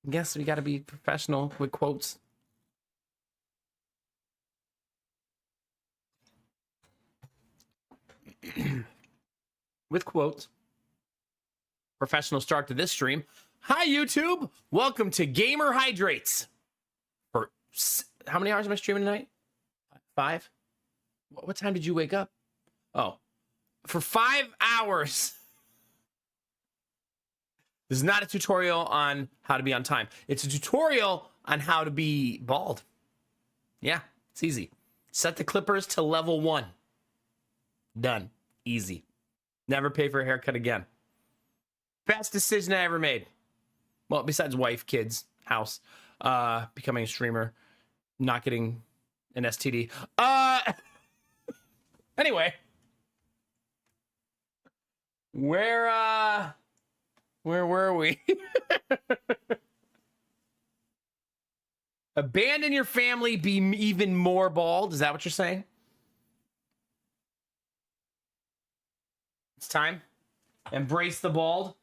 I guess we got to be professional with quotes. With quotes. Professional start to this stream. Hi, YouTube. Welcome to Gamer Hydrates. For how many hours am I streaming tonight? 5? What time did you wake up? Oh, for 5 hours. This is not a tutorial on how to be on time. It's a tutorial on how to be bald. Yeah, it's easy. Set the clippers to level 1. Done. Easy. Never pay for a haircut again. Best decision I ever made. Well, besides wife, kids, house, becoming a streamer, not getting an STD. Anyway. Where were we? Abandon your family, be even more bald. Is that what you're saying? It's time. Embrace the bald.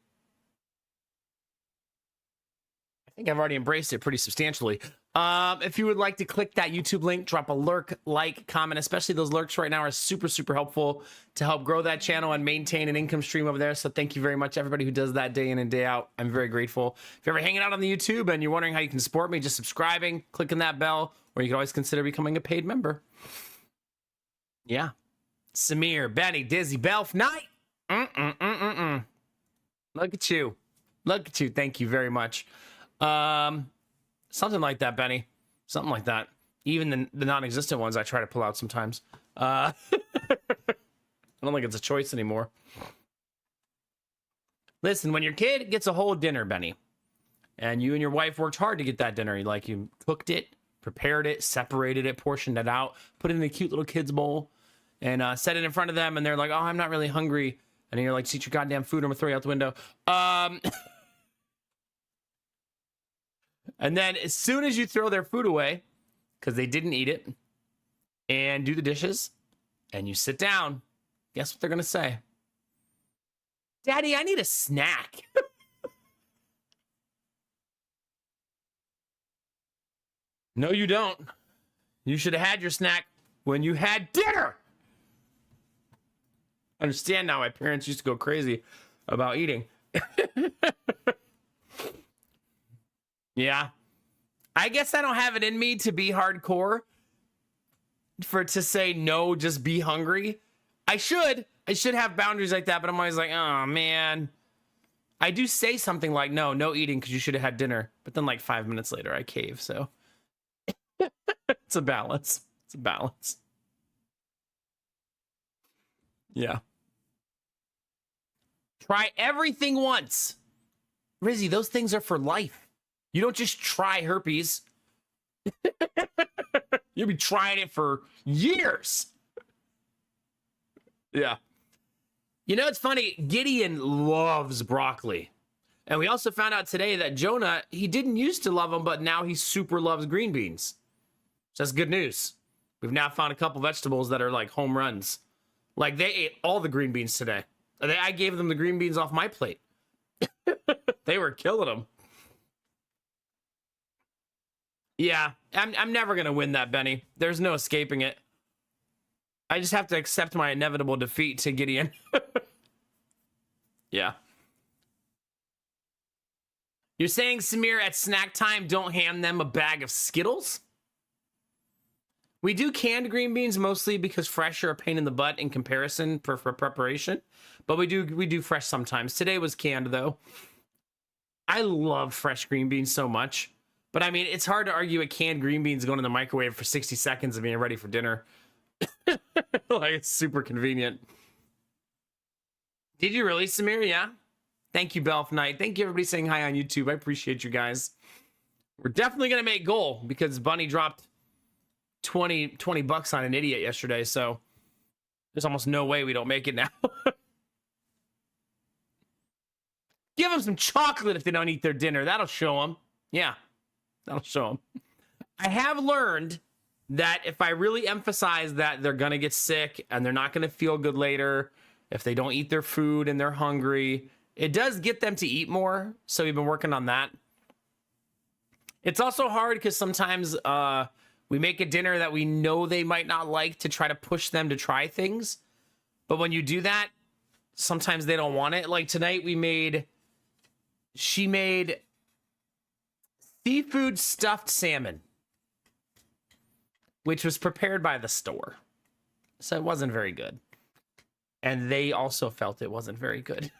I think I've already embraced it pretty substantially. If you would like to click that YouTube link, drop a lurk, like, comment. Especially those lurks right now are super, super helpful to help grow that channel and maintain an income stream over there. So thank you very much, everybody who does that day in and day out. I'm very grateful. If you're ever hanging out on the YouTube and you're wondering how you can support me, just subscribing, clicking that bell, or you can always consider becoming a paid member. Yeah. Samir, Benny, Dizzy, Belf, Knight. Look at you. Look at you. Thank you very much. Something like that, Benny. Something like that. Even the non-existent ones I try to pull out sometimes. I don't think it's a choice anymore. Listen, when your kid gets a whole dinner, Benny, and you and your wife worked hard to get that dinner, like you cooked it, prepared it, separated it, portioned it out, put it in a cute little kid's bowl, and set it in front of them, and they're like, oh, I'm not really hungry. And you're like, just eat your goddamn food, I'm gonna throw you out the window. And then as soon as you throw their food away, because they didn't eat it, and do the dishes, and you sit down, guess what they're going to say? Daddy, I need a snack. No, you don't. You should have had your snack when you had dinner. I understand now. My parents used to go crazy about eating. Yeah. I guess I don't have it in me to be hardcore to say no, just be hungry. I should have boundaries like that, but I'm always like, oh man. I do say something like, no eating because you should have had dinner. But then like 5 minutes later I cave, so it's a balance. It's a balance. Yeah. Try everything once. Rizzy, those things are for life. You don't just try herpes. You'll be trying it for years. Yeah. You know, it's funny. Gideon loves broccoli. And we also found out today that Jonah, he didn't used to love them, but now he super loves green beans. So that's good news. We've now found a couple vegetables that are like home runs. Like they ate all the green beans today. I gave them the green beans off my plate. They were killing them. Yeah, I'm never going to win that, Benny. There's no escaping it. I just have to accept my inevitable defeat to Gideon. Yeah. You're saying, Samir, at snack time, don't hand them a bag of Skittles? We do canned green beans mostly because fresh are a pain in the butt in comparison for preparation. But we do fresh sometimes. Today was canned, though. I love fresh green beans so much. But I mean, it's hard to argue with canned green beans going in the microwave for 60 seconds and being ready for dinner. Like, it's super convenient. Did you really, Samir? Yeah. Thank you, Belf Knight. Thank you, everybody saying hi on YouTube. I appreciate you guys. We're definitely going to make goal because Bunny dropped 20 bucks on an idiot yesterday. So there's almost no way we don't make it now. Give them some chocolate if they don't eat their dinner. That'll show them. Yeah. That'll show them. I have learned that if I really emphasize that they're going to get sick and they're not going to feel good later, if they don't eat their food and they're hungry, it does get them to eat more. So we've been working on that. It's also hard because sometimes we make a dinner that we know they might not like to try to push them to try things. But when you do that, sometimes they don't want it. Like tonight she made seafood stuffed salmon, which was prepared by the store. So it wasn't very good. And they also felt it wasn't very good.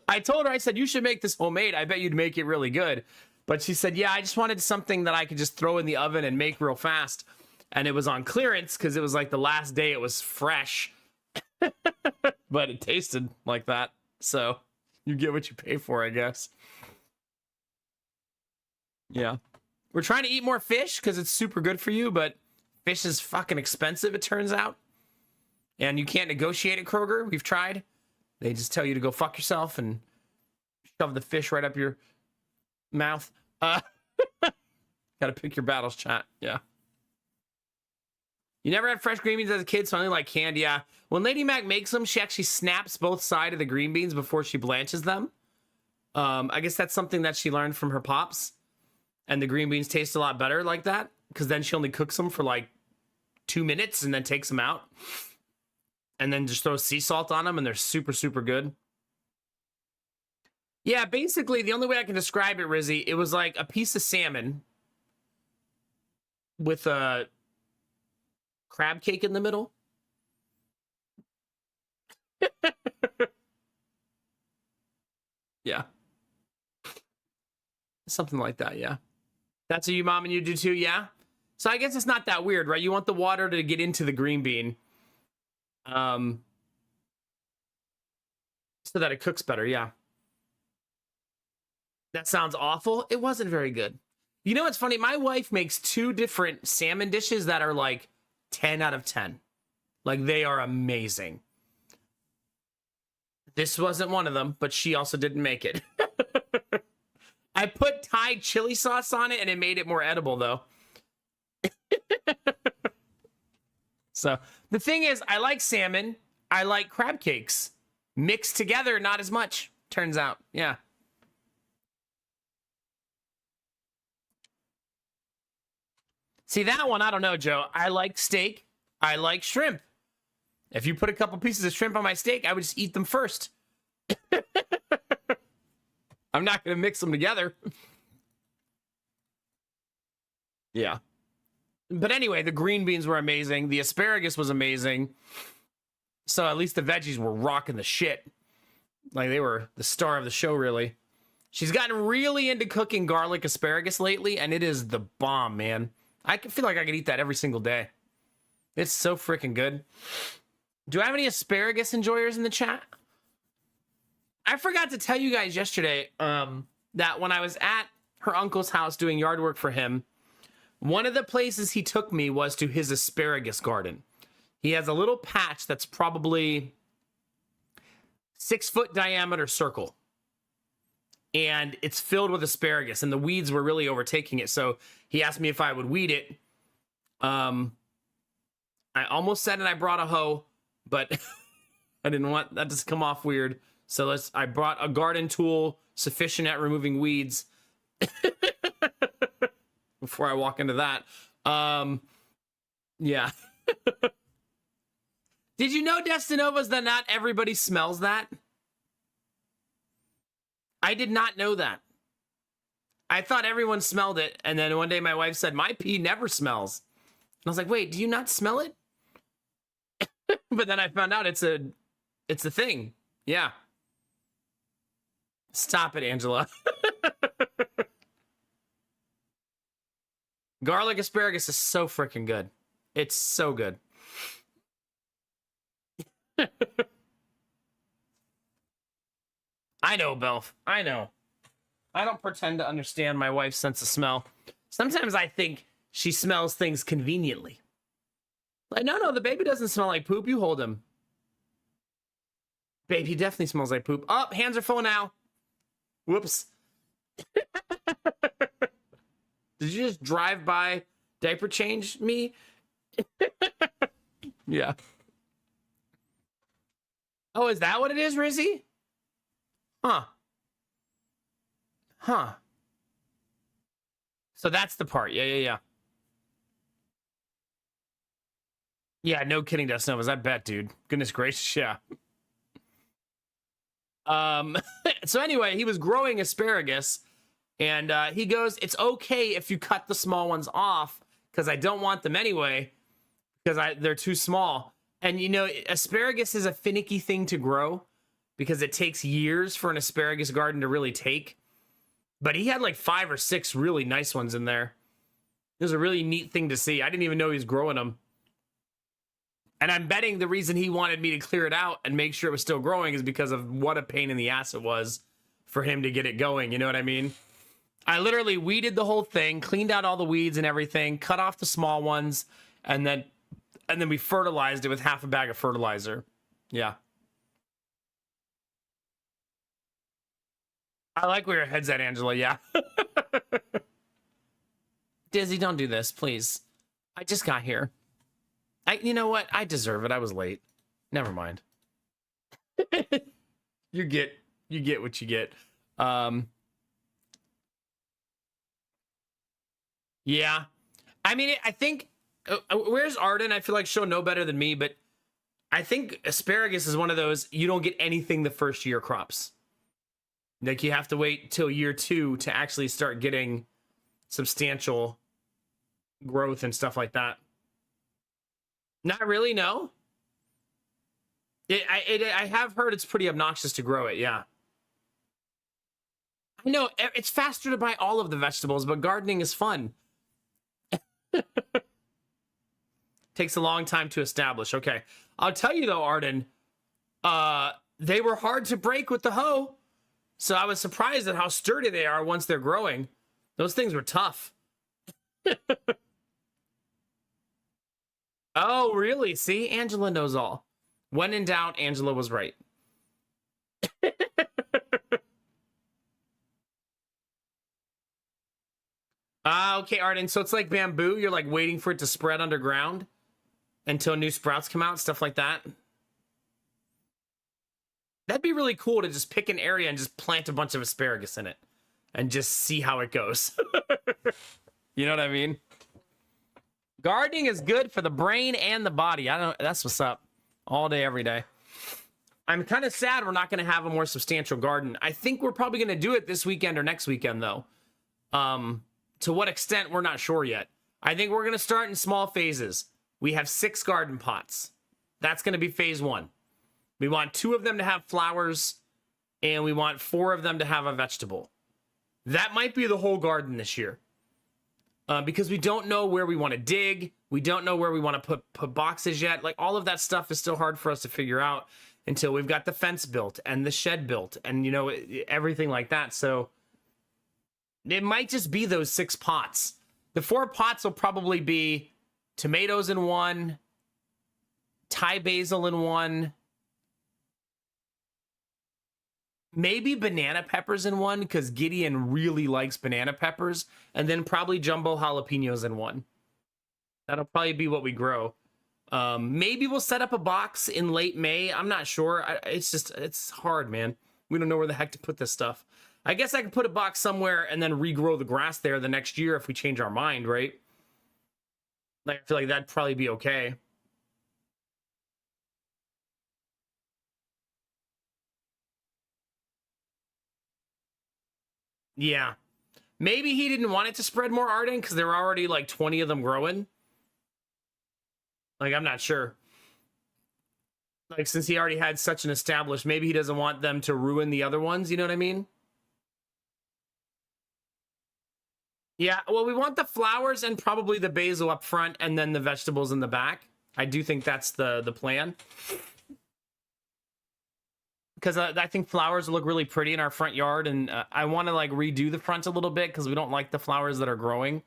I told her, I said, you should make this homemade. I bet you'd make it really good. But she said, yeah, I just wanted something that I could just throw in the oven and make real fast. And it was on clearance because it was like the last day it was fresh. But it tasted like that. So you get what you pay for, I guess. Yeah. We're trying to eat more fish because it's super good for you, but fish is fucking expensive, it turns out. And you can't negotiate at Kroger. We've tried. They just tell you to go fuck yourself and shove the fish right up your mouth. Gotta pick your battles, chat. Yeah. You never had fresh green beans as a kid, so I only like canned. Yeah. When Lady Mac makes them, she actually snaps both sides of the green beans before she blanches them. I guess that's something that she learned from her pops. And the green beans taste a lot better like that, because then she only cooks them for like 2 minutes and then takes them out. And then just throws sea salt on them, and they're super, super good. Yeah, basically, the only way I can describe it, Rizzy, it was like a piece of salmon with a crab cake in the middle. Yeah. Something like that, yeah. That's what you mom and you do too, yeah? So I guess it's not that weird, right? You want the water to get into the green bean. So that it cooks better, yeah. That sounds awful. It wasn't very good. You know what's funny? My wife makes 2 different salmon dishes that are like 10 out of 10. Like, they are amazing. This wasn't one of them, but she also didn't make it. I put Thai chili sauce on it, and it made it more edible, though. So, the thing is, I like salmon. I like crab cakes. Mixed together, not as much, turns out. Yeah. See, that one, I don't know, Joe. I like steak. I like shrimp. If you put a couple pieces of shrimp on my steak, I would just eat them first. I'm not going to mix them together. Yeah. But anyway, the green beans were amazing. The asparagus was amazing. So at least the veggies were rocking the shit. Like, they were the star of the show, really. She's gotten really into cooking garlic asparagus lately, and it is the bomb, man. I feel like I could eat that every single day. It's so freaking good. Do I have any asparagus enjoyers in the chat? I forgot to tell you guys yesterday that when I was at her uncle's house doing yard work for him, one of the places he took me was to his asparagus garden. He has a little patch that's probably 6-foot diameter circle. And it's filled with asparagus, and the weeds were really overtaking it. So he asked me if I would weed it. I almost said, and I brought a hoe, but I didn't want that to come off weird. So I brought a garden tool sufficient at removing weeds before I walk into that. Yeah. Did you know, Destinovas, that not everybody smells that? I did not know that. I thought everyone smelled it, and then one day my wife said, my pee never smells. And I was like, wait, do you not smell it? But then I found out it's a thing. Yeah. Stop it, Angela. Garlic asparagus is so freaking good. It's so good. I know, Belf. I know. I don't pretend to understand my wife's sense of smell. Sometimes I think she smells things conveniently. Like, no, the baby doesn't smell like poop. You hold him. Baby definitely smells like poop. Oh, hands are full now. Whoops. Did you just drive by diaper change me? Yeah. Oh, is that what it is, Rizzy? Huh. So that's the part. Yeah. Yeah, no kidding, Dustin Novas. I bet, dude. Goodness gracious, yeah. So anyway, he was growing asparagus, and he goes, "It's okay if you cut the small ones off because I don't want them anyway because they're too small." And you know, asparagus is a finicky thing to grow because it takes years for an asparagus garden to really take. But he had like 5 or 6 really nice ones in there. It was a really neat thing to see. I didn't even know he was growing them. And I'm betting the reason he wanted me to clear it out and make sure it was still growing is because of what a pain in the ass it was for him to get it going. You know what I mean? I literally weeded the whole thing, cleaned out all the weeds and everything, cut off the small ones, and then we fertilized it with half a bag of fertilizer. Yeah. I like where your head's at, Angela. Yeah. Dizzy, don't do this, please. I just got here. You know what? I deserve it. I was late. Never mind. you get what you get. Yeah. I mean, I think where's Arden? I feel like she'll know better than me, but I think asparagus is one of those you don't get anything the first year crops. Like you have to wait till year 2 to actually start getting substantial growth and stuff like that. Not really, no. I have heard it's pretty obnoxious to grow it, yeah. I know, it's faster to buy all of the vegetables, but gardening is fun. Takes a long time to establish. Okay. I'll tell you though, Arden, they were hard to break with the hoe. So I was surprised at how sturdy they are once they're growing. Those things were tough. Oh, really? See, Angela knows all. When in doubt, Angela was right. Okay, Arden. So it's like bamboo. You're like waiting for it to spread underground until new sprouts come out, stuff like that. That'd be really cool to just pick an area and just plant a bunch of asparagus in it and just see how it goes. You know what I mean? Gardening is good for the brain and the body. I don't. That's what's up. All day, every day. I'm kind of sad we're not going to have a more substantial garden. I think we're probably going to do it this weekend or next weekend, though. To what extent, we're not sure yet. I think we're going to start in small phases. We have 6 garden pots. That's going to be phase 1. We want 2 of them to have flowers, and we want 4 of them to have a vegetable. That might be the whole garden this year. Because we don't know where we want to dig. We don't know where we want to put boxes yet. Like, all of that stuff is still hard for us to figure out until we've got the fence built and the shed built and, you know, everything like that. So it might just be those 6 pots. The 4 pots will probably be tomatoes in one, Thai basil in one, maybe banana peppers in one, because Gideon really likes banana peppers, and then probably jumbo jalapenos in one. That'll probably be what we grow. Maybe we'll set up a box in late May. I'm not sure. It's hard, man. We don't know where the heck to put this stuff. I guess I could put a box somewhere and then regrow the grass there the next year if we change our mind, right? Like, I feel like that'd probably be okay. Yeah. Maybe he didn't want it to spread more, Arden, because there were already like 20 of them growing. Like, I'm not sure. Like, since he already had such an established, maybe he doesn't want them to ruin the other ones. You know what I mean? Yeah, well, we want the flowers and probably the basil up front and then the vegetables in the back. I do think that's the plan. Because I think flowers look really pretty in our front yard, and I want to like redo the front a little bit because we don't like the flowers that are growing.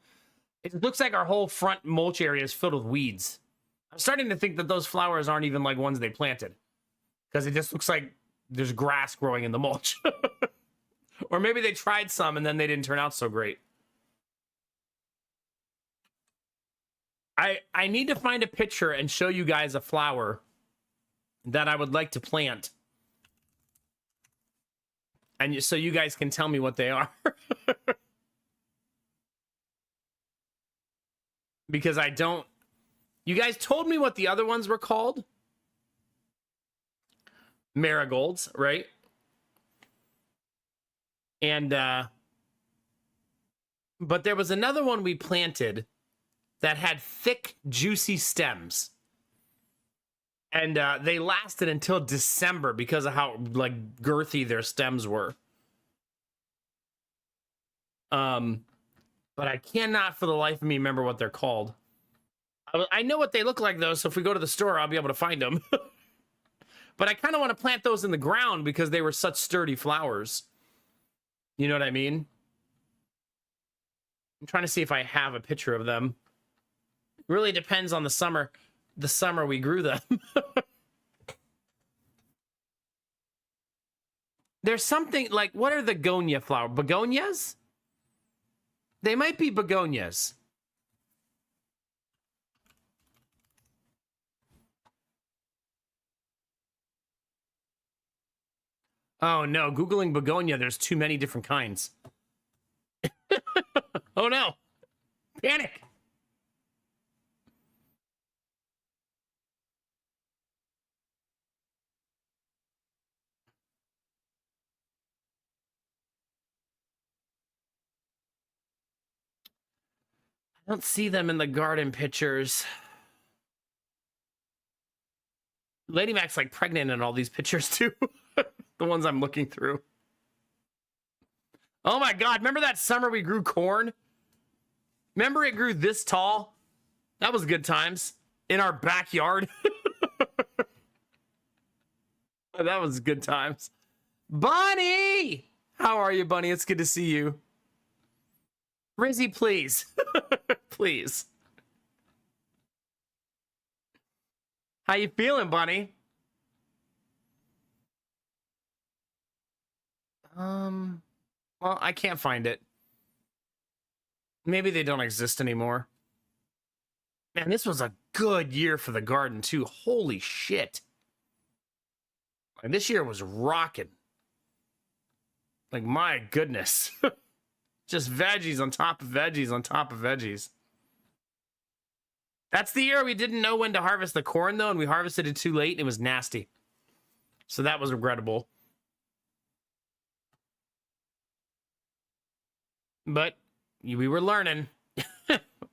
It looks like our whole front mulch area is filled with weeds. I'm starting to think that those flowers aren't even like ones they planted, because it just looks like there's grass growing in the mulch. Or maybe they tried some and then they didn't turn out so great. I need to find a picture and show you guys a flower that I would like to plant. And so you guys can tell me what they are. because I don't. You guys told me what the other ones were called. Marigolds, right? And but there was another one we planted that had thick, juicy stems. And they lasted until December because of how like girthy their stems were. But I cannot for the life of me remember what they're called. I know what they look like though, so if we go to the store, I'll be able to find them. But I kind of want to plant those in the ground because they were such sturdy flowers. You know what I mean? I'm trying to see if I have a picture of them. It really depends on the summer we grew them. There's something like, what are the begonia flower? Begonias? They might be begonias. Oh no, Googling begonia, there's too many different kinds. Oh no. Panic. I don't see them in the garden pictures. Lady Mac's like pregnant in all these pictures too. The ones I'm looking through. Oh my God, remember that summer we grew corn? Remember it grew this tall? That was good times. In our backyard. That was good times. Bunny! How are you, Bunny? It's good to see you. Rizzy, please. Please. How you feeling, Bunny? Well, I can't find it. Maybe they don't exist anymore. Man, this was a good year for the garden, too. Holy shit. And this year was rocking. Like, my goodness. Just veggies on top of veggies on top of veggies. That's the year we didn't know when to harvest the corn, though, and we harvested it too late, and it was nasty. So that was regrettable. But we were learning.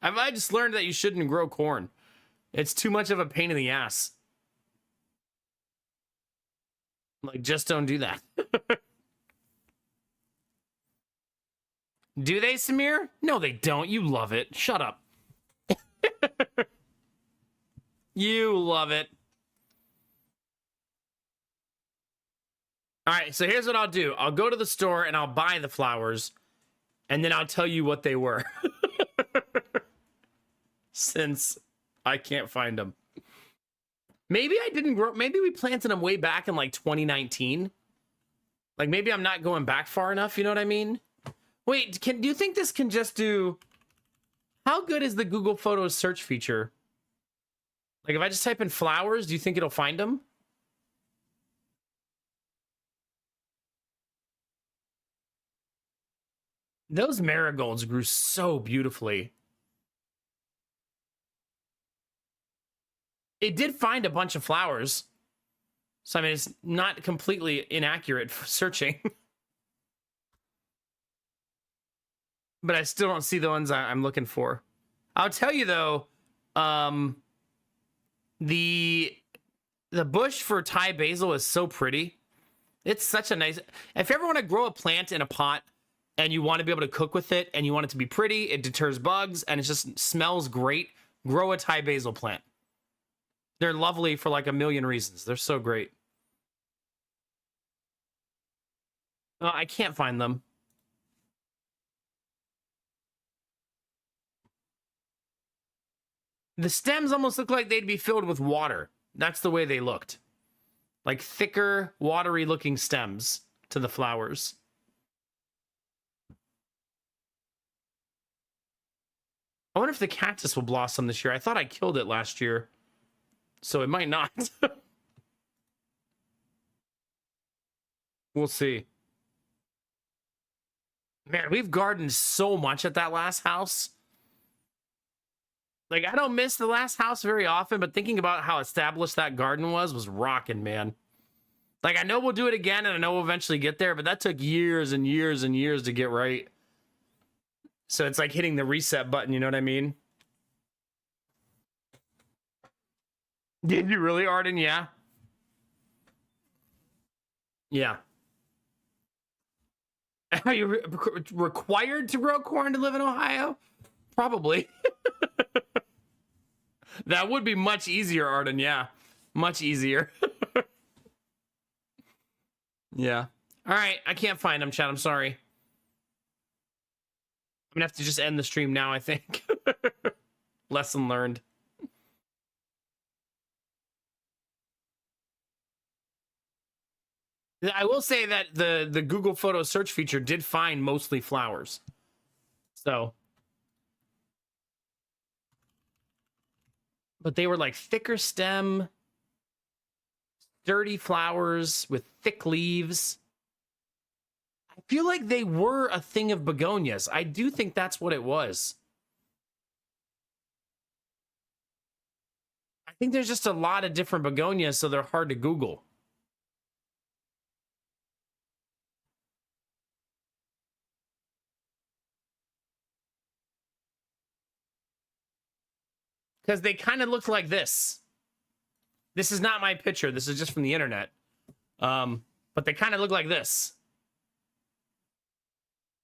I just learned that you shouldn't grow corn. It's too much of a pain in the ass. Like, just don't do that. Do they, Samir? No, they don't. You love it. Shut up. You love it. All right, so here's what I'll do. I'll go to the store and I'll buy the flowers, and then I'll tell you what they were. Since I can't find them. Maybe I didn't grow. Maybe we planted them way back in like 2019. Like maybe I'm not going back far enough. You know what I mean? Wait, do you think this can just do? How good is the Google Photos search feature? Like if I just type in flowers, do you think it'll find them? Those marigolds grew so beautifully. It did find a bunch of flowers. So, I mean, it's not completely inaccurate for searching. But I still don't see the ones I'm looking for. I'll tell you, though, the bush for Thai basil is so pretty. It's such a nice... If you ever want to grow a plant in a pot and you want to be able to cook with it and you want it to be pretty, it deters bugs, and it just smells great, grow a Thai basil plant. They're lovely for like a million reasons. They're so great. Oh, I can't find them. The stems almost look like they'd be filled with water. That's the way they looked. Like thicker, watery looking stems to the flowers. I wonder if the cactus will blossom this year. I thought I killed it last year. So it might not. We'll see. Man, we've gardened so much at that last house. Like, I don't miss the last house very often, but thinking about how established that garden was rocking, man. Like, I know we'll do it again, and I know we'll eventually get there, but that took years and years and years to get right. So it's like hitting the reset button, you know what I mean? Did you really, Arden? Yeah. Yeah. Are you required to grow corn to live in Ohio? Probably. That would be much easier, Arden. Yeah. Much easier. Yeah. All right. I can't find him, chat. I'm sorry. I'm going to have to just end the stream now, I think. Lesson learned. I will say that the Google Photo search feature did find mostly flowers. So. But they were like thicker stem, sturdy flowers with thick leaves. I feel like they were a thing of begonias. I do think that's what it was. I think there's just a lot of different begonias, so they're hard to Google. Because they kind of looked like this. This is not my picture. This is just from the internet. But they kind of look like this.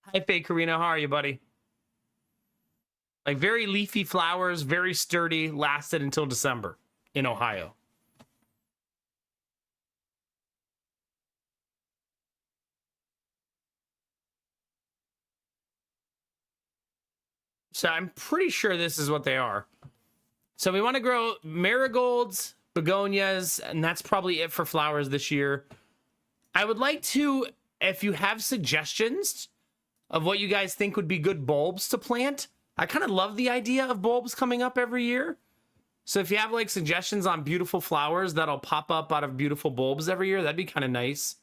Hi, Faye Karina. How are you, buddy? Like very leafy flowers, very sturdy, lasted until December in Ohio. So I'm pretty sure this is what they are. So we want to grow marigolds, begonias, and that's probably it for flowers this year. I would like to, if you have suggestions of what you guys think would be good bulbs to plant, I kind of love the idea of bulbs coming up every year. So if you have like suggestions on beautiful flowers that'll pop up out of beautiful bulbs every year, that'd be kind of nice.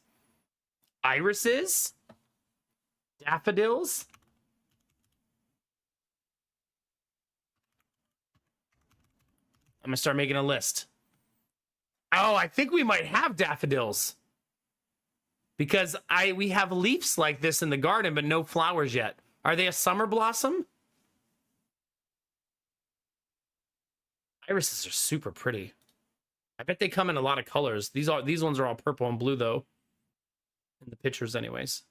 Irises, daffodils. I'm gonna start making a list. Oh, I think we might have daffodils. Because we have leaves like this in the garden, but no flowers yet. Are they a summer blossom? Irises are super pretty. I bet they come in a lot of colors. These ones are all purple and blue though. In the pictures anyways.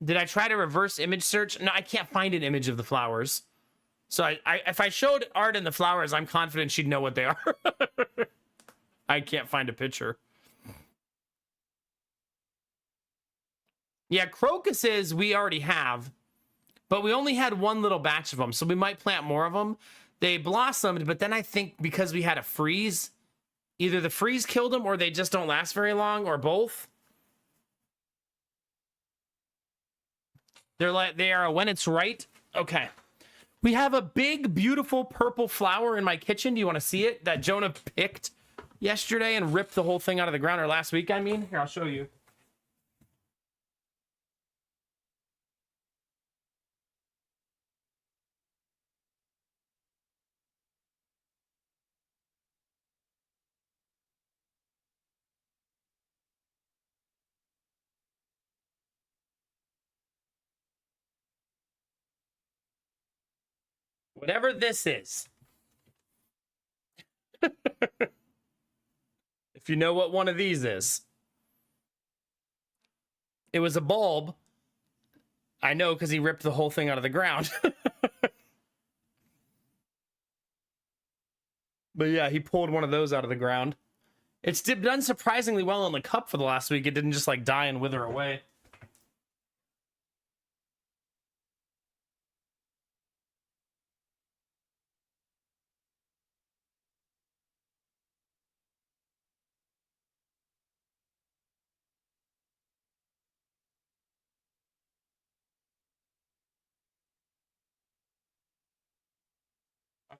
Did I try to reverse image search? No, I can't find an image of the flowers. So if I showed Arden the flowers, I'm confident she'd know what they are. I can't find a picture. Yeah, crocuses we already have, but we only had one little batch of them, so we might plant more of them. They blossomed, but then I think because we had a freeze, either the freeze killed them or they just don't last very long, or both. They are when it's right. Okay. We have a big, beautiful purple flower in my kitchen. Do you want to see it? That Jonah picked yesterday and ripped the whole thing out of the ground, or last week, I mean. Here, I'll show you. Whatever this is. If you know what one of these is. It was a bulb. I know because he ripped the whole thing out of the ground. But yeah, he pulled one of those out of the ground. It's done surprisingly well in the cup for the last week. It didn't just like die and wither away.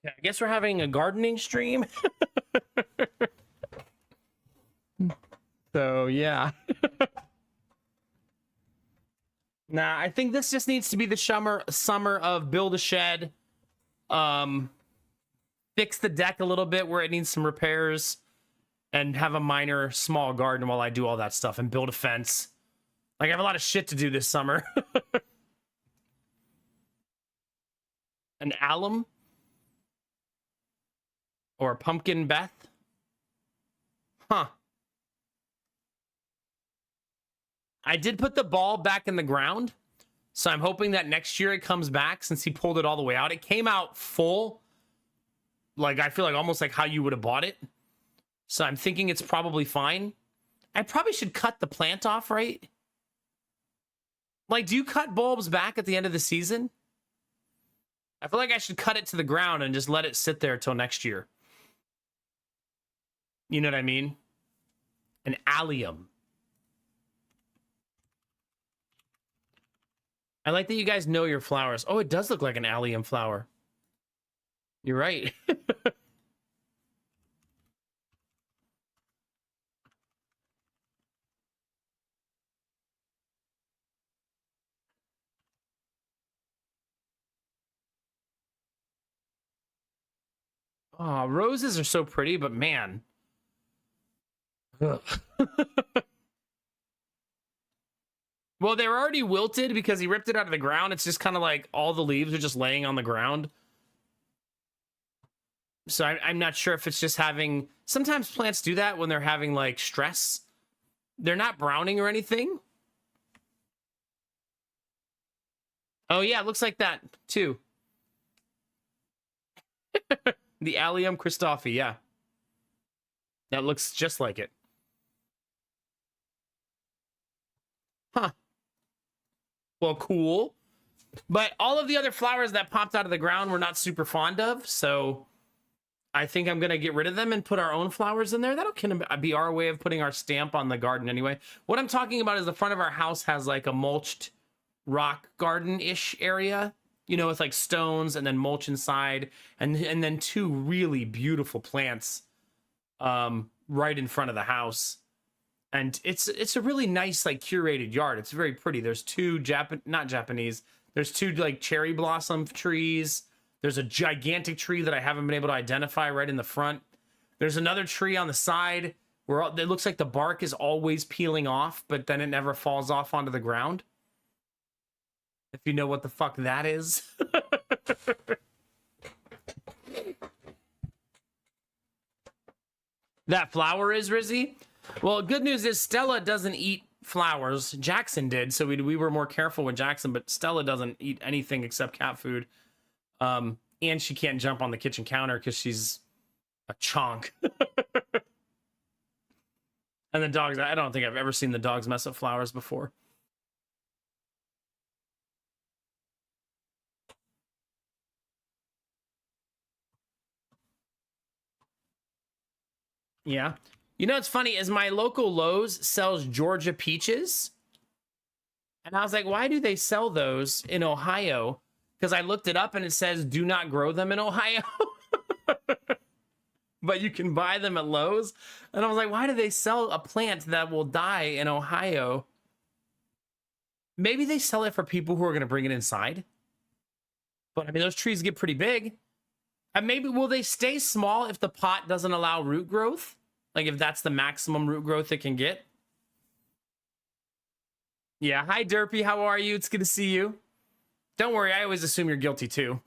Okay, I guess we're having a gardening stream. So, yeah. Nah, I think this just needs to be the summer of build a shed, um, fix the deck a little bit where it needs some repairs, and have a minor small garden while I do all that stuff and build a fence. Like I have a lot of shit to do this summer. An alum or a pumpkin Beth? Huh. I did put the ball back in the ground, so I'm hoping that next year it comes back since he pulled it all the way out. It came out full, like I feel like almost like how you would have bought it. So I'm thinking it's probably fine. I probably should cut the plant off, right? Like, do you cut bulbs back at the end of the season? I feel like I should cut it to the ground and just let it sit there till next year. You know what I mean? An allium. I like that you guys know your flowers. Oh, it does look like an allium flower. You're right. Oh, roses are so pretty, but man. Ugh. Well, they're already wilted because he ripped it out of the ground. It's just kind of like all the leaves are just laying on the ground. So I'm not sure if it's just having... Sometimes plants do that when they're having, like, stress. They're not browning or anything. Oh, yeah, it looks like that, too. The Allium Christophi, yeah. That looks just like it. Huh. Well, cool. But all of the other flowers that popped out of the ground we're not super fond of, so I think I'm going to get rid of them and put our own flowers in there. That'll kind of be our way of putting our stamp on the garden anyway. What I'm talking about is the front of our house has like a mulched rock garden-ish area, you know, with like stones and then mulch inside, and then two really beautiful plants right in front of the house. And it's a really nice, like, curated yard. It's very pretty. There's two not Japanese. There's two like cherry blossom trees. There's a gigantic tree that I haven't been able to identify right in the front. There's another tree on the side where it looks like the bark is always peeling off, but then it never falls off onto the ground. If you know what the fuck that is. That flower is, Rizzy? Well, good news is Stella doesn't eat flowers. Jackson did, so we were more careful with Jackson, but Stella doesn't eat anything except cat food. And she can't jump on the kitchen counter because she's a chonk. And the dogs, I don't think I've ever seen the dogs mess up flowers before. Yeah. You know what's funny is my local Lowe's sells Georgia peaches. And I was like, why do they sell those in Ohio? Because I looked it up and it says do not grow them in Ohio. But you can buy them at Lowe's. And I was like, why do they sell a plant that will die in Ohio? Maybe they sell it for people who are going to bring it inside. But I mean, those trees get pretty big. And maybe will they stay small if the pot doesn't allow root growth? Like if that's the maximum root growth it can get? Yeah. Hi, Derpy. How are you? It's good to see you. Don't worry. I always assume you're guilty too.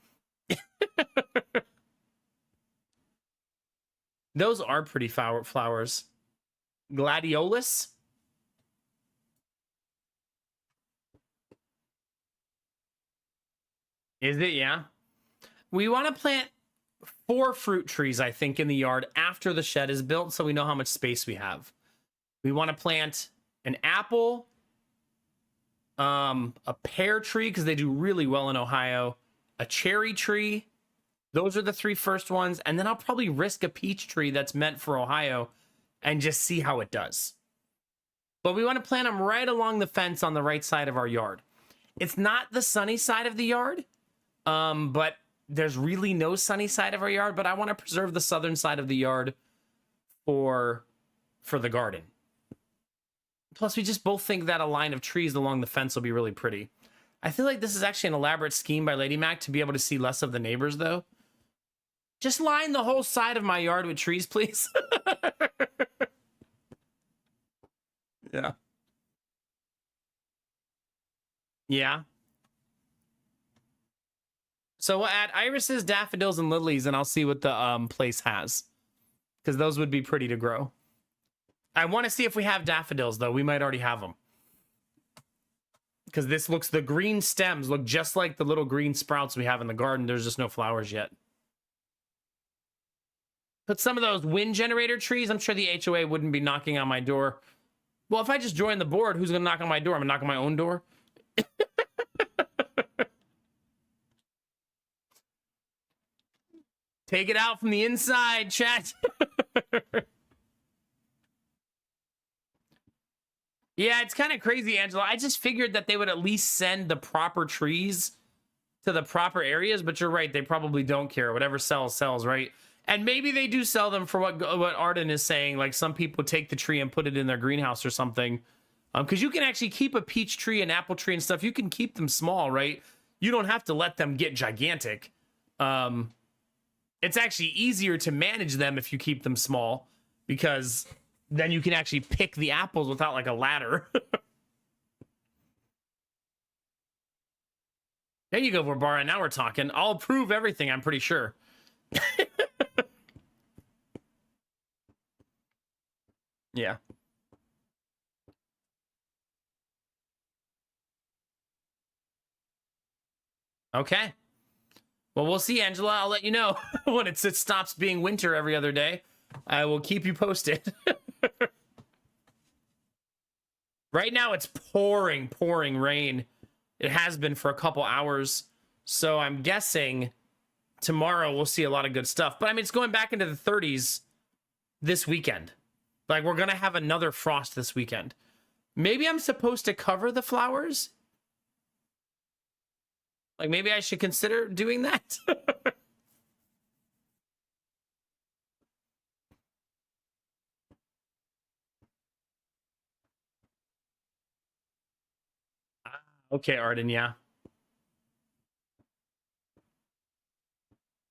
Those are pretty flowers. Gladiolus. Is it? Yeah. We want to plant 4 fruit trees, I think, in the yard after the shed is built, so we know how much space we have. We want to plant an apple, a pear tree, because they do really well in Ohio, a cherry tree. Those are the 3 first ones, and then I'll probably risk a peach tree that's meant for Ohio and just see how it does. But we want to plant them right along the fence on the right side of our yard. It's not the sunny side of the yard, but there's really no sunny side of our yard, but I want to preserve the southern side of the yard for the garden. Plus, we just both think that a line of trees along the fence will be really pretty. I feel like this is actually an elaborate scheme by Lady Mac to be able to see less of the neighbors, though. Just line the whole side of my yard with trees, please. Yeah. Yeah. So we'll add irises, daffodils, and lilies, and I'll see what the place has. Because those would be pretty to grow. I want to see if we have daffodils, though. We might already have them. Because this looks, the green stems look just like the little green sprouts we have in the garden. There's just no flowers yet. But some of those wind generator trees, I'm sure the HOA wouldn't be knocking on my door. Well, if I just join the board, who's going to knock on my door? I'm going to knock on my own door. Take it out from the inside, chat. Yeah, it's kind of crazy, Angela. I just figured that they would at least send the proper trees to the proper areas, but you're right. They probably don't care. Whatever sells, sells, right? And maybe they do sell them for what Arden is saying. Like some people take the tree and put it in their greenhouse or something. Because you can actually keep a peach tree, an apple tree and stuff. You can keep them small, right? You don't have to let them get gigantic. It's actually easier to manage them if you keep them small, because then you can actually pick the apples without like a ladder. There you go, Barbara. Now we're talking. I'll approve everything, I'm pretty sure. Yeah. Okay. Well, we'll see, Angela. I'll let you know when it stops being winter every other day. I will keep you posted. Right now, it's pouring rain. It has been for a couple hours. So I'm guessing tomorrow we'll see a lot of good stuff. But I mean, it's going back into the 30s this weekend. Like, we're going to have another frost this weekend. Maybe I'm supposed to cover the flowers? Like, maybe I should consider doing that? Okay, Arden, yeah.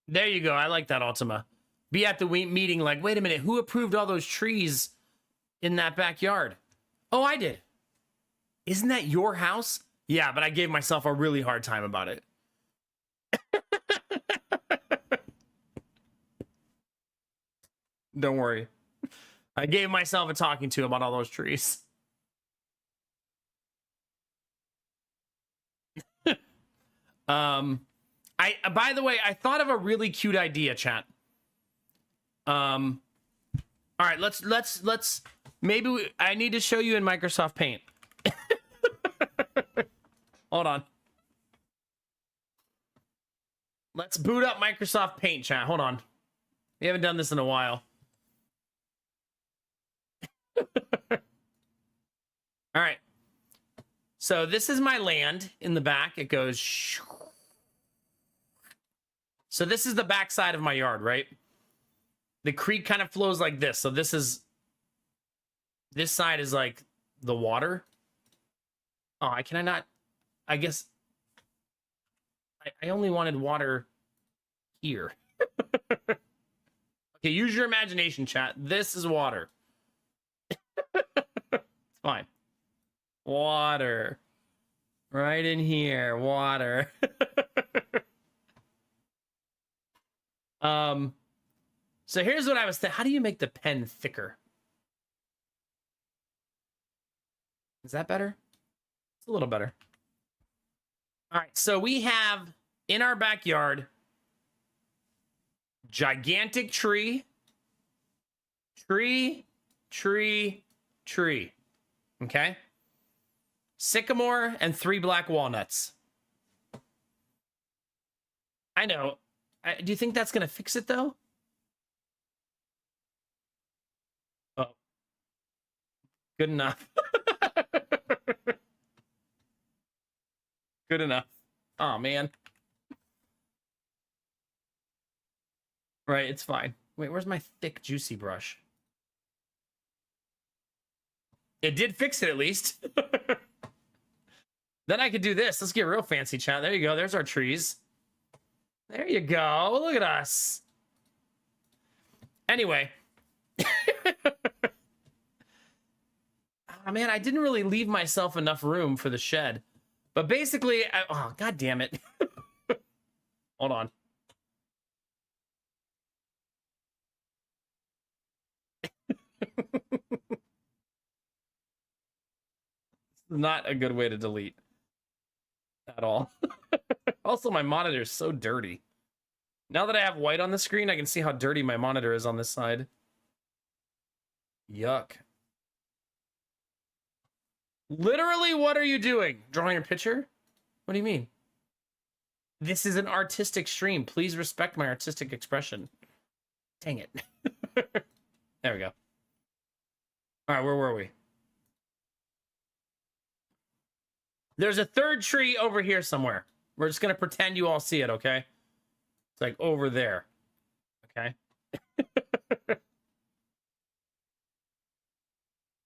There you go. I like that, Ultima. Be at the meeting like, wait a minute, who approved all those trees in that backyard? Oh, I did. Isn't that your house? Yeah, but I gave myself a really hard time about it. Don't worry. I gave myself a talking to about all those trees. By the way, I thought of a really cute idea, chat. All right, let's maybe I need to show you in Microsoft Paint. Hold on. Let's boot up Microsoft Paint, chat. Hold on. We haven't done this in a while. All right. So this is my land in the back. It goes. So this is the back side of my yard, right? The creek kind of flows like this. So this side is like the water. Oh, can I not? I guess I only wanted water here. Okay, use your imagination, chat. This is water. It's fine. Water. Right in here. Water. So here's what I was thinking. How do you make the pen thicker? Is that better? It's a little better. All right, so we have in our backyard gigantic tree. Okay? Sycamore and 3 black walnuts. I know. Do you think that's going to fix it, though? Oh. Good enough. Good enough. Oh, man. Right, it's fine. Wait, where's my thick, juicy brush? It did fix it at least. Then I could do this. Let's get real fancy, chat. There you go. There's our trees. There you go. Look at us. Anyway. Oh, man, I didn't really leave myself enough room for the shed. But basically, oh, God damn it. Hold on. Not a good way to delete at all. Also, my monitor is so dirty. Now that I have white on the screen, I can see how dirty my monitor is on this side. Yuck. Literally, what are you doing? Drawing a picture? What do you mean? This is an artistic stream. Please respect my artistic expression. Dang it. There we go. All right, where were we? There's a third tree over here somewhere. We're just going to pretend you all see it, okay? It's like over there. Okay?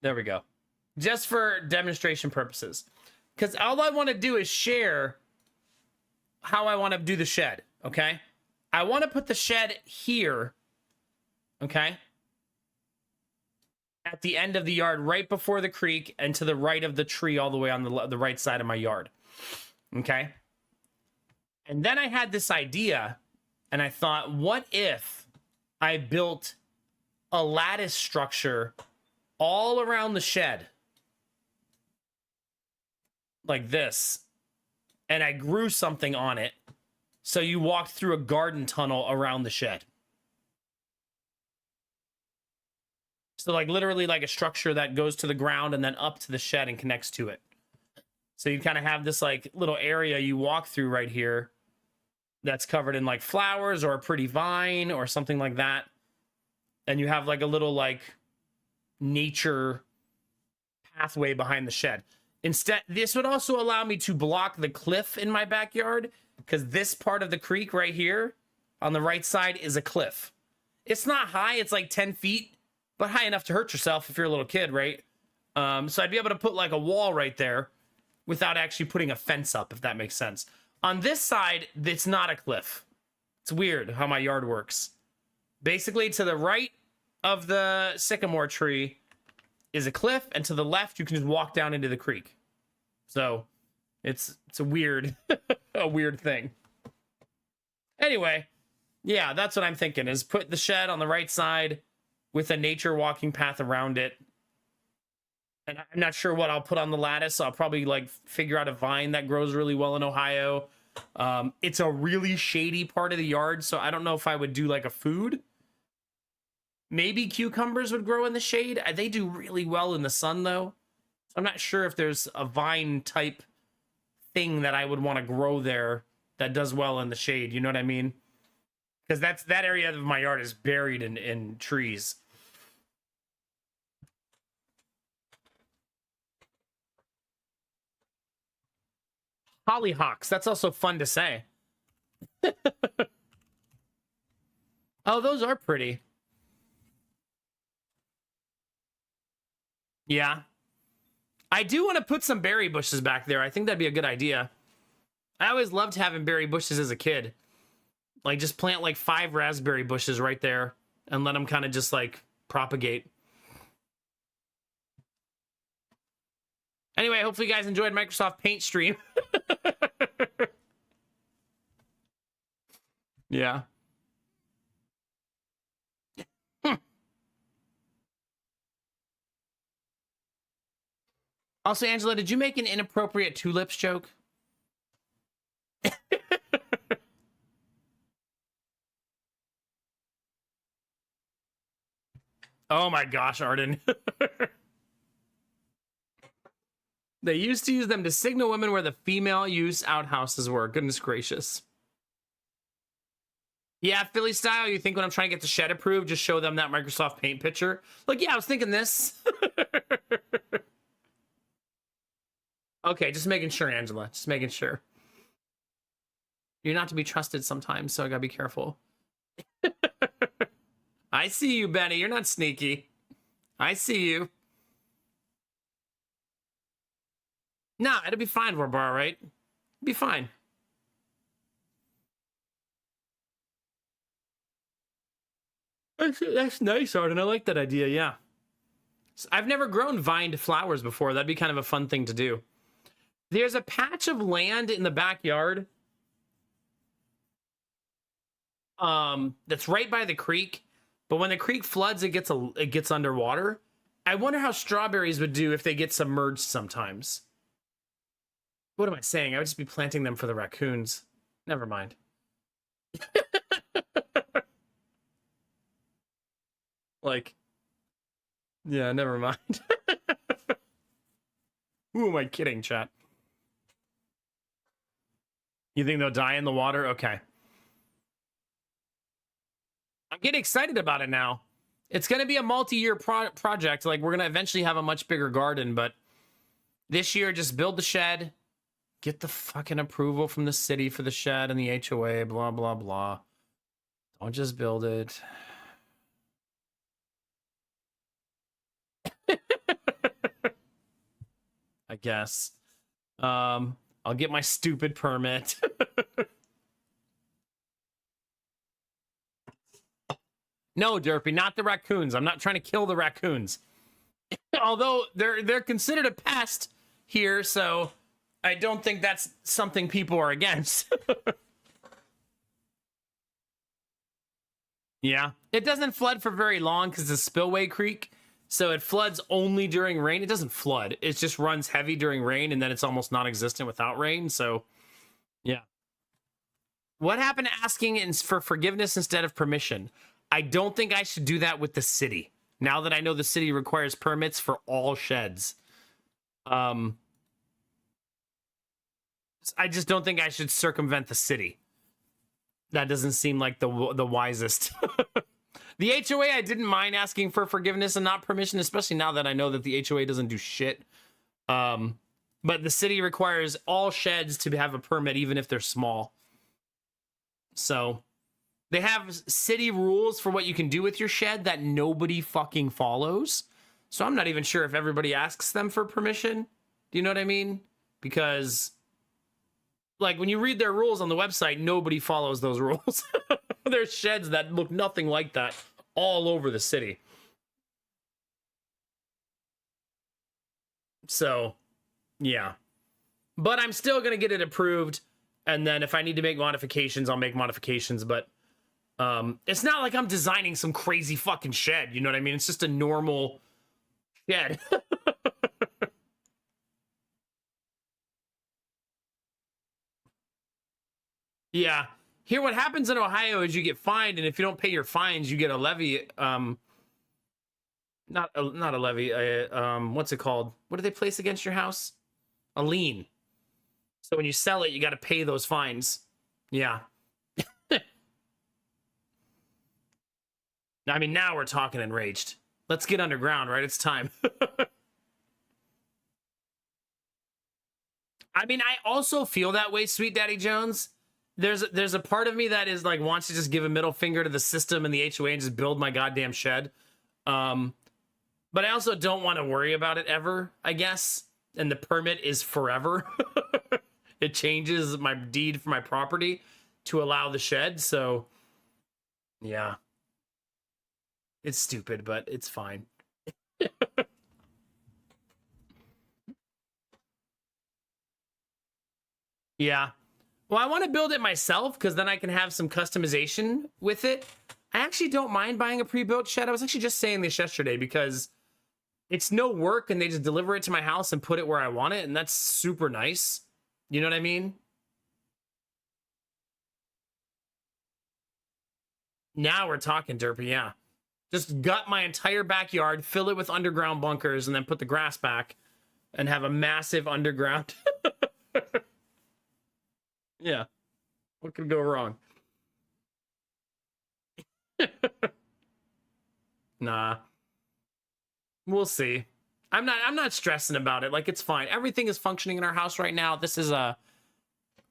There we go. Just for demonstration purposes. Because all I want to do is share how I want to do the shed, okay? I want to put the shed here, okay? At the end of the yard, right before the creek, and to the right of the tree, all the way on the right side of my yard. Okay? And then I had this idea, and I thought, what if I built a lattice structure all around the shed? Like this. And I grew something on it, so you walked through a garden tunnel around the shed. So like literally like a structure that goes to the ground and then up to the shed and connects to it. So you kind of have this like little area you walk through right here that's covered in like flowers or a pretty vine or something like that. And you have like a little like nature pathway behind the shed. Instead, this would also allow me to block the cliff in my backyard, because this part of the creek right here on the right side is a cliff. It's not high, it's like 10 feet. But high enough to hurt yourself if you're a little kid, right? So I'd be able to put like a wall right there without actually putting a fence up, if that makes sense. On this side, it's not a cliff. It's weird how my yard works. Basically, to the right of the sycamore tree is a cliff, and to the left, you can just walk down into the creek. So it's a weird, a weird thing. Anyway, yeah, that's what I'm thinking, is put the shed on the right side with a nature walking path around it. And I'm not sure what I'll put on the lattice. So I'll probably like figure out a vine that grows really well in Ohio. It's a really shady part of the yard, so I don't know if I would do like a food. Maybe cucumbers would grow in the shade. They do really well in the sun though. So I'm not sure if there's a vine type thing that I would want to grow there that does well in the shade. You know what I mean? Because that area of my yard is buried in trees. Hollyhocks. That's also fun to say. Oh, those are pretty. Yeah. I do want to put some berry bushes back there. I think that'd be a good idea. I always loved having berry bushes as a kid. Like, just plant like 5 raspberry bushes right there and let them kind of just like propagate. Anyway, hopefully you guys enjoyed Microsoft Paint stream. Yeah. Also, Angela, did you make an inappropriate tulips joke? Oh my gosh, Arden. They used to use them to signal women where the female use outhouses were. Goodness gracious. Yeah, Philly style, you think when I'm trying to get the shed approved, just show them that Microsoft Paint picture? Like, yeah, I was thinking this. Okay, just making sure, Angela. Just making sure. You're not to be trusted sometimes, so I gotta be careful. I see you, Benny. You're not sneaky. I see you. Nah, it'll be fine, Warbar, right? It'll be fine. That's nice, Arden. I like that idea, yeah. I've never grown vined flowers before. That'd be kind of a fun thing to do. There's a patch of land in the backyard that's right by the creek, but when the creek floods, it gets underwater. I wonder how strawberries would do if they get submerged sometimes. What am I saying? I would just be planting them for the raccoons. Never mind. Like, yeah, never mind. Who am I kidding, chat? You think they'll die in the water? Okay. I'm getting excited about it now. It's going to be a multi-year project. Like, we're going to eventually have a much bigger garden, but this year, just build the shed, get the fucking approval from the city for the shed and the HOA, blah, blah, blah. Don't just build it. I guess. I'll get my stupid permit. No, Derpy, not the raccoons. I'm not trying to kill the raccoons. Although they're considered a pest here, so I don't think that's something people are against. Yeah. It doesn't flood for very long because it's a spillway creek. So it floods only during rain. It doesn't flood. It just runs heavy during rain, and then it's almost non-existent without rain. So, yeah. What happened to asking for forgiveness instead of permission? I don't think I should do that with the city. Now that I know the city requires permits for all sheds. I just don't think I should circumvent the city. That doesn't seem like the wisest. The HOA, I didn't mind asking for forgiveness and not permission, especially now that I know that the HOA doesn't do shit. But the city requires all sheds to have a permit, even if they're small. So they have city rules for what you can do with your shed that nobody fucking follows. So I'm not even sure if everybody asks them for permission. Do you know what I mean? Because, like, when you read their rules on the website, nobody follows those rules. There's sheds that look nothing like that all over the city. So, yeah. But I'm still going to get it approved. And then if I need to make modifications, I'll make modifications. But it's not like I'm designing some crazy fucking shed. You know what I mean? It's just a normal shed. Yeah. Here, what happens in Ohio is you get fined, and if you don't pay your fines, you get a levy. Not a levy. What's it called? What do they place against your house? A lien. So when you sell it, you got to pay those fines. Yeah. I mean, now we're talking enraged. Let's get underground, right? It's time. I mean, I also feel that way, Sweet Daddy Jones. There's a part of me that is like wants to just give a middle finger to the system and the HOA and just build my goddamn shed. But I also don't want to worry about it ever, I guess. And the permit is forever. It changes my deed for my property to allow the shed. So, yeah. It's stupid, but it's fine. Yeah. Well, I want to build it myself because then I can have some customization with it. I actually don't mind buying a pre-built shed. I was actually just saying this yesterday because it's no work and they just deliver it to my house and put it where I want it. And that's super nice. You know what I mean? Now we're talking, Derpy, yeah. Just gut my entire backyard, fill it with underground bunkers, and then put the grass back and have a massive underground. Yeah. What could go wrong? Nah. We'll see. I'm not stressing about it. Like, it's fine. Everything is functioning in our house right now. This is a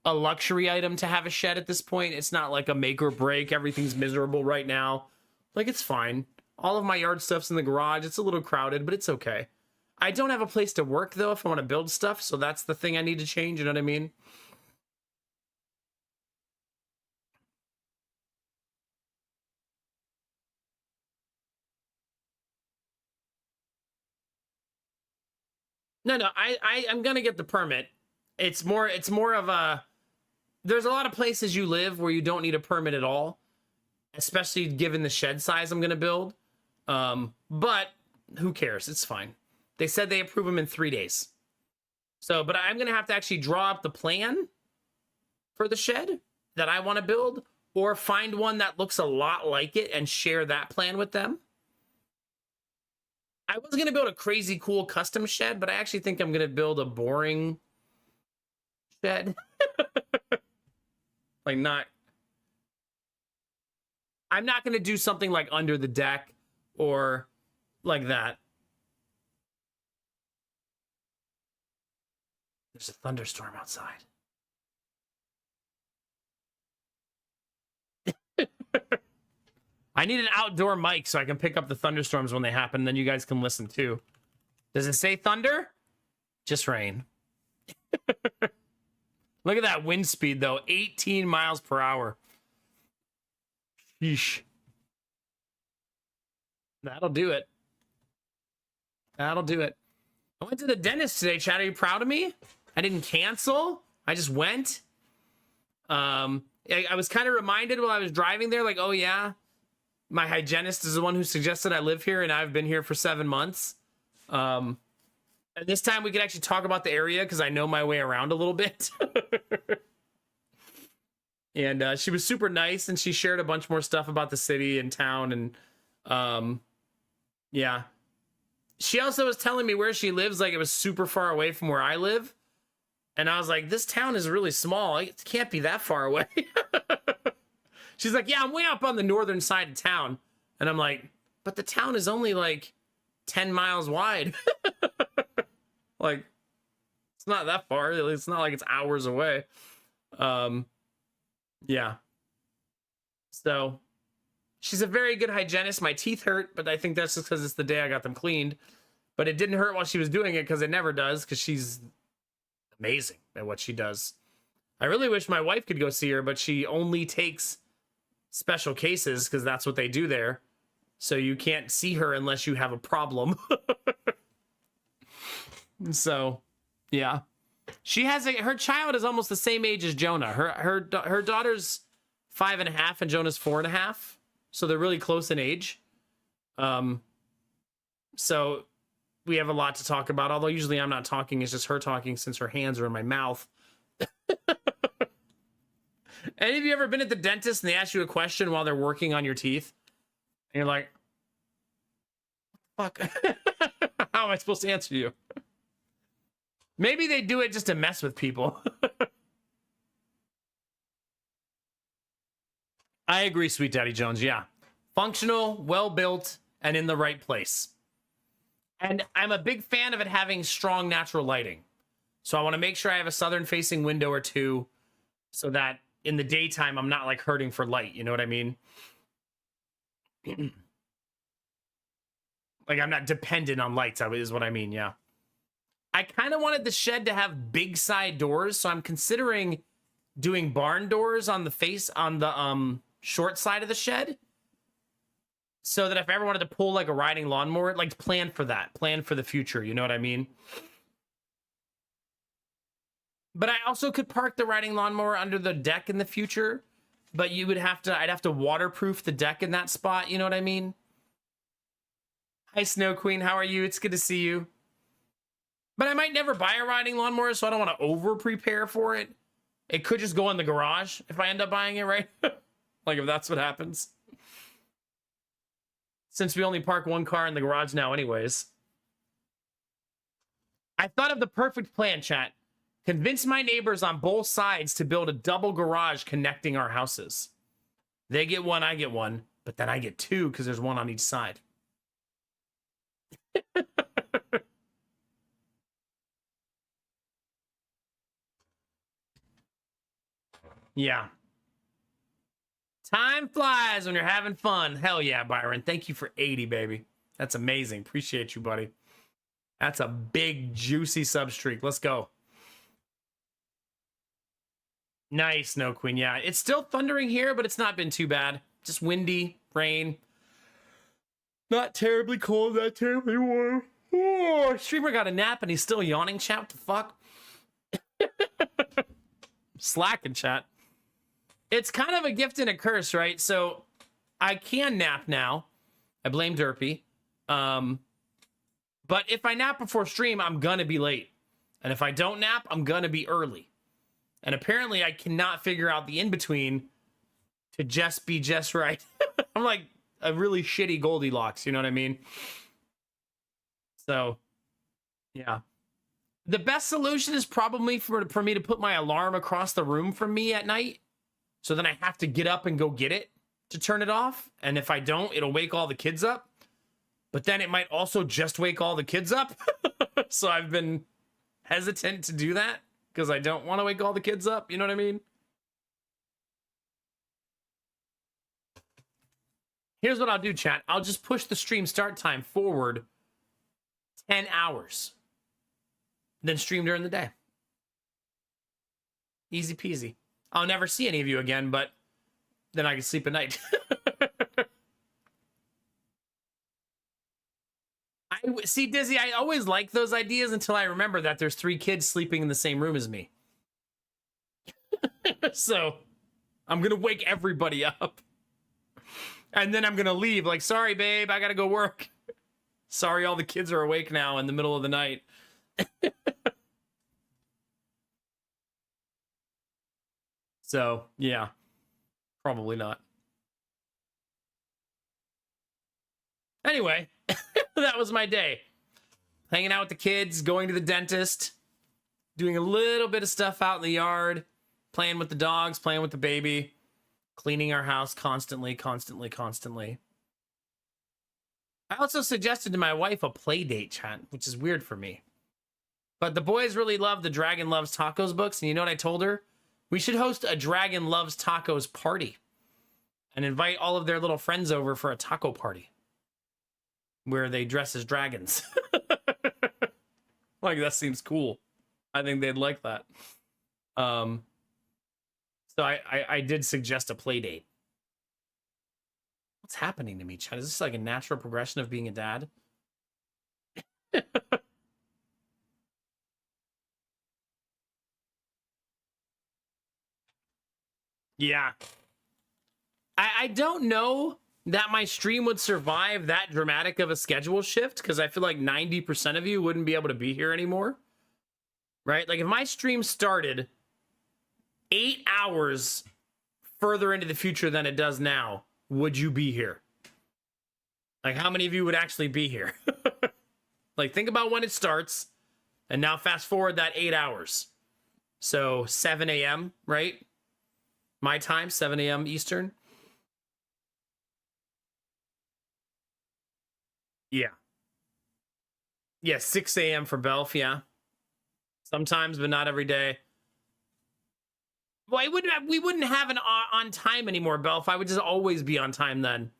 luxury item to have a shed at this point. It's not like a make or break. Everything's miserable right now. Like, it's fine. All of my yard stuff's in the garage. It's a little crowded, but it's okay. I don't have a place to work though if I want to build stuff, so that's the thing I need to change, you know what I mean? No, I'm gonna get the permit. It's more of a, there's a lot of places you live where you don't need a permit at all, especially given the shed size I'm gonna build. But who cares? It's fine. They said they approve them in 3 days. So, but I'm gonna have to actually draw up the plan for the shed that I want to build, or find one that looks a lot like it and share that plan with them. I was going to build a crazy cool custom shed, but I actually think I'm going to build a boring shed. Like not, I'm not going to do something like under the deck or like that. There's a thunderstorm outside. I need an outdoor mic so I can pick up the thunderstorms when they happen, then you guys can listen too. Does it say thunder? Just rain. Look at that wind speed though, 18 miles per hour. Yeesh. That'll do it. That'll do it. I went to the dentist today, Chad. Are you proud of me? I didn't cancel. I just went. I was kind of reminded while I was driving there, like, oh yeah, my hygienist is the one who suggested I live here, and I've been here for 7 months. And this time we could actually talk about the area because I know my way around a little bit. And she was super nice, and she shared a bunch more stuff about the city and town. And yeah. She also was telling me where she lives, like it was super far away from where I live. And I was like, this town is really small. It can't be that far away. She's like, yeah, I'm way up on the northern side of town. And I'm like, but the town is only like 10 miles wide. Like, it's not that far. It's not like it's hours away. Yeah. So she's a very good hygienist. My teeth hurt, but I think that's just because it's the day I got them cleaned. But it didn't hurt while she was doing it because it never does, because she's amazing at what she does. I really wish my wife could go see her, but she only takes special cases because that's what they do there. So you can't see her unless you have a problem. So, yeah. She has her child is almost the same age as Jonah. Her daughter's 5.5 and Jonah's 4.5. So they're really close in age. So we have a lot to talk about, although usually I'm not talking, it's just her talking since her hands are in my mouth. Any of you ever been at the dentist and they ask you a question while they're working on your teeth? And you're like, fuck, how am I supposed to answer you? Maybe they do it just to mess with people. I agree, Sweet Daddy Jones. Yeah. Functional, well-built, and in the right place. And I'm a big fan of it having strong natural lighting. So I want to make sure I have a southern-facing window or two so that in the daytime, I'm not like hurting for light. You know what I mean? Like I'm not dependent on lights, is what I mean. Yeah. I kind of wanted the shed to have big side doors. So I'm considering doing barn doors on the short side of the shed. So that if I ever wanted to pull like a riding lawnmower, like plan for that, plan for the future. You know what I mean? But I also could park the riding lawnmower under the deck in the future, but I'd have to waterproof the deck in that spot. You know what I mean? Hi, Snow Queen. How are you? It's good to see you. But I might never buy a riding lawnmower, so I don't want to over prepare for it. It could just go in the garage if I end up buying it, right? Like if that's what happens. Since we only park one car in the garage now anyways. I thought of the perfect plan, chat. Convince my neighbors on both sides to build a double garage connecting our houses. They get one, I get one, but then I get two because there's one on each side. Yeah. Time flies when you're having fun. Hell yeah, Byron. Thank you for 80, baby. That's amazing. Appreciate you, buddy. That's a big, juicy sub streak. Let's go. Nice, No Queen. Yeah, it's still thundering here, but it's not been too bad. Just windy, rain. Not terribly cold, not terribly warm. Oh, streamer got a nap and he's still yawning, chat. What the fuck? Slacking, chat. It's kind of a gift and a curse, right? So I can nap now. I blame Derpy. But if I nap before stream, I'm gonna be late. And if I don't nap, I'm gonna be early. And apparently I cannot figure out the in-between to just be just right. I'm like a really shitty Goldilocks, you know what I mean? So, yeah. The best solution is probably for me to put my alarm across the room from me at night. So then I have to get up and go get it to turn it off. And if I don't, it'll wake all the kids up. But then it might also just wake all the kids up. So I've been hesitant to do that because I don't want to wake all the kids up. You know what I mean? Here's what I'll do, chat. I'll just push the stream start time forward 10 hours. Then stream during the day. Easy peasy. I'll never see any of you again, but then I can sleep at night. See, Dizzy, I always like those ideas until I remember that there's 3 kids sleeping in the same room as me. So I'm going to wake everybody up. And then I'm going to leave like, sorry, babe, I got to go work. Sorry, all the kids are awake now in the middle of the night. So, yeah, probably not. Anyway, that was my day. Hanging out with the kids, going to the dentist, doing a little bit of stuff out in the yard, playing with the dogs, playing with the baby, cleaning our house constantly. I also suggested to my wife a play date, chat, which is weird for me. But the boys really love the Dragon Loves Tacos books, and you know what I told her? We should host a Dragon Loves Tacos party and invite all of their little friends over for a taco party where they dress as dragons. Like, that seems cool. I think they'd like that. So I did suggest a play date. What's happening to me, Chad? Is this like a natural progression of being a dad? Yeah. I don't know that my stream would survive that dramatic of a schedule shift because I feel like 90% of you wouldn't be able to be here anymore. Right? Like if my stream started 8 hours further into the future than it does now, would you be here? Like how many of you would actually be here? Like think about when it starts and now fast forward that 8 hours. So 7 a.m., right? My time, 7 a.m. Eastern. Yeah. Yeah, 6 a.m. for Belf, yeah. Sometimes, but not every day. Well, we wouldn't have an on time anymore, Belf. I would just always be on time then.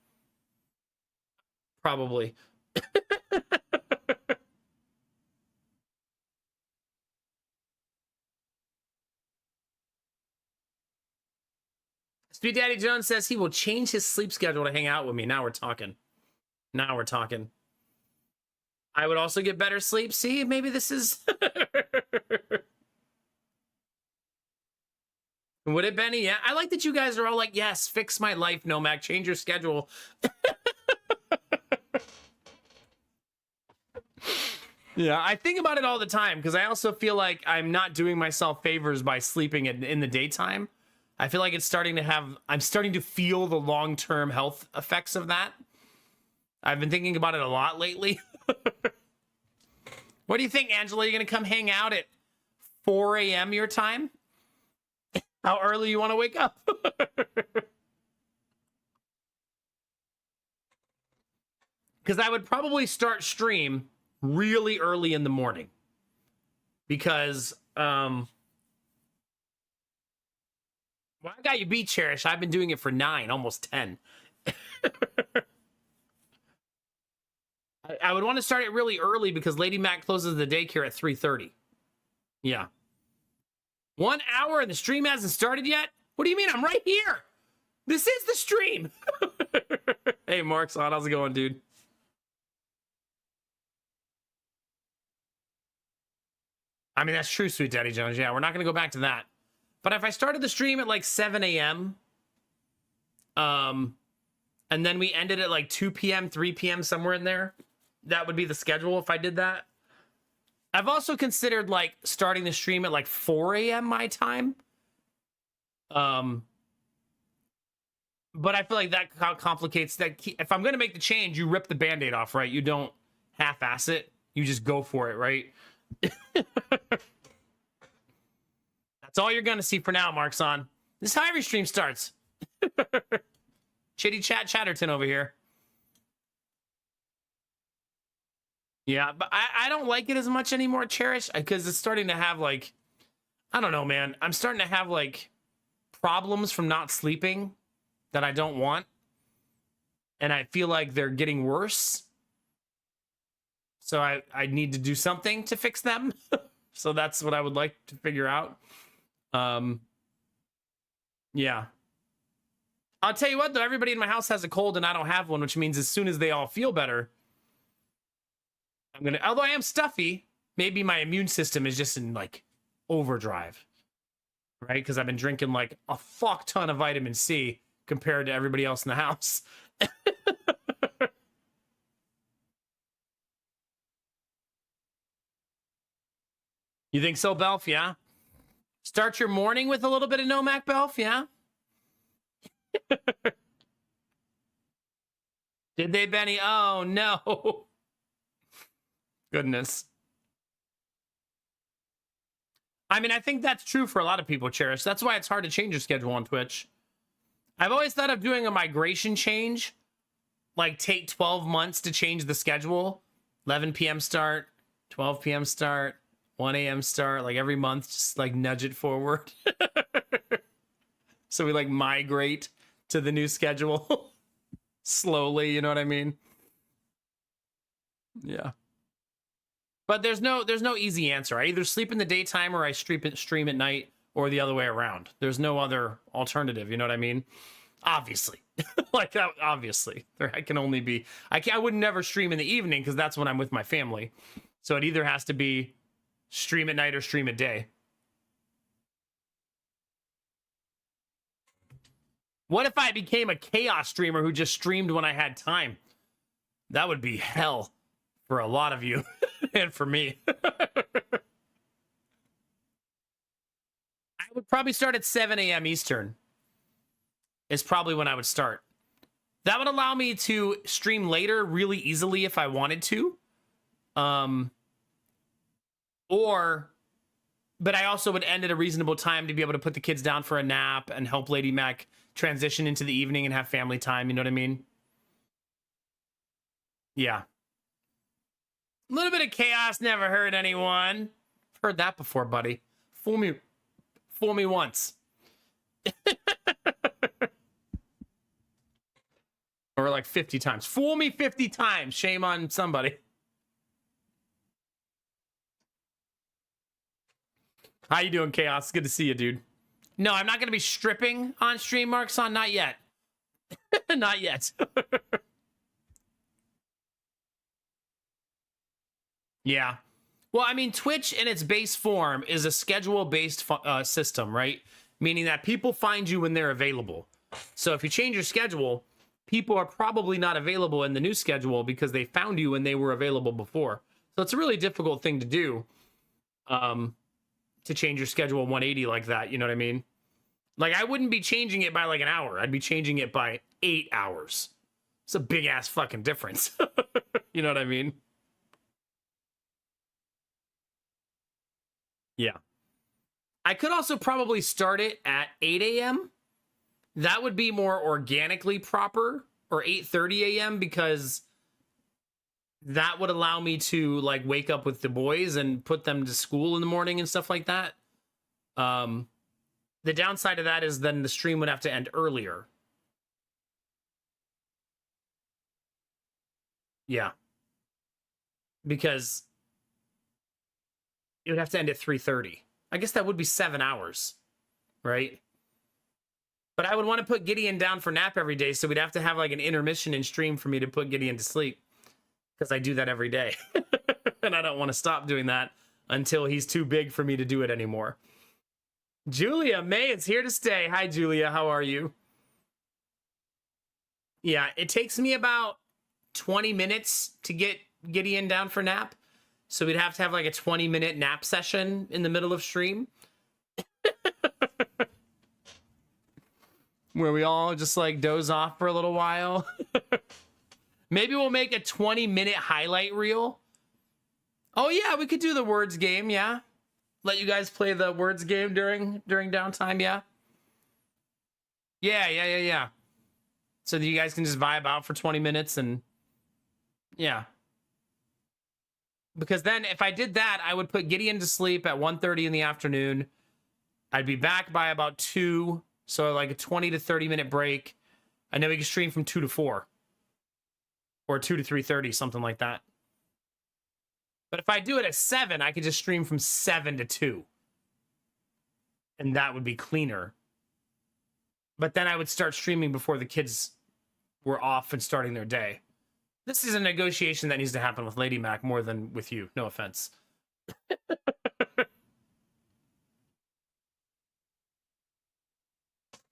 Probably. Sweet Daddy Jones says he will change his sleep schedule to hang out with me. Now we're talking. Now we're talking. I would also get better sleep. See, maybe this is... Would it, Benny? Yeah. I like that you guys are all like, yes, fix my life, Nomac. Change your schedule. Yeah, I think about it all the time because I also feel like I'm not doing myself favors by sleeping in the daytime. I feel like I'm starting to feel the long-term health effects of that. I've been thinking about it a lot lately. What do you think, Angela? You're going to come hang out at 4 a.m. your time? How early you want to wake up? Because I would probably start stream really early in the morning. Because, well, I got you beat, Cherish. I've been doing it for 9, almost 10. I would want to start it really early because Lady Mac closes the daycare at 3:30. Yeah. 1 hour and the stream hasn't started yet? What do you mean? I'm right here. This is the stream. Hey, Mark's on. How's it going, dude? I mean, that's true, Sweet Daddy Jones. Yeah, we're not going to go back to that. But if I started the stream at like 7 a.m., and then we ended at like 2 p.m., 3 p.m., somewhere in there, that would be the schedule if I did that. I've also considered like starting the stream at like 4 a.m. my time. But I feel like that complicates that. If I'm going to make the change, you rip the Band-Aid off, right? You don't half-ass it. You just go for it, right? That's all you're going to see for now, Markson. This is how every stream starts. Chitty Chat Chatterton over here. Yeah, but I don't like it as much anymore, Cherish, because it's starting to have like, I don't know, man. I'm starting to have like problems from not sleeping that I don't want. And I feel like they're getting worse. So I need to do something to fix them. So that's what I would like to figure out. Yeah. I'll tell you what, though, everybody in my house has a cold and I don't have one, which means as soon as they all feel better, although I am stuffy, maybe my immune system is just in like overdrive, right? Because I've been drinking like a fuck ton of vitamin C compared to everybody else in the house. You think so, Belf? Yeah. Start your morning with a little bit of Nomac, Belf? Yeah. Did they, Benny? Oh, no. Goodness. I mean, I think that's true for a lot of people, Cherish. That's why it's hard to change your schedule on Twitch. I've always thought of doing a migration change, like take 12 months to change the schedule. 11 p.m. start, 12 p.m. start, 1 a.m. start, like every month, just like nudge it forward. So we like migrate to the new schedule slowly, you know what I mean? Yeah. But there's no easy answer. I either sleep in the daytime or I stream at night, or the other way around. There's no other alternative, you know what I mean? Obviously. Like, obviously. I can only be... I would never stream in the evening because that's when I'm with my family. So it either has to be stream at night or stream at day. What if I became a chaos streamer who just streamed when I had time? That would be hell for a lot of you and for me. I would probably start at 7 a.m. Eastern. Is probably when I would start. That would allow me to stream later really easily if I wanted to. But I also would end at a reasonable time to be able to put the kids down for a nap and help Lady Mac transition into the evening and have family time. You know what I mean? Yeah. A little bit of chaos never hurt anyone. Heard that before, buddy. Fool me once. Or like 50 times. Fool me 50 times. Shame on somebody. How you doing, Chaos? Good to see you, dude. No, I'm not going to be stripping on stream, Markson. Not yet. Not yet. Yeah. Well, I mean, Twitch in its base form is a schedule-based system, right? Meaning that people find you when they're available. So if you change your schedule, people are probably not available in the new schedule because they found you when they were available before. So it's a really difficult thing to do, to change your schedule 180 like that. You know what I mean? Like, I wouldn't be changing it by like an hour. I'd be changing it by 8 hours. It's a big ass fucking difference. You know what I mean? Yeah. I could also probably start it at 8 a.m. That would be more organically proper, or 8:30 a.m. because that would allow me to like wake up with the boys and put them to school in the morning and stuff like that. The downside of that is then the stream would have to end earlier. Yeah. because it would have to end at 3:30. I guess that would be 7 hours, right? But I would want to put Gideon down for nap every day, so we'd have to have like an intermission in stream for me to put Gideon to sleep, because I do that every day. And I don't want to stop doing that until he's too big for me to do it anymore. Julia May is here to stay. Hi, Julia. How are you? Yeah, it takes me about 20 minutes to get Gideon down for nap. So we'd have to have like a 20-minute nap session in the middle of stream. Where we all just like doze off for a little while. Maybe we'll make a 20-minute highlight reel. Oh yeah, we could do the words game, yeah. Let you guys play the words game during downtime, yeah. Yeah. So that you guys can just vibe out for 20 minutes and yeah. Because then if I did that, I would put Gideon to sleep at 1:30 in the afternoon. I'd be back by about 2, so like a 20 to 30 minute break. And then we can stream from 2 to 4. Or 2 to 3:30, something like that. But if I do it at 7, I could just stream from 7 to 2. And that would be cleaner. But then I would start streaming before the kids were off and starting their day. This is a negotiation that needs to happen with Lady Mac more than with you. No offense.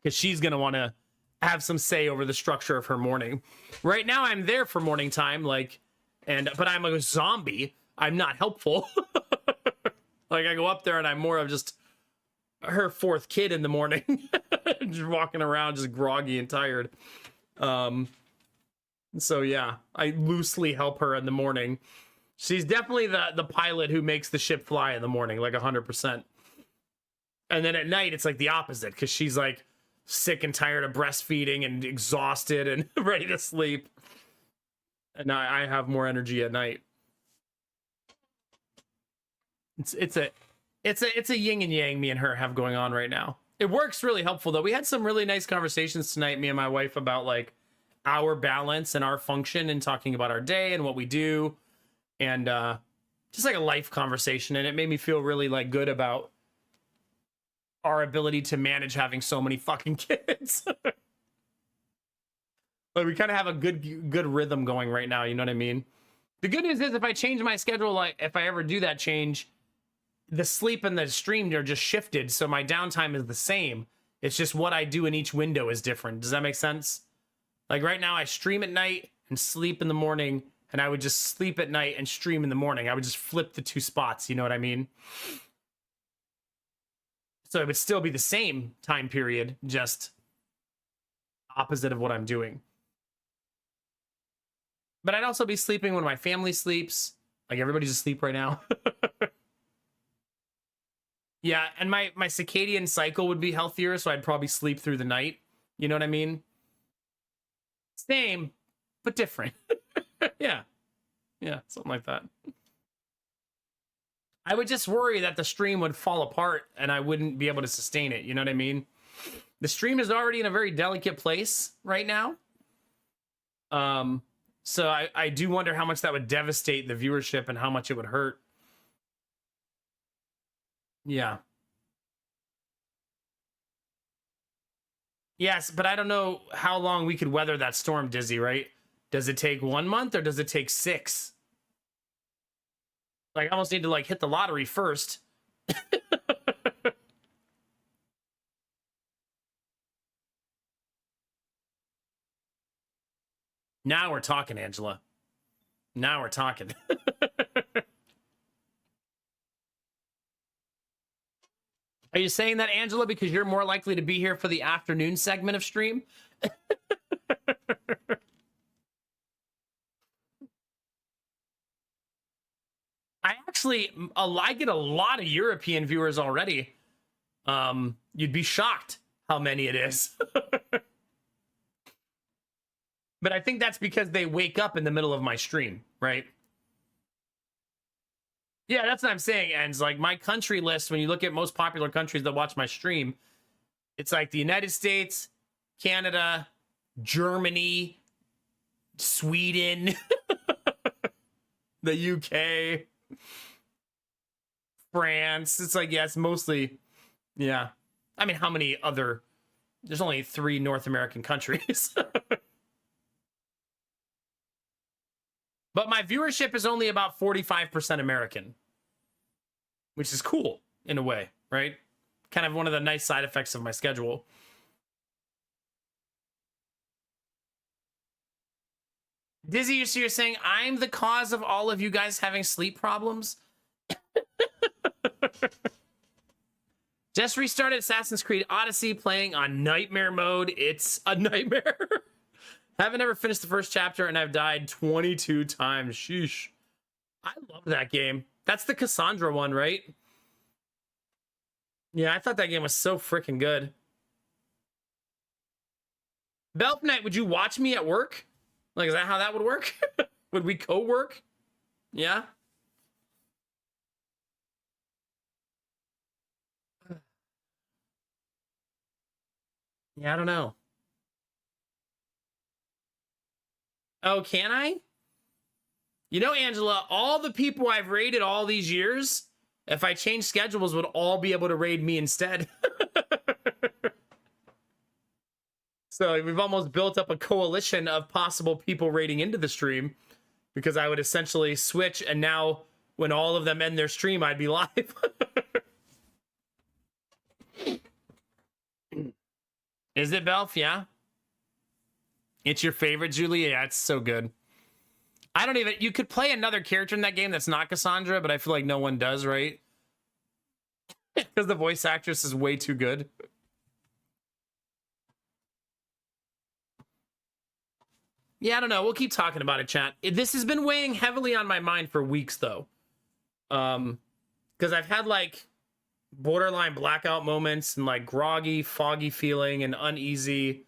Because she's going to want to have some say over the structure of her morning. Right now, I'm there for morning time, but I'm a zombie. I'm not helpful. Like, I go up there and I'm more of just her 4th kid in the morning. Just walking around just groggy and tired. So yeah, I loosely help her in the morning. She's definitely the pilot who makes the ship fly in the morning, like 100%. And then at night, it's like the opposite, because she's like sick and tired of breastfeeding and exhausted and ready to sleep. And I have more energy at night. It's a yin and yang me and her have going on right now. It works really helpful though. We had some really nice conversations tonight, me and my wife, about like our balance and our function and talking about our day and what we do, and just like a life conversation. And it made me feel really like good about our ability to manage having so many fucking kids. Like we kind of have a good rhythm going right now. You know what I mean? The good news is if I change my schedule, like if I ever do that change, the sleep and the stream are just shifted. So my downtime is the same. It's just what I do in each window is different. Does that make sense? Like right now I stream at night and sleep in the morning, and I would just sleep at night and stream in the morning. I would just flip the 2 spots. You know what I mean? So it would still be the same time period, just opposite of what I'm doing. But I'd also be sleeping when my family sleeps. Like everybody's asleep right now. Yeah, and my circadian cycle would be healthier, so I'd probably sleep through the night. You know what I mean? Same, but different. Yeah, something like that. I would just worry that the stream would fall apart and I wouldn't be able to sustain it. You know what I mean? The stream is already in a very delicate place right now. So I do wonder how much that would devastate the viewership and how much it would hurt. Yeah. Yes, but I don't know how long we could weather that storm, Dizzy, right? Does it take 1 month or does it take 6? Like, I almost need to, like, hit the lottery first. Now we're talking, Angela. Now we're talking. Are you saying that, Angela, because you're more likely to be here for the afternoon segment of stream? I get a lot of European viewers already. You'd be shocked how many it is. But I think that's because they wake up in the middle of my stream, right? Yeah, that's what I'm saying. And it's like my country list, when you look at most popular countries that watch my stream, it's like the United States, Canada, Germany, Sweden, the UK, France. It's like, yeah, it's mostly, yeah. I mean, how many other, there's only 3 North American countries. But my viewership is only about 45% American, which is cool in a way, right? Kind of one of the nice side effects of my schedule. Dizzy, so you're saying I'm the cause of all of you guys having sleep problems? Just restarted Assassin's Creed Odyssey playing on nightmare mode. It's a nightmare. Haven't ever finished the first chapter and I've died 22 times. Sheesh. I love that game. That's the Cassandra one, right? Yeah, I thought that game was so freaking good. Belp Knight, would you watch me at work? Like, is that how that would work? Would we co-work? Yeah? Yeah, I don't know. Oh, can I? You know, Angela, all the people I've raided all these years, if I change schedules, would all be able to raid me instead. So we've almost built up a coalition of possible people raiding into the stream because I would essentially switch, and now when all of them end their stream, I'd be live. Is it, Belf? Yeah. It's your favorite, Julia? Yeah, it's so good. I don't even... You could play another character in that game that's not Cassandra, but I feel like no one does, right? Because the voice actress is way too good. Yeah, I don't know. We'll keep talking about it, chat. This has been weighing heavily on my mind for weeks, though. Because I've had, like, borderline blackout moments and, like, groggy, foggy feeling and uneasy.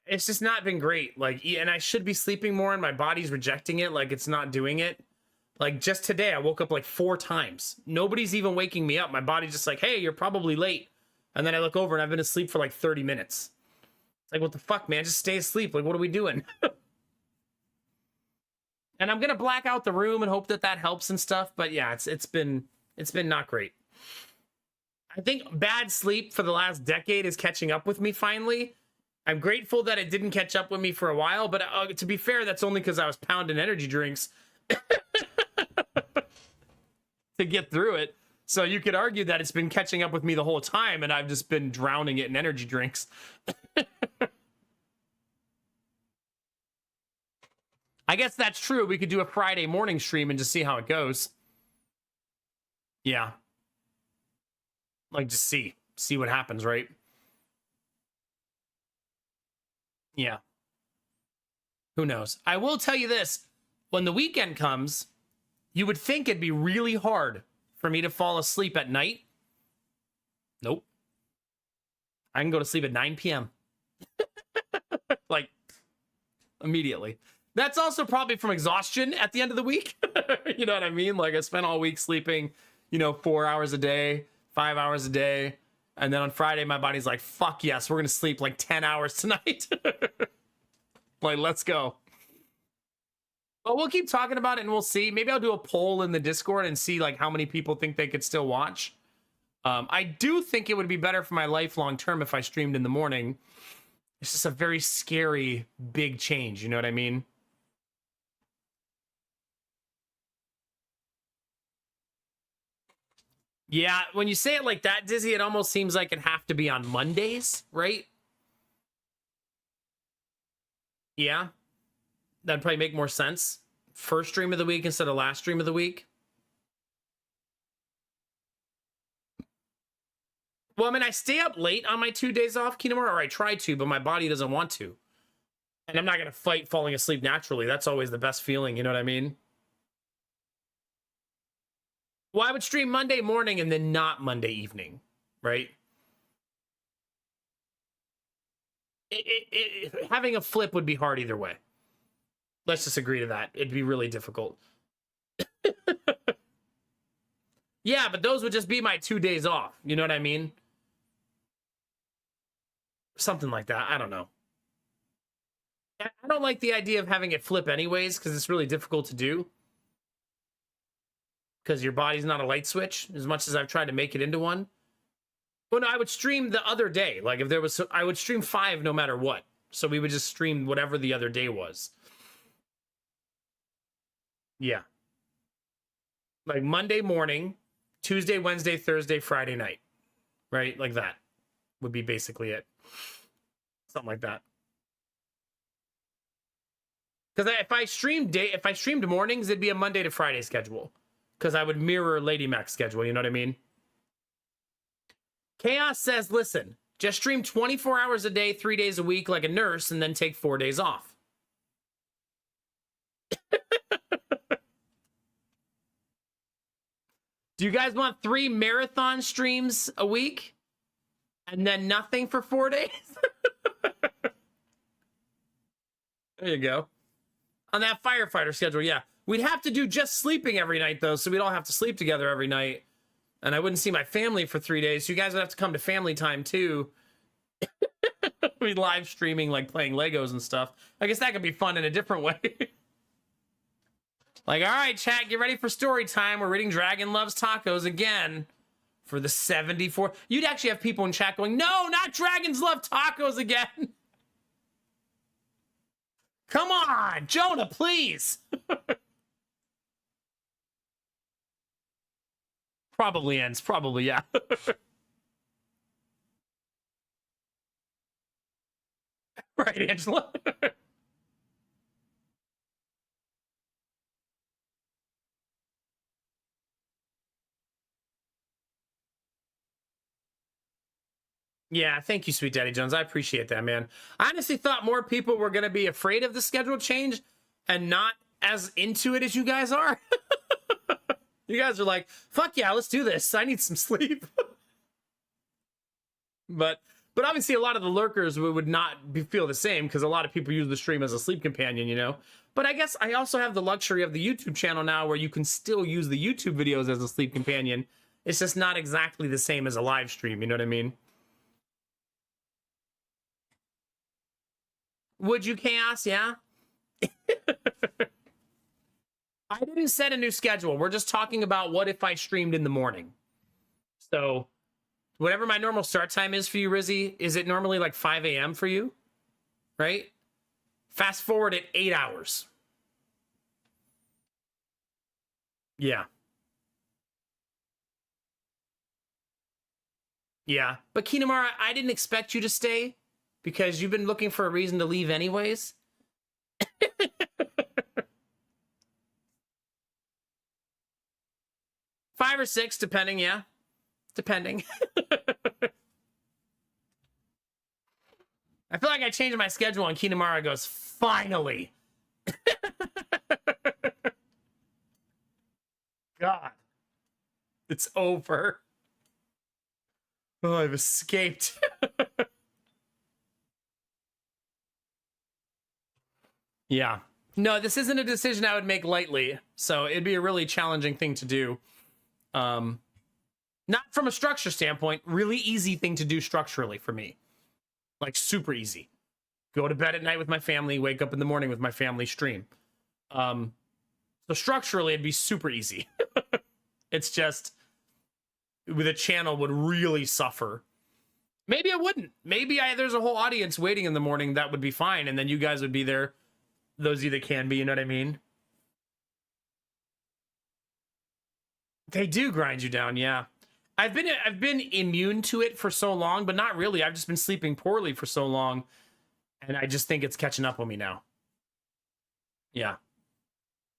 It's just not been great. Like, and I should be sleeping more and my body's rejecting it. Like, it's not doing it. Like, just today, I woke up, like, 4 times. Nobody's even waking me up. My body's just like, hey, you're probably late. And then I look over and I've been asleep for, like, 30 minutes. Like, what the fuck, man? Just stay asleep. Like, what are we doing? And I'm gonna black out the room and hope that that helps and stuff. But yeah, it's been not great. I think bad sleep for the last decade is catching up with me finally. I'm grateful that it didn't catch up with me for a while, but to be fair, that's only because I was pounding energy drinks to get through it. So you could argue that it's been catching up with me the whole time, and I've just been drowning it in energy drinks. I guess that's true. We could do a Friday morning stream and just see how it goes. Yeah. Like, just see what happens, right? Yeah. Who knows? I will tell you this. When the weekend comes, you would think it'd be really hard for me to fall asleep at night. Nope. I can go to sleep at 9 p.m. Like, immediately. That's also probably from exhaustion at the end of the week. You know what I mean? Like, I spent all week sleeping, 4 hours a day, 5 hours a day. And then on Friday, my body's like, fuck yes, we're going to sleep like 10 hours tonight. Like, let's go. But we'll keep talking about it and we'll see. Maybe I'll do a poll in the Discord and see like how many people think they could still watch. I do think it would be better for my life long term if I streamed in the morning. It's just a very scary, big change. You know what I mean? Yeah, when you say it like that, Dizzy, it almost seems like it'd have to be on Mondays, right? Yeah. That'd probably make more sense. First stream of the week instead of last stream of the week. Well, I mean, I stay up late on my 2 days off, Kinemura, or I try to, but my body doesn't want to. And I'm not going to fight falling asleep naturally. That's always the best feeling, you know what I mean? Well, I would stream Monday morning and then not Monday evening, right? Having a flip would be hard either way. Let's just agree to that. It'd be really difficult. Yeah, but those would just be my 2 days off. You know what I mean? Something like that. I don't know. I don't like the idea of having it flip anyways, because it's really difficult to do. because your body's not a light switch as much as I've tried to make it into one. Well, no, I would stream the other day. Like if there was, I would stream 5 no matter what. So we would just stream whatever the other day was. Yeah. Like Monday morning, Tuesday, Wednesday, Thursday, Friday night. Right? Like that would be basically it. Something like that. Because if I streamed mornings, it'd be a Monday to Friday schedule. Because I would mirror Lady Mac's schedule, you know what I mean? Chaos says, listen, just stream 24 hours a day, 3 days a week like a nurse, and then take 4 days off. Do you guys want 3 marathon streams a week? And then nothing for 4 days? There you go. On that firefighter schedule, yeah. We'd have to do just sleeping every night, though, so we'd all have to sleep together every night. And I wouldn't see my family for 3 days. So you guys would have to come to family time, too. We'd live streaming, like, playing Legos and stuff. I guess that could be fun in a different way. Like, all right, chat, get ready for story time. We're reading Dragon Loves Tacos again for the 74. You'd actually have people in chat going, no, not Dragons Love Tacos again. Come on, Jonah, please. Probably ends. Probably, yeah. Right, Angela. Yeah, thank you, Sweet Daddy Jones. I appreciate that, man. I honestly thought more people were going to be afraid of the schedule change and not as into it as you guys are. You guys are like, fuck yeah, let's do this. I need some sleep. But obviously a lot of the lurkers would not feel the same because a lot of people use the stream as a sleep companion, you know? But I guess I also have the luxury of the YouTube channel now where you can still use the YouTube videos as a sleep companion. It's just not exactly the same as a live stream, you know what I mean? Would you, Chaos? Yeah? I didn't set a new schedule. We're just talking about what if I streamed in the morning. So, whatever my normal start time is for you, Rizzy, is it normally like 5 a.m. for you? Right? Fast forward at 8 hours. Yeah. Yeah. But Kinamara, I didn't expect you to stay because you've been looking for a reason to leave anyways. 5 or 6, depending, yeah. Depending. I feel like I changed my schedule and Kinamara goes, finally. God. It's over. Oh, I've escaped. Yeah. No, this isn't a decision I would make lightly, so it'd be a really challenging thing to do. Not from a structure standpoint, really easy thing to do structurally for me. Like super easy. Go to bed at night with my family, wake up in the morning with my family, stream. So structurally it'd be super easy. It's just with a channel would really suffer. Maybe I wouldn't. Maybe there's a whole audience waiting in the morning that would be fine, and then you guys would be there. Those either can be, you know what I mean? They do grind you down, yeah. I've been immune to it for so long, but not really. I've just been sleeping poorly for so long, and I just think it's catching up on me now. Yeah.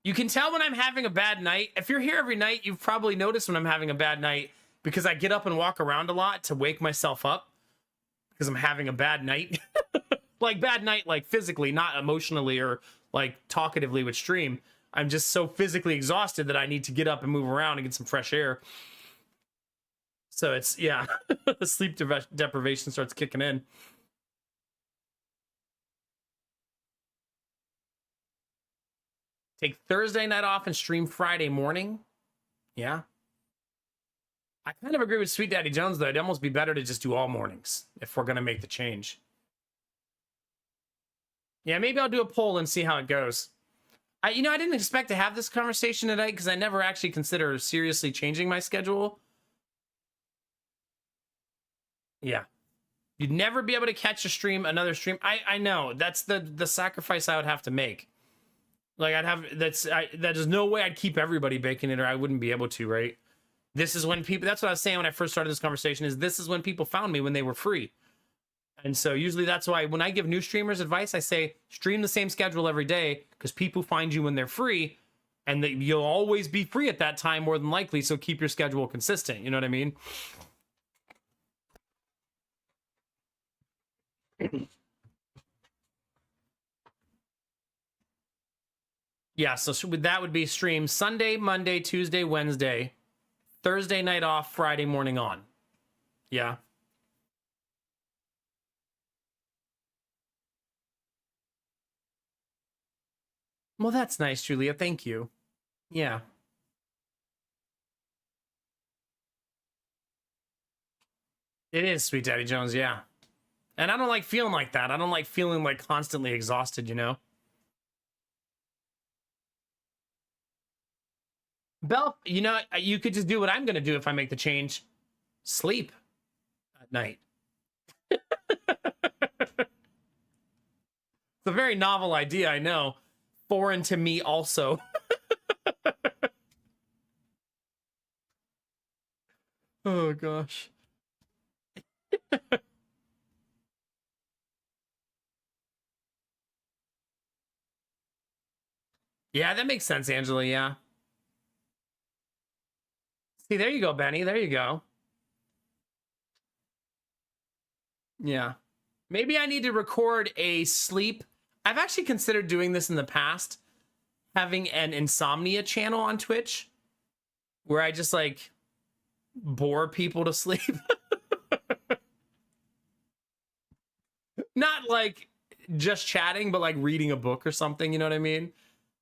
You can tell when I'm having a bad night. If you're here every night, you've probably noticed when I'm having a bad night because I get up and walk around a lot to wake myself up because I'm having a bad night. Like bad night, like physically, not emotionally or like talkatively with stream. I'm just so physically exhausted that I need to get up and move around and get some fresh air. So it's, yeah, the sleep deprivation starts kicking in. Take Thursday night off and stream Friday morning. Yeah. I kind of agree with Sweet Daddy Jones, though. It'd almost be better to just do all mornings if we're going to make the change. Yeah, maybe I'll do a poll and see how it goes. I didn't expect to have this conversation tonight because I never actually consider seriously changing my schedule. Yeah. You'd never be able to catch another stream. I know that's the sacrifice I would have to make. Like there's no way I'd keep everybody baking it or I wouldn't be able to, right? This is when people, that's what I was saying when I first started this conversation, is this is when people found me, when they were free. And so usually that's why when I give new streamers advice, I say stream the same schedule every day because people find you when they're free and that you'll always be free at that time more than likely. So keep your schedule consistent. You know what I mean? Yeah, so that would be stream Sunday, Monday, Tuesday, Wednesday, Thursday night off, Friday morning on. Yeah. Well, that's nice, Julia. Thank you. Yeah. It is, Sweet Daddy Jones, yeah. And I don't like feeling like that. I don't like feeling like constantly exhausted, you know? Bell, you know, you could just do what I'm going to do if I make the change. Sleep at night. It's a very novel idea, I know. Foreign to me also. Oh, gosh. Yeah, that makes sense, Angela, yeah. See, there you go, Benny. There you go. Yeah. Maybe I need to record a sleep. I've actually considered doing this in the past, having an insomnia channel on Twitch where I just like bore people to sleep. Not like just chatting, but like reading a book or something. You know what I mean?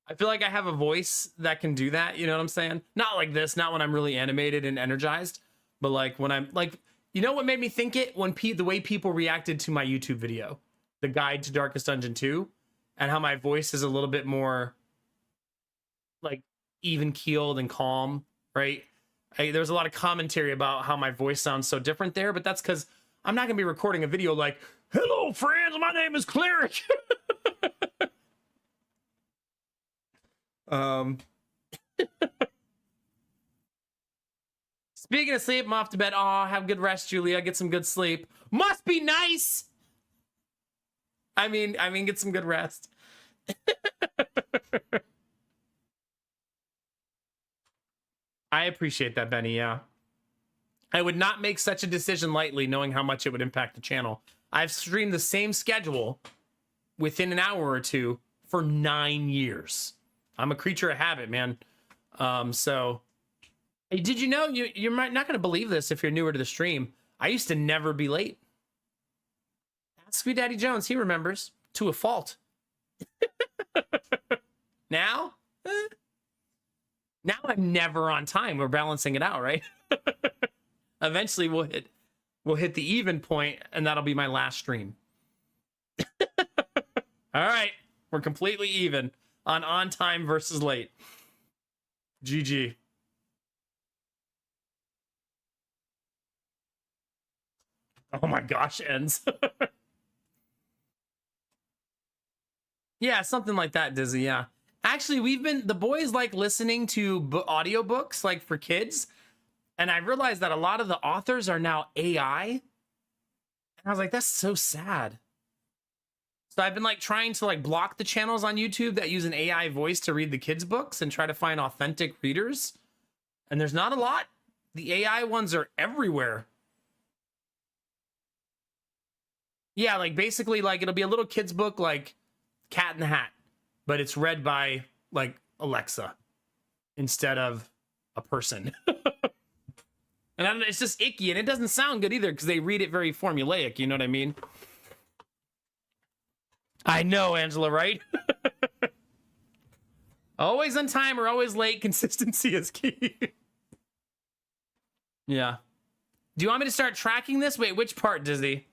I feel like I have a voice that can do that. You know what I'm saying? Not like this, not when I'm really animated and energized, but like when I'm like, you know what made me think it? When the way people reacted to my YouTube video, the guide to Darkest Dungeon 2, and how my voice is a little bit more like even keeled and calm, right? There's a lot of commentary about how my voice sounds so different there, but that's because I'm not gonna be recording a video like, "Hello, friends, my name is Cleric." Speaking of sleep, I'm off to bed. Oh, have good rest, Julia. Get some good sleep. Must be nice. I mean, get some good rest. I appreciate that, Benny. Yeah. I would not make such a decision lightly, knowing how much it would impact the channel. I've streamed the same schedule within an hour or two for 9 years. I'm a creature of habit, man. So did you know, you're not going to believe this if you're newer to the stream, I used to never be late. Ask Sweet Daddy Jones, he remembers, to a fault. Now? Now I'm never on time. We're balancing it out, right? Eventually we'll hit the even point, and that'll be my last stream. All right, we're completely even on time versus late. GG. Oh my gosh, ends. Yeah, something like that, Dizzy, yeah. Actually, the boys like listening to audiobooks, like for kids. And I realized that a lot of the authors are now AI. And I was like, that's so sad. So I've been like trying to like block the channels on YouTube that use an AI voice to read the kids' books and try to find authentic readers. And there's not a lot. The AI ones are everywhere. Yeah, like basically like it'll be a little kid's book like Cat in the Hat, but it's read by like Alexa instead of a person. And it's just icky, and it doesn't sound good either because they read it very formulaic. You know what I mean? I know, Angela, right? Always on time or always late. Consistency is key. Yeah. Do you want me to start tracking this? Wait, which part, Disney?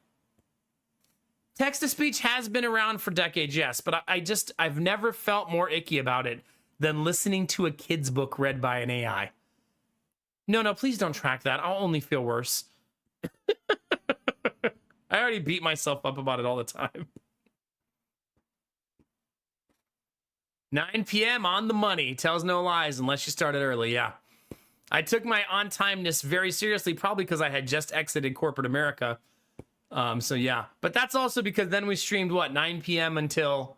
Text to speech has been around for decades, yes, but I've never felt more icky about it than listening to a kid's book read by an AI. No, please don't track that. I'll only feel worse. I already beat myself up about it all the time. 9 p.m. on the money. Tells no lies unless you started early. Yeah. I took my on-timeness very seriously, probably because I had just exited corporate America. So yeah. But that's also because then we streamed, what, 9 p.m. until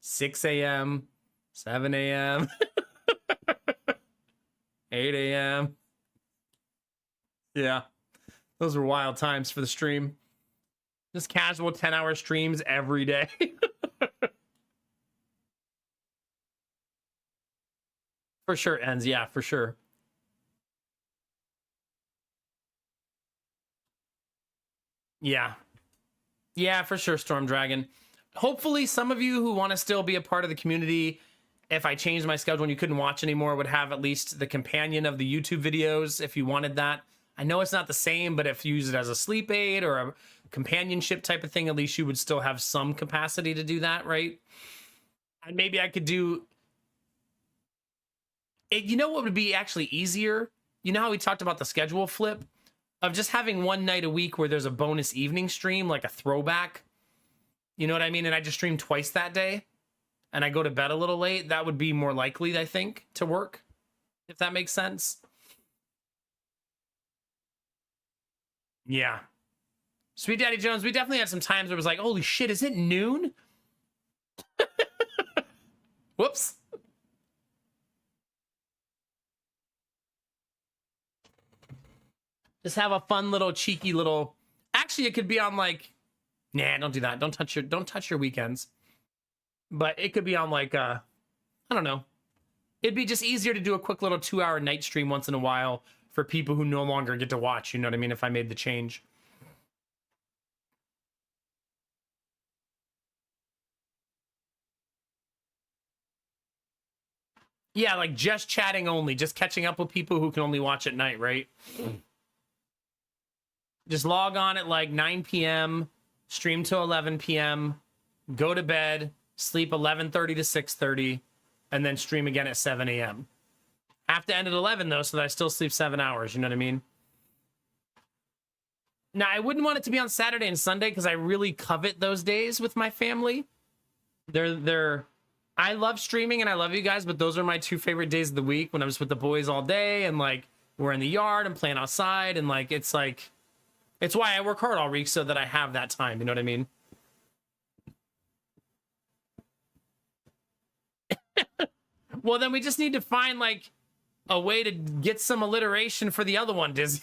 6 a.m., 7 a.m., 8 a.m. Yeah. Those were wild times for the stream. Just casual 10-hour streams every day. For sure ends. Yeah, for sure. Yeah. Yeah, for sure, Storm Dragon. Hopefully, some of you who want to still be a part of the community, if I changed my schedule and you couldn't watch anymore, would have at least the companion of the YouTube videos if you wanted that. I know it's not the same, but if you use it as a sleep aid or a companionship type of thing, at least you would still have some capacity to do that, right? And maybe I could do it. You know what would be actually easier? You know how we talked about the schedule flip of just having one night a week where there's a bonus evening stream, like a throwback. You know what I mean? And I just stream twice that day and I go to bed a little late. That would be more likely, I think, to work, if that makes sense. Yeah. Sweet Daddy Jones, we definitely had some times where it was like, holy shit, is it noon? Whoops. Just have a fun little cheeky little. Actually, it could be on like, nah, don't do that. Don't touch your weekends. But it could be on like I don't know. It'd be just easier to do a quick little 2-hour night stream once in a while for people who no longer get to watch, you know what I mean, if I made the change. Yeah, like just chatting only, just catching up with people who can only watch at night, right? Just log on at like 9 p.m., stream till 11 p.m., go to bed, sleep 11:30 to 6:30, and then stream again at 7 a.m. Have to end at 11 though, so that I still sleep 7 hours, you know what I mean? Now, I wouldn't want it to be on Saturday and Sunday because I really covet those days with my family. I love streaming and I love you guys, but those are my two favorite days of the week when I'm just with the boys all day and like we're in the yard and playing outside and like it's why I work hard all week so that I have that time, you know what I mean? Well, then we just need to find like a way to get some alliteration for the other one, Dizzy.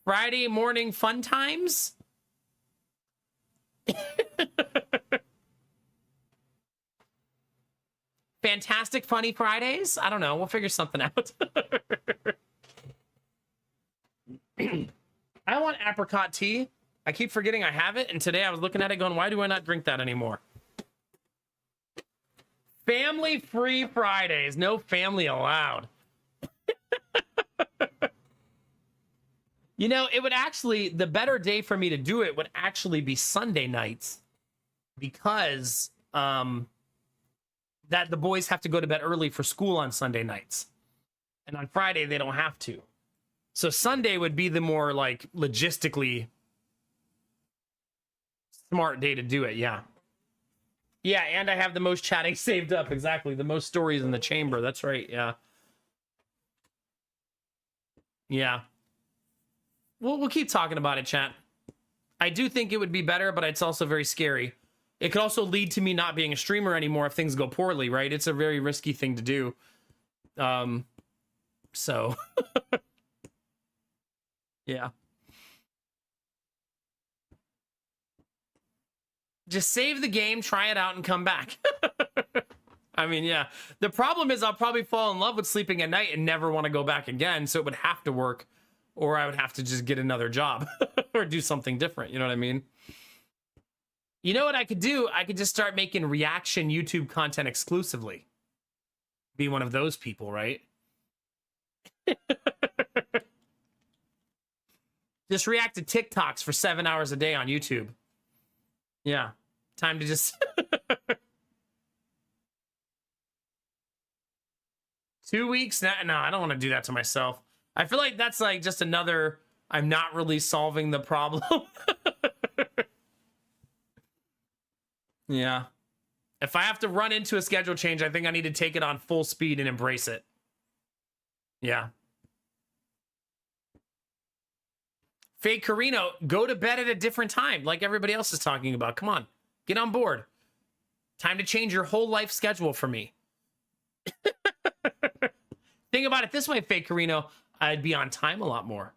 Friday morning fun times? Fantastic Funny Fridays? I don't know. We'll figure something out. I want apricot tea. I keep forgetting I have it. And today I was looking at it going, why do I not drink that anymore? Family-free Fridays. No family allowed. You know, it would actually, the better day for me to do it would actually be Sunday nights because that the boys have to go to bed early for school on Sunday nights. And on Friday, they don't have to. So Sunday would be the more like logistically smart day to do it. Yeah. Yeah. And I have the most chatting saved up. Exactly. The most stories in the chamber. That's right. Yeah. Yeah. We'll keep talking about it, chat. I do think it would be better, but it's also very scary. It could also lead to me not being a streamer anymore if things go poorly, right? It's a very risky thing to do. So yeah. Just save the game, try it out, and come back. I mean, yeah. The problem is I'll probably fall in love with sleeping at night and never want to go back again, so it would have to work, or I would have to just get another job or do something different, you know what I mean? You know what I could do? I could just start making reaction YouTube content exclusively. Be one of those people, right? Just react to TikToks for 7 hours a day on YouTube. Yeah. Time to just 2 weeks. No, I don't want to do that to myself. I feel like that's like just another, I'm not really solving the problem. Yeah. If I have to run into a schedule change, I think I need to take it on full speed and embrace it. Yeah. Faye Carino, go to bed at a different time, like everybody else is talking about. Come on, get on board. Time to change your whole life schedule for me. Think about it this way, Faye Carino, I'd be on time a lot more.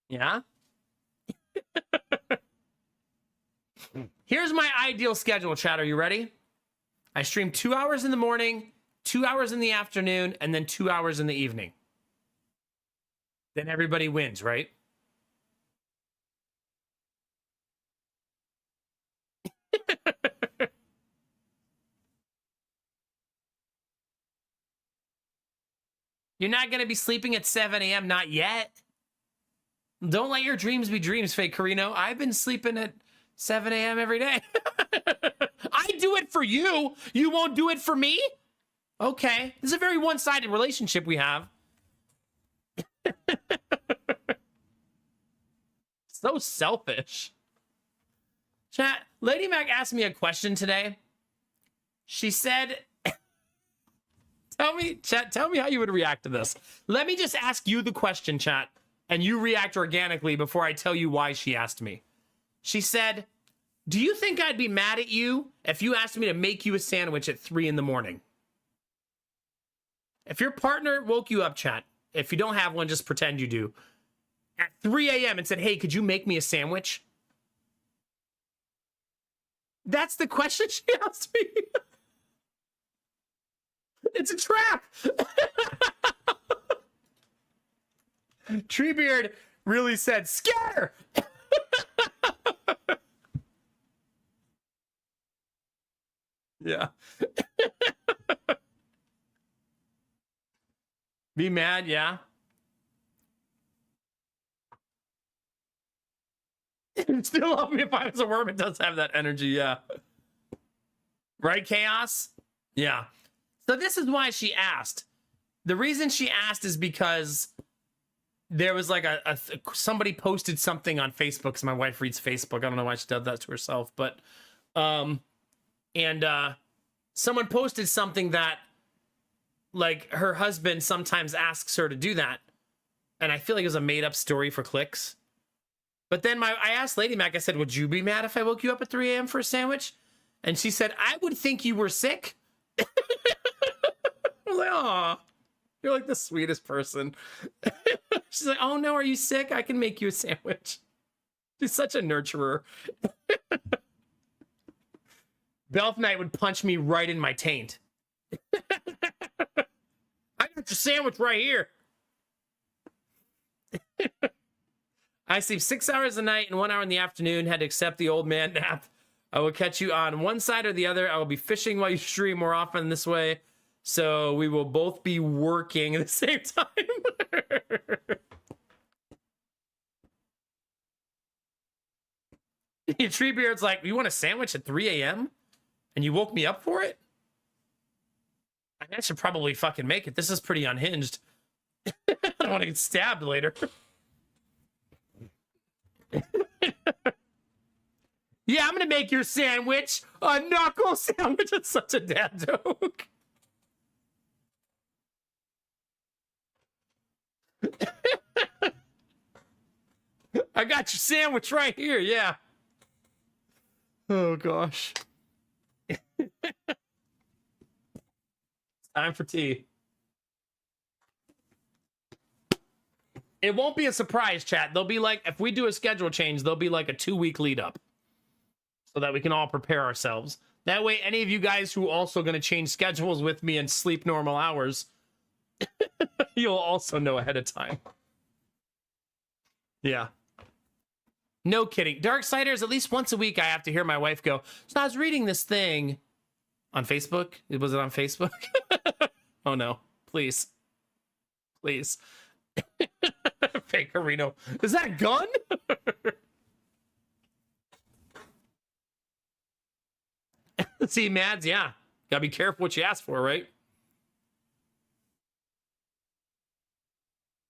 Yeah? Here's my ideal schedule, chat. Are you ready? I stream 2 hours in the morning, 2 hours in the afternoon, and then 2 hours in the evening. Then everybody wins, right? You're not going to be sleeping at 7 a.m. Not yet. Don't let your dreams be dreams, Faye Carino. I've been sleeping at 7 a.m. every day. I do it for you. You won't do it for me? Okay. This is a very one-sided relationship we have. So selfish. Chat, Lady Mac asked me a question today. She said, tell me how you would react to this. Let me just ask you the question, chat, and you react organically before I tell you why she asked me. She said, do you think I'd be mad at you if you asked me to make you a sandwich at 3 in the morning? If your partner woke you up, chat, if you don't have one, just pretend you do, at 3 a.m. and said, hey, could you make me a sandwich? That's the question she asked me. It's a trap. Treebeard really said, scatter. Yeah. Be mad, yeah. Still love me if I was a worm. It does have that energy, yeah. Right, Chaos? Yeah. So this is why she asked. The reason she asked is because there was like somebody posted something on Facebook, because my wife reads Facebook. I don't know why she does that to herself, but someone posted something that like her husband sometimes asks her to do that. And I feel like it was a made up story for clicks. But then I asked Lady Mac, I said, would you be mad if I woke you up at 3 a.m. for a sandwich? And she said, I would think you were sick. I was like, aw, you're like the sweetest person. She's like, oh no, are you sick? I can make you a sandwich. She's such a nurturer. Belf Knight would punch me right in my taint. I got your sandwich right here. I sleep 6 hours a night and 1 hour in the afternoon. Had to accept the old man nap. I will catch you on one side or the other. I will be fishing while you stream more often this way. So we will both be working at the same time. Treebeard's like, you want a sandwich at 3 a.m.? And you woke me up for it? I should probably fucking make it. This is pretty unhinged. I don't want to get stabbed later. Yeah, I'm gonna make your sandwich a knuckle sandwich. It's such a dad joke. I got your sandwich right here, yeah. Oh gosh. Time for tea. It won't be a surprise, chat. They'll be like, if we do a schedule change, there'll be like a 2-week lead up so that we can all prepare ourselves. That way, any of you guys who are also going to change schedules with me and sleep normal hours, you'll also know ahead of time. Yeah. No kidding. Darksiders, at least once a week, I have to hear my wife go, so I was reading this thing on Facebook. Was it on Facebook? Oh no, please. Please. Fake Reno. Is that a gun? See, Mads, yeah. Gotta be careful what you ask for, right?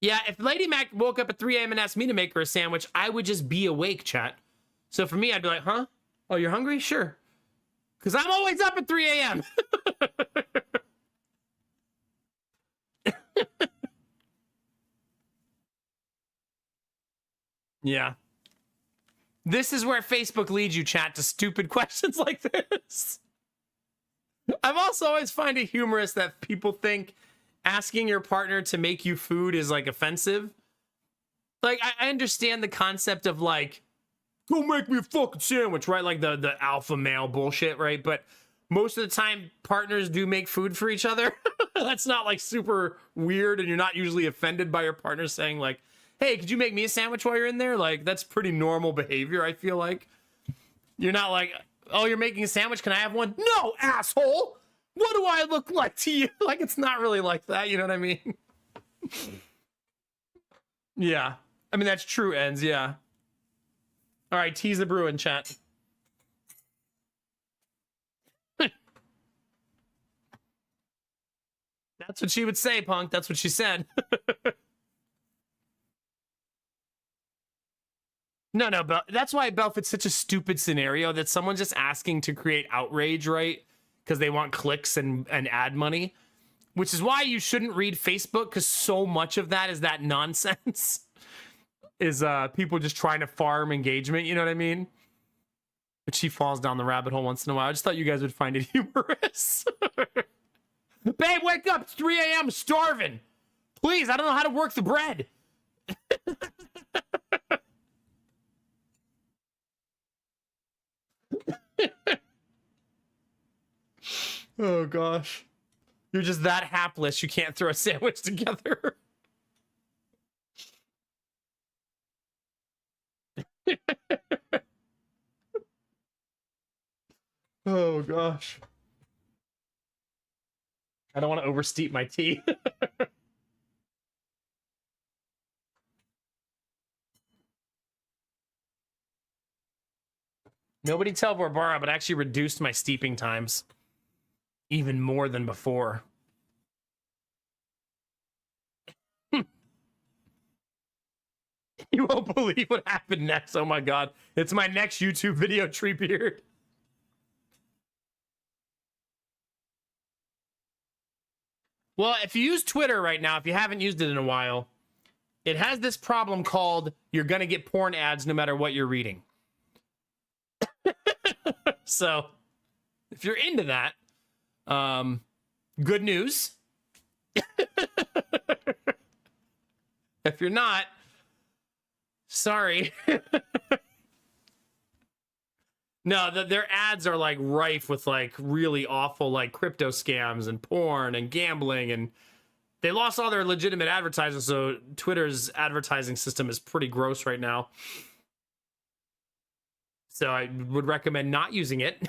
Yeah, if Lady Mac woke up at 3 a.m. and asked me to make her a sandwich, I would just be awake, chat. So for me, I'd be like, huh? Oh, you're hungry? Sure. Because I'm always up at 3 a.m. Yeah. This is where Facebook leads you, chat, to stupid questions like this. I've also always find it humorous that people think asking your partner to make you food is like offensive. Like, I understand the concept of like, go make me a fucking sandwich, right? Like the alpha male bullshit, right? But most of the time, partners do make food for each other. That's not like super weird, and you're not usually offended by your partner saying like, hey, could you make me a sandwich while you're in there? Like, that's pretty normal behavior, I feel like. You're not like, oh, you're making a sandwich, can I have one? No, asshole! What do I look like to you? Like, it's not really like that, you know what I mean? Yeah. I mean, that's true, Ends, yeah. All right, tease the brew in chat. That's what she would say, Punk. That's what she said. No, but that's why Belfit's such a stupid scenario that someone's just asking to create outrage, right? Because they want clicks and ad money, which is why you shouldn't read Facebook, because so much of that is that nonsense. Is people just trying to farm engagement, you know what I mean? But she falls down the rabbit hole once in a while. I just thought you guys would find it humorous. Babe, wake up! It's 3 a.m. starving. Please, I don't know how to work the bread. Oh gosh. You're just that hapless you can't throw a sandwich together. Oh gosh. I don't want to oversteep my tea. Nobody tell Barbara, but I actually reduced my steeping times even more than before. You won't believe what happened next. Oh my god. It's my next YouTube video, Treebeard. Well, if you use Twitter right now, if you haven't used it in a while, it has this problem called you're going to get porn ads no matter what you're reading. So, if you're into that, good news. If you're not, sorry. No, their ads are like rife with like really awful like crypto scams and porn and gambling, and they lost all their legitimate advertisers, so Twitter's advertising system is pretty gross right now. So I would recommend not using it.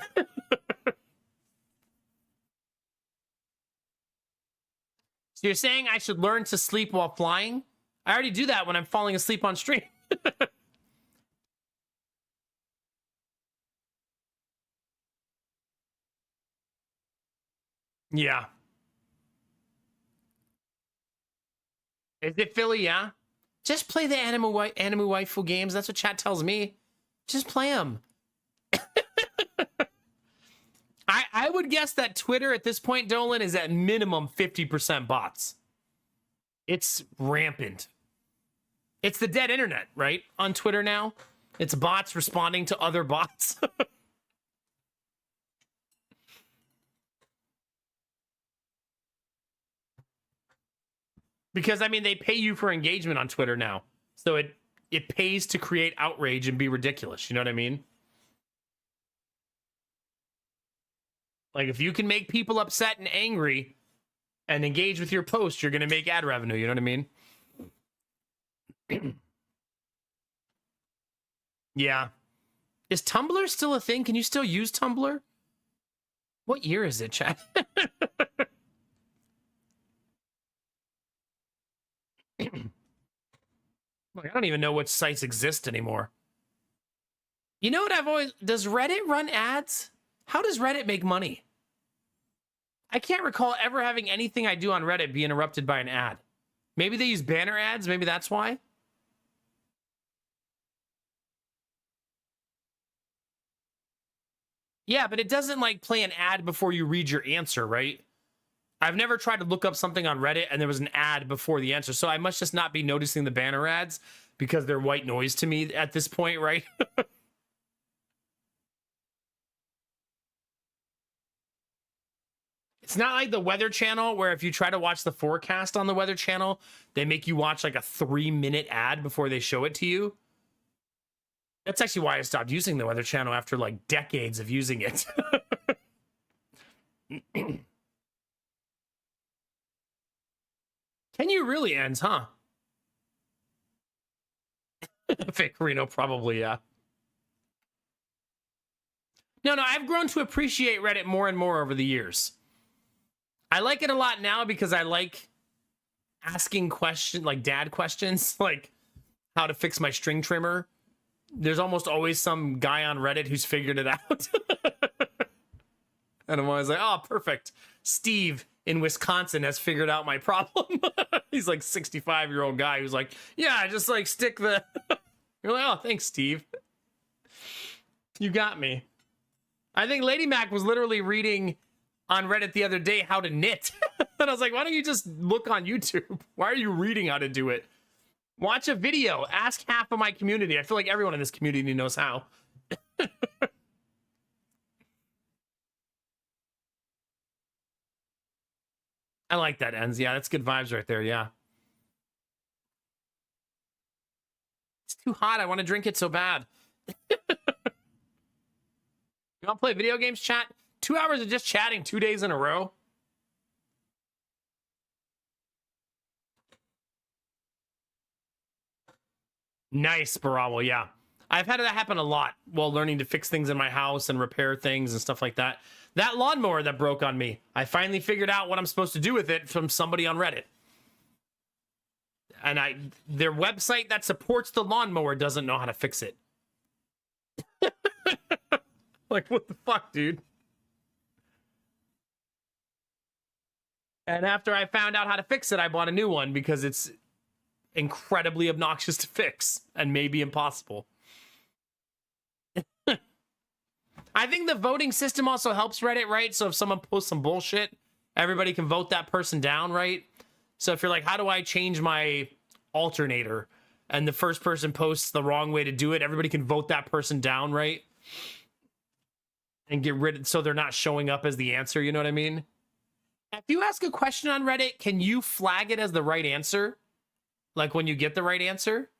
So you're saying I should learn to sleep while flying? I already do that when I'm falling asleep on stream. Yeah. Is it Philly? Yeah. Just play the Anime Waifu games. That's what chat tells me. Just play them. I would guess that Twitter at this point, Dolan, is at minimum 50% bots. It's rampant. It's the dead internet, right? On Twitter now. It's bots responding to other bots. Because, I mean, they pay you for engagement on Twitter now. So it pays to create outrage and be ridiculous. You know what I mean? Like, if you can make people upset and angry and engage with your post, you're going to make ad revenue. You know what I mean? Yeah. Is Tumblr still a thing? Can you still use Tumblr? What year is it, chat? Like, I don't even know which sites exist anymore. You know what I've always... Does Reddit run ads? How does Reddit make money? I can't recall ever having anything I do on Reddit be interrupted by an ad. Maybe they use banner ads. Maybe that's why. Yeah, but it doesn't like play an ad before you read your answer, right? I've never tried to look up something on Reddit and there was an ad before the answer. So I must just not be noticing the banner ads because they're white noise to me at this point, right? It's not like the Weather Channel where if you try to watch the forecast on the Weather Channel, they make you watch like a 3-minute ad before they show it to you. That's actually why I stopped using the Weather Channel after like decades of using it. Can you really ends, huh? Fake Reno, probably, yeah. No, I've grown to appreciate Reddit more and more over the years. I like it a lot now because I like asking questions, like dad questions, like how to fix my string trimmer. There's almost always some guy on Reddit who's figured it out. And I'm always like, oh, perfect. Steve in Wisconsin has figured out my problem. He's like 65-year-old guy who's like, yeah, just like stick the... You're like, oh, thanks, Steve. You got me. I think Lady Mac was literally reading on Reddit the other day how to knit. And I was like, why don't you just look on YouTube? Why are you reading how to do it? Watch a video. Ask half of my community. I feel like everyone in this community knows how. I like that, Ends. Yeah, that's good vibes right there. Yeah. It's too hot. I want to drink it so bad. You want to play video games, chat? 2 hours of just chatting 2 days in a row. Nice, Barawal. Yeah. I've had that happen a lot while learning to fix things in my house and repair things and stuff like that. That lawnmower that broke on me, I finally figured out what I'm supposed to do with it from somebody on Reddit. And their website that supports the lawnmower doesn't know how to fix it. Like, what the fuck, dude? And after I found out how to fix it, I bought a new one because it's incredibly obnoxious to fix and maybe impossible. I think the voting system also helps Reddit, right? So if someone posts some bullshit, everybody can vote that person down, right? So if you're like, how do I change my alternator? And the first person posts the wrong way to do it, everybody can vote that person down, right? And get rid of, so they're not showing up as the answer, you know what I mean? If you ask a question on Reddit, can you flag it as the right answer? Like when you get the right answer?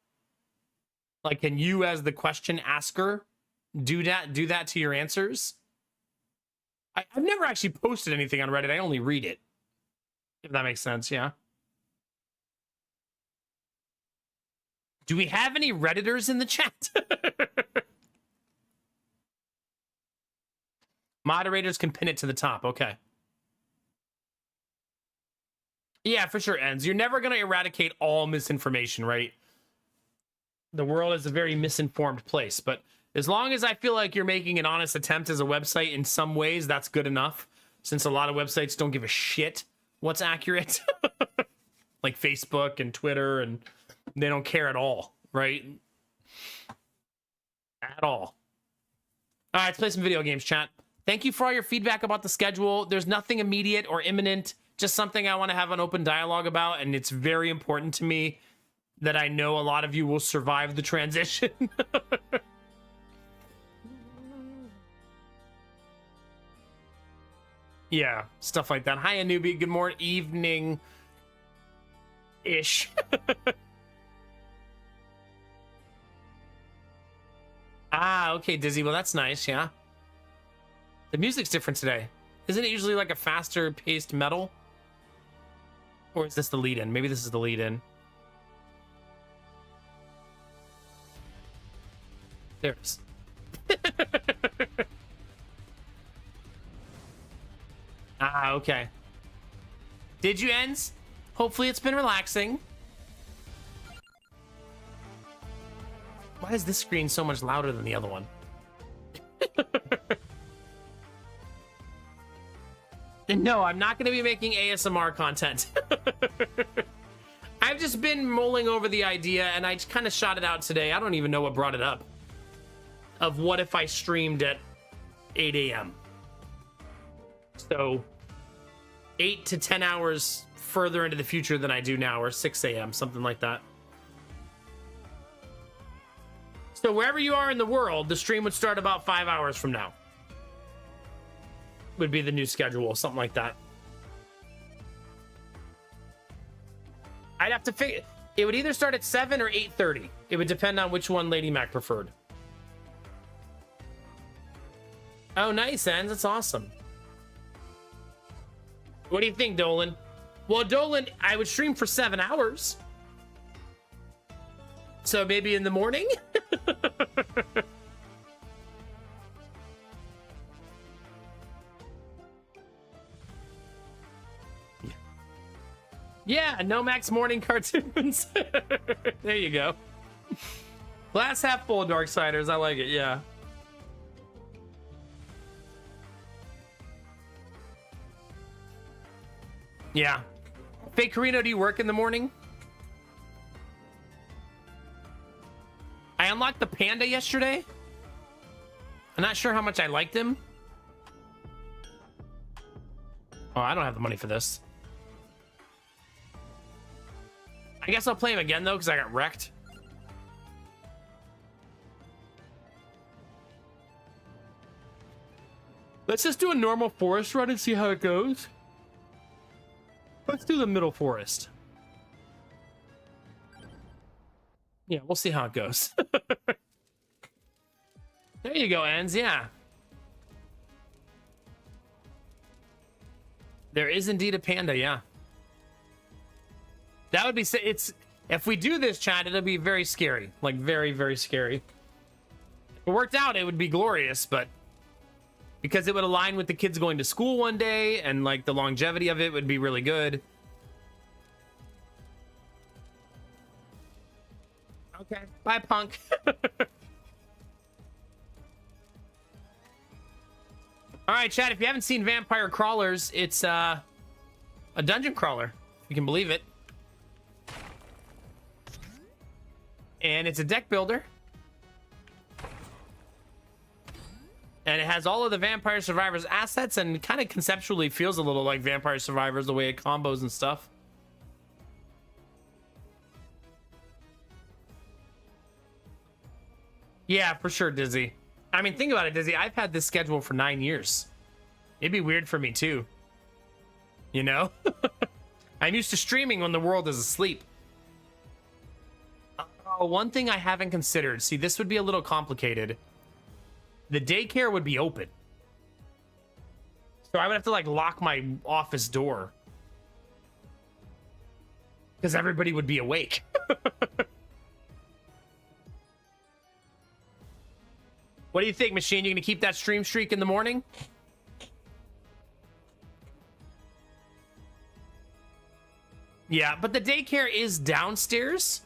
Like, can you as the question asker do that to your answers? I've never actually posted anything on Reddit. I only read it. If that makes sense, yeah. Do we have any Redditors in the chat? Moderators can pin it to the top. Okay. Yeah, for sure, Ends. You're never going to eradicate all misinformation, right? The world is a very misinformed place, but as long as I feel like you're making an honest attempt as a website in some ways, that's good enough, since a lot of websites don't give a shit what's accurate. Like Facebook and Twitter, and they don't care at all, right? At all. All right, let's play some video games, chat. Thank you for all your feedback about the schedule. There's nothing immediate or imminent, just something I want to have an open dialogue about, and it's very important to me that I know a lot of you will survive the transition. Yeah, stuff like that. Hi, Anubi. Good morning, evening ish. Ah, okay, Dizzy. Well, that's nice, yeah. The music's different today. Isn't it usually like a faster paced metal? Or is this the lead in? Maybe this is the lead in. There it is. Ah, okay. Did you, Ends? Hopefully it's been relaxing. Why is this screen so much louder than the other one? No, I'm not going to be making ASMR content. I've just been mulling over the idea, and I just kind of shot it out today. I don't even know what brought it up. Of what if I streamed at 8 a.m. So 8 to 10 hours further into the future than I do now, or 6 a.m., something like that. So wherever you are in the world, the stream would start about 5 hours from now. Would be the new schedule, something like that. I'd have to figure. It would either start at 7 or 8:30. It would depend on which one Lady Mac preferred. Oh, nice, Ends. That's awesome. What do you think, Dolan? Well, Dolan, I would stream for 7 hours. So maybe in the morning? Yeah, no Max morning cartoons. There you go. Glass half full, Darksiders. I like it, yeah. Yeah. Fake Carino, do you work in the morning? I unlocked the panda yesterday. I'm not sure how much I liked him. Oh, I don't have the money for this. I guess I'll play him again, though, because I got wrecked. Let's just do a normal forest run and see how it goes. Let's do the middle forest. Yeah, we'll see how it goes. There you go, Ends. Yeah. There is indeed a panda, yeah. That would be... It's... If we do this, chat, it'll be very scary. Like, very, very scary. If it worked out, it would be glorious, but... Because it would align with the kids going to school one day, and, like, the longevity of it would be really good. Okay. Bye, punk. Alright, chat, if you haven't seen Vampire Crawlers, it's, a dungeon crawler. If you can believe it. And it's a deck builder. And it has all of the Vampire Survivors assets and kind of conceptually feels a little like Vampire Survivors, the way it combos and stuff. Yeah, for sure, Dizzy. I mean, think about it, Dizzy. I've had this schedule for 9 years. It'd be weird for me, too. You know? I'm used to streaming when the world is asleep. One thing I haven't considered. See, this would be a little complicated. The daycare would be open. So I would have to, like, lock my office door. Because everybody would be awake. What do you think, Machine? You gonna keep that stream streak in the morning? Yeah, but the daycare is downstairs.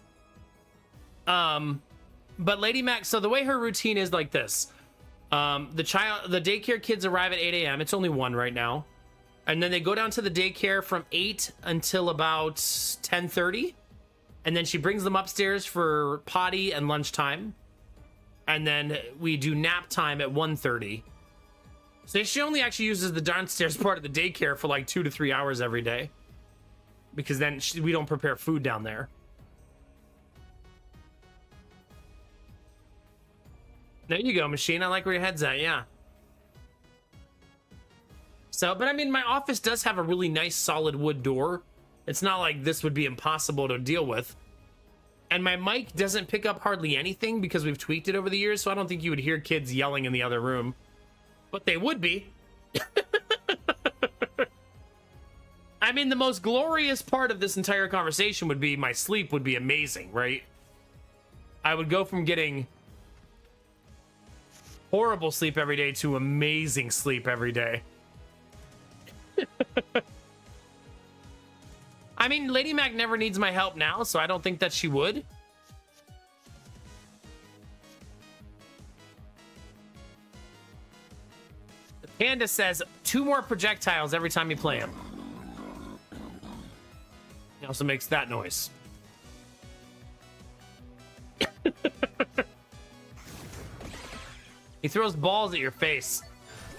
But Lady Mac, so the way her routine is like this. The daycare kids arrive at 8 a.m. It's only 1 right now. And then they go down to the daycare from 8 until about 10:30. And then she brings them upstairs for potty and lunchtime. And then we do nap time at 1:30. So she only actually uses the downstairs part of the daycare for like 2 to 3 hours every day. Because then we don't prepare food down there. There you go, Machine. I like where your head's at, yeah. So, but I mean, my office does have a really nice solid wood door. It's not like this would be impossible to deal with. And my mic doesn't pick up hardly anything because we've tweaked it over the years, so I don't think you would hear kids yelling in the other room. But they would be. I mean, the most glorious part of this entire conversation would be my sleep would be amazing, right? I would go from getting horrible sleep every day to amazing sleep every day. I mean, Lady Mac never needs my help now, so I don't think that she would. Panda says 2 more projectiles every time you play him. He also makes that noise. He throws balls at your face.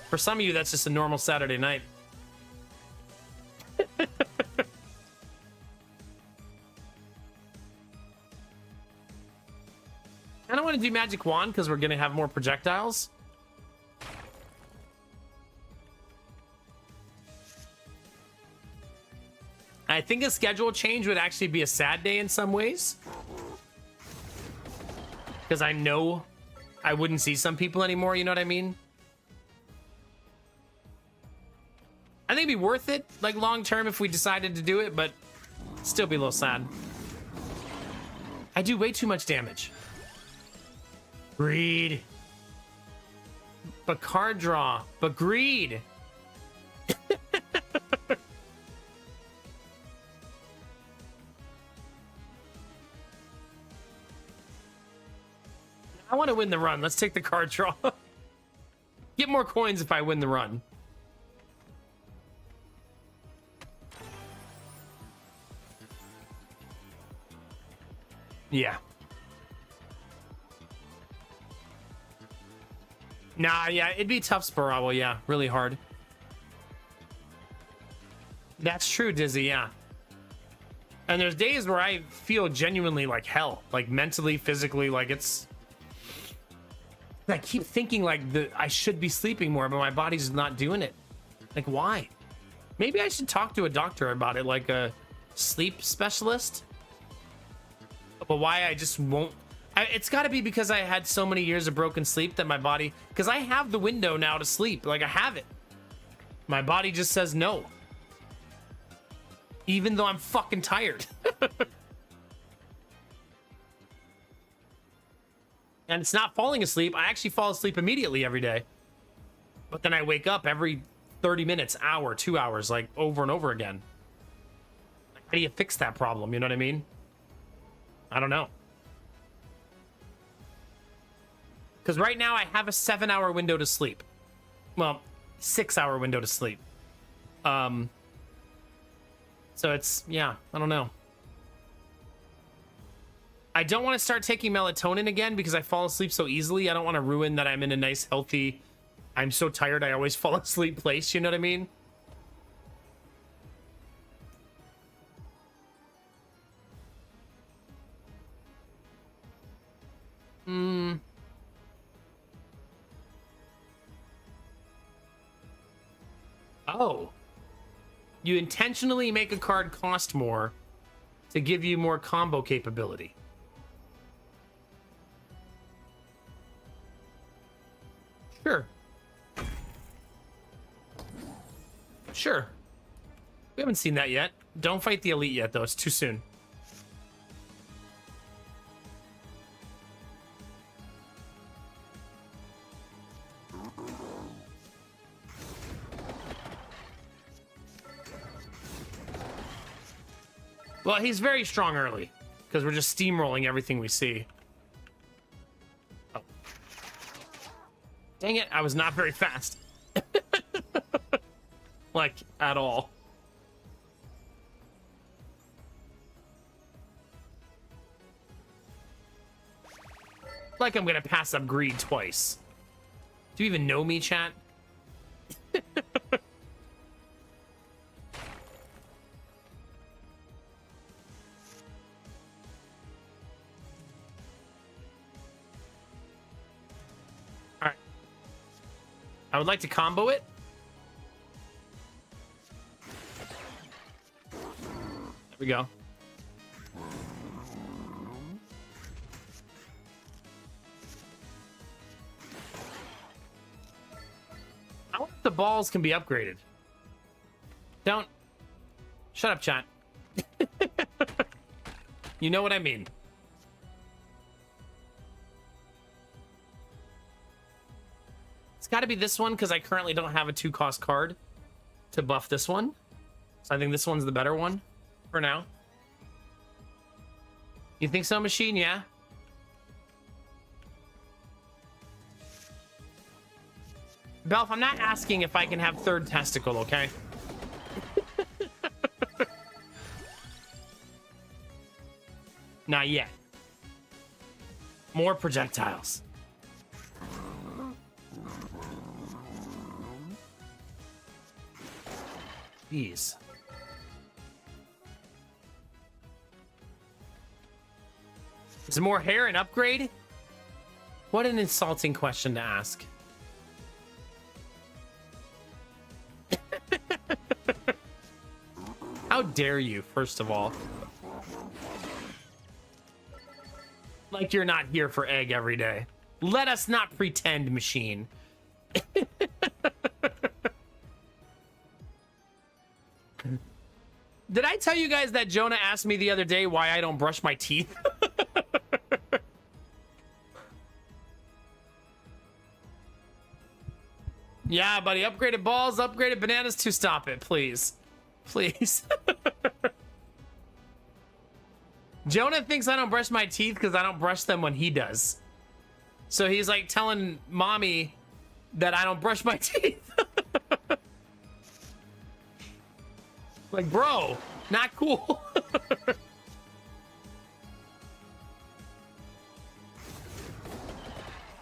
For some of you, that's just a normal Saturday night. I don't want to do Magic Wand because we're going to have more projectiles. I think a schedule change would actually be a sad day in some ways. Because I know I wouldn't see some people anymore, you know what I mean? I think it'd be worth it, like long term, if we decided to do it, but still be a little sad. I do way too much damage. Greed. But card draw. But greed. I want to win the run. Let's take the card draw. Get more coins if I win the run. Yeah. Nah, yeah, it'd be tough, Sporabo. Yeah, really hard. That's true, Dizzy, yeah. And there's days where I feel genuinely like hell. Like mentally, physically, like it's... I keep thinking like I should be sleeping more, but my body's not doing it. Like, why? Maybe I should talk to a doctor about it, like a sleep specialist. But why I just won't... it's got to be because I had so many years of broken sleep that my body... Because I have the window now to sleep. Like, I have it. My body just says no. Even though I'm fucking tired. And it's not falling asleep. I actually fall asleep immediately every day. But then I wake up every 30 minutes, hour, 2 hours, like over and over again. How do you fix that problem? You know what I mean? I don't know. Because right now I have a 7-hour window to sleep. Well, 6-hour window to sleep. So it's, yeah, I don't know. I don't want to start taking melatonin again because I fall asleep so easily. I don't want to ruin that I'm in a nice, healthy, I'm so tired I always fall asleep place. You know what I mean? Oh. You intentionally make a card cost more to give you more combo capability. Sure. Sure. We haven't seen that yet. Don't fight the elite yet, though. It's too soon. Well, he's very strong early because we're just steamrolling everything we see. Oh. Dang it, I was not very fast. Like, at all. Like I'm gonna pass up greed twice. Do you even know me, chat? Alright. I would like to combo it. There we go. I wonder if the balls can be upgraded. Don't. Shut up, chat. You know what I mean. It's got to be this one because I currently don't have a 2-cost card to buff this one. So I think this one's the better one for now. You think so, Machine? Yeah. Belf, I'm not asking if I can have third testicle, okay? Not yet. More projectiles. Jeez. Is more hair an upgrade? What an insulting question to ask. How dare you, first of all? Like you're not here for egg every day. Let us not pretend, machine. Did I tell you guys that Jonah asked me the other day why I don't brush my teeth? Yeah, buddy. Upgraded balls, upgraded bananas to stop it, please. Please. Jonah thinks I don't brush my teeth because I don't brush them when he does. So he's like telling mommy that I don't brush my teeth. Like, bro, not cool.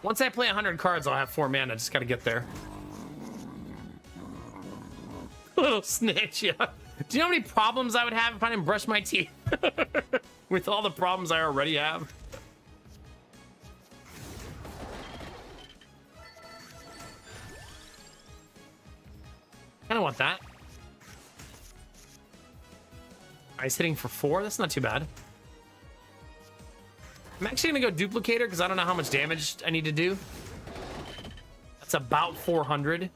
Once I play 100 cards, I'll have 4 mana. Just gotta get there. Little snitch, yeah. Do you know how many problems I would have if I didn't brush my teeth? With all the problems I already have. Kinda want that. Ice hitting for 4, that's not too bad. I'm actually gonna go duplicator because I don't know how much damage I need to do. That's about 400.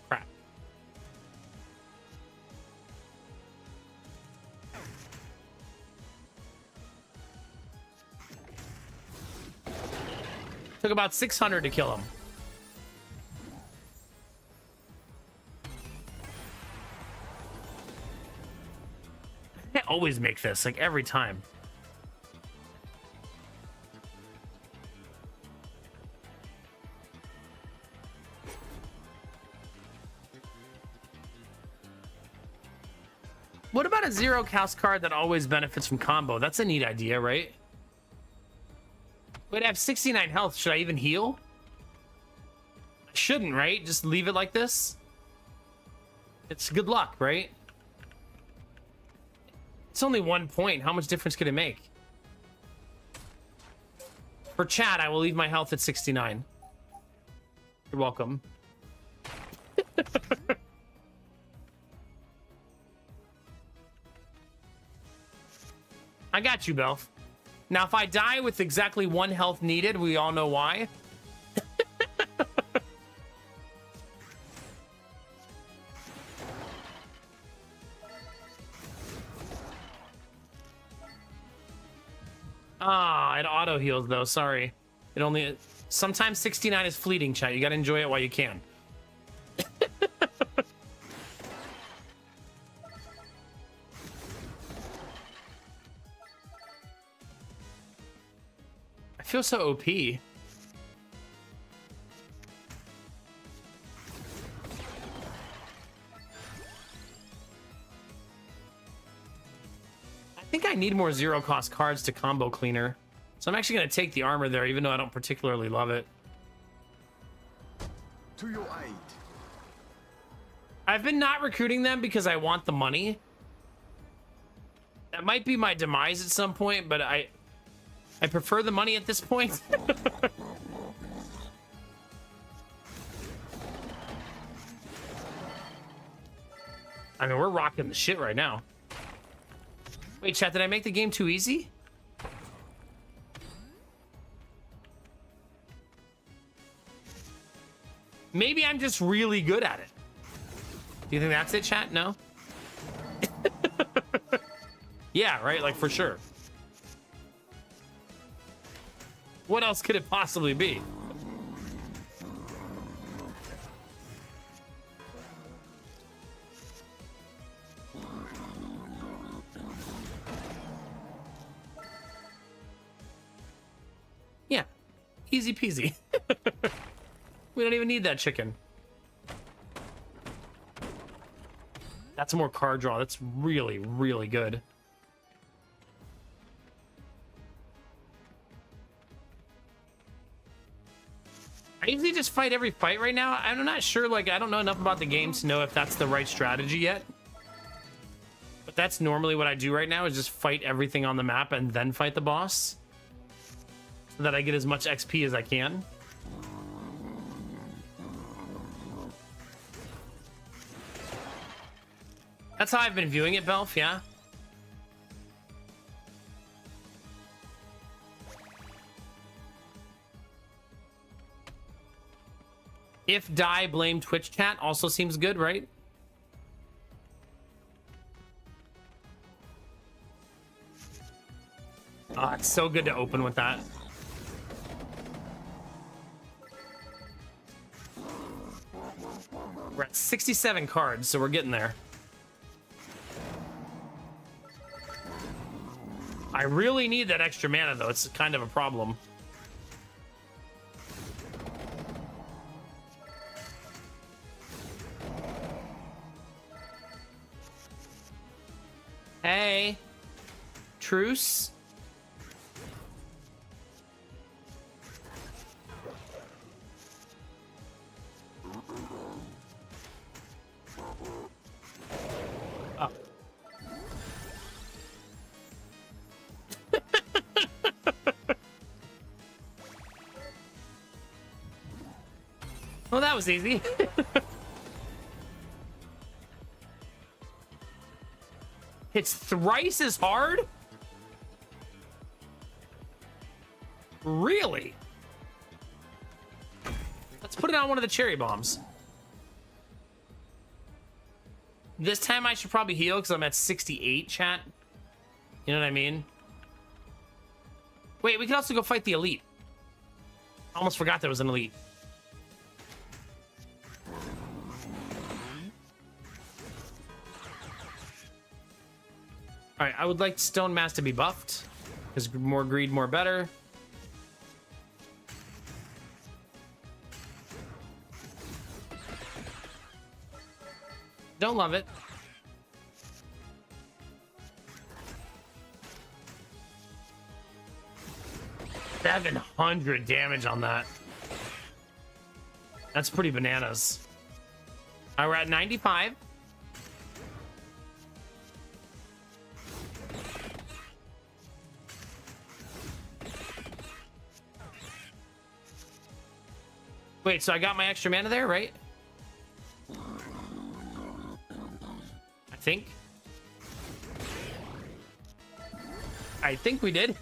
Crap. Took about 600 to kill him. I always make this, like, every time. What about a zero cast card that always benefits from combo? That's a neat idea, right? Wait, I have 69 health. Should I even heal? I shouldn't, right? Just leave it like this? It's good luck, right? It's only 1 point. How much difference could it make? For chat, I will leave my health at 69. You're welcome. I got you, Belf. Now, if I die with exactly 1 health needed, we all know why. Ah, it auto heals though. Sorry, it only sometimes 69 is fleeting. Chat, you gotta enjoy it while you can. I feel so OP. I think I need more zero cost cards to combo cleaner. So I'm actually going to take the armor there, even though I don't particularly love it. To your aid. I've been not recruiting them because I want the money. That might be my demise at some point, but I prefer the money at this point. I mean, we're rocking the shit right now. Wait, chat, did I make the game too easy? Maybe I'm just really good at it. Do you think that's it, chat? No? Yeah, right? Like, for sure. What else could it possibly be? Easy peasy. We don't even need that chicken. That's more card draw. That's really, really good. I usually just fight every fight right now. I'm not sure, like, I don't know enough about the game to know if that's the right strategy yet. But that's normally what I do right now, is just fight everything on the map and then fight the boss, so that I get as much XP as I can. That's how I've been viewing it, Belf, yeah. If die, blame Twitch chat also seems good, right? Oh, it's so good to open with that. We're at 67 cards, so we're getting there. I really need that extra mana, though. It's kind of a problem. Hey. Truce. Oh. Well, that was easy. Hits thrice as hard? Really? Let's put it on one of the cherry bombs. This time I should probably heal because I'm at 68, chat. You know what I mean? Wait, we can also go fight the elite. Almost forgot there was an elite. All right, I would like Stone Mass to be buffed, because more greed, more better. Don't love it. $700 damage on that. That's pretty bananas. All right, we're at 95. Wait, so I got my extra mana there, right? I think. I think we did.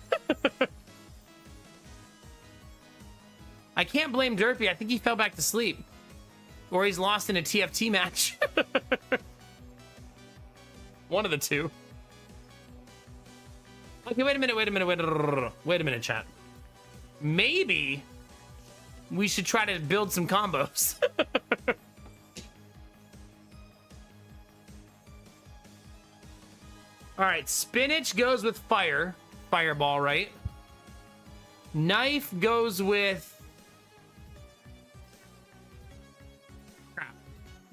I can't blame Derpy. I think he fell back to sleep. Or he's lost in a TFT match. One of the two. Okay, wait a minute, chat. Maybe we should try to build some combos. All right, spinach goes with fire. Fireball, right? Knife goes with... crap.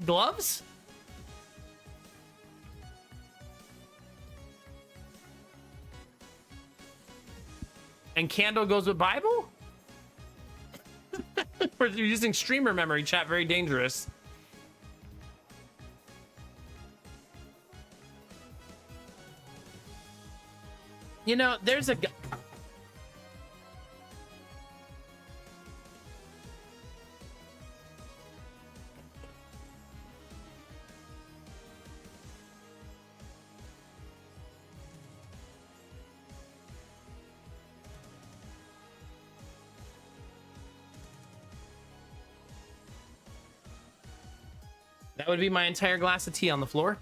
Gloves? And candle goes with Bible? We're using streamer memory, chat. Very dangerous. You know, there's a... That would be my entire glass of tea on the floor.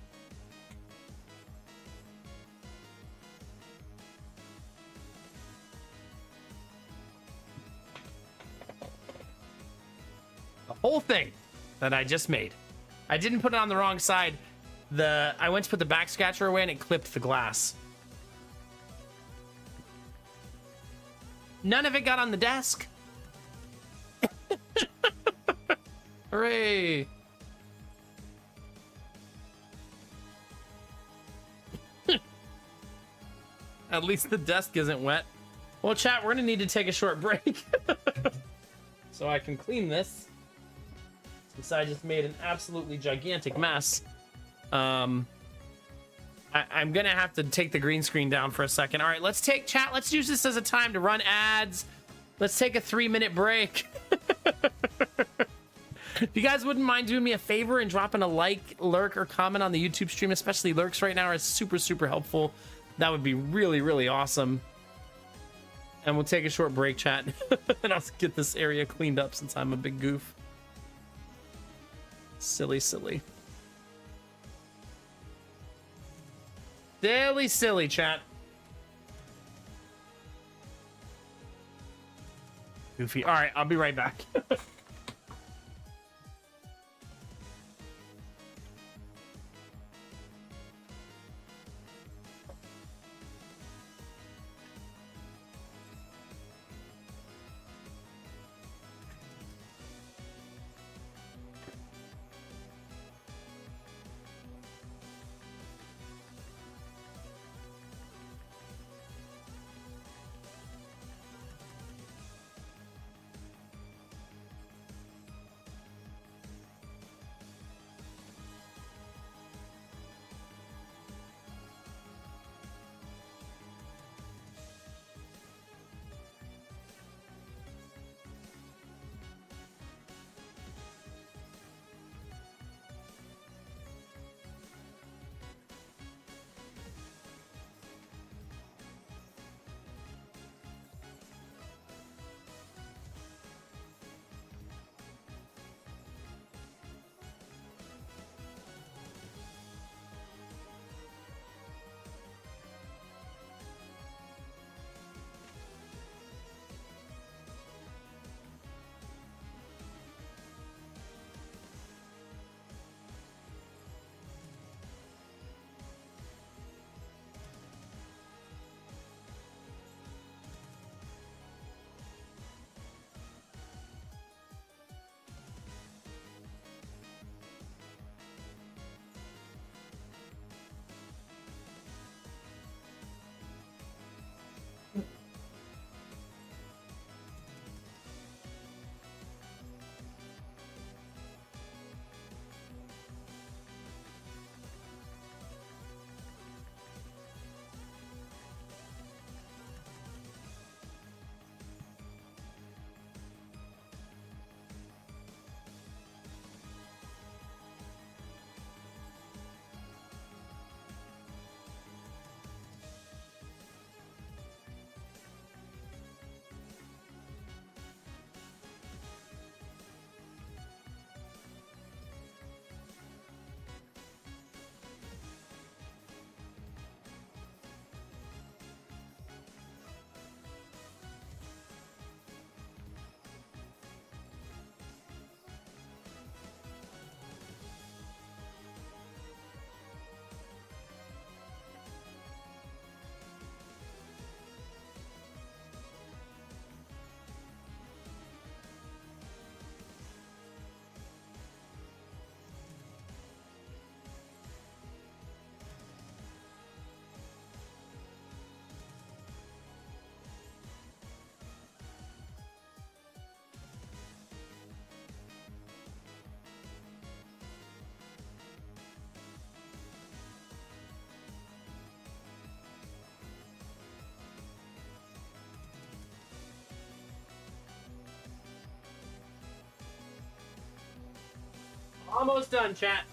The whole thing that I just made. I didn't put it on the wrong side. I went to put the back scratcher away and it clipped the glass. None of it got on the desk. Hooray! At least the desk isn't wet. Well, chat, we're gonna need to take a short break so I can clean this, since I just made an absolutely gigantic mess. I'm gonna have to take the green screen down for a second. All right, let's take chat. Let's use this as a time to run ads. Let's take a 3-minute break. If you guys wouldn't mind doing me a favor and dropping a like, lurk, or comment on the YouTube stream, especially lurks right now, are super, super helpful. That would be really, really awesome. And we'll take a short break, chat. And I'll get this area cleaned up since I'm a big goof. Silly, silly. Silly, chat. Goofy. All right, I'll be right back. Almost done, chat.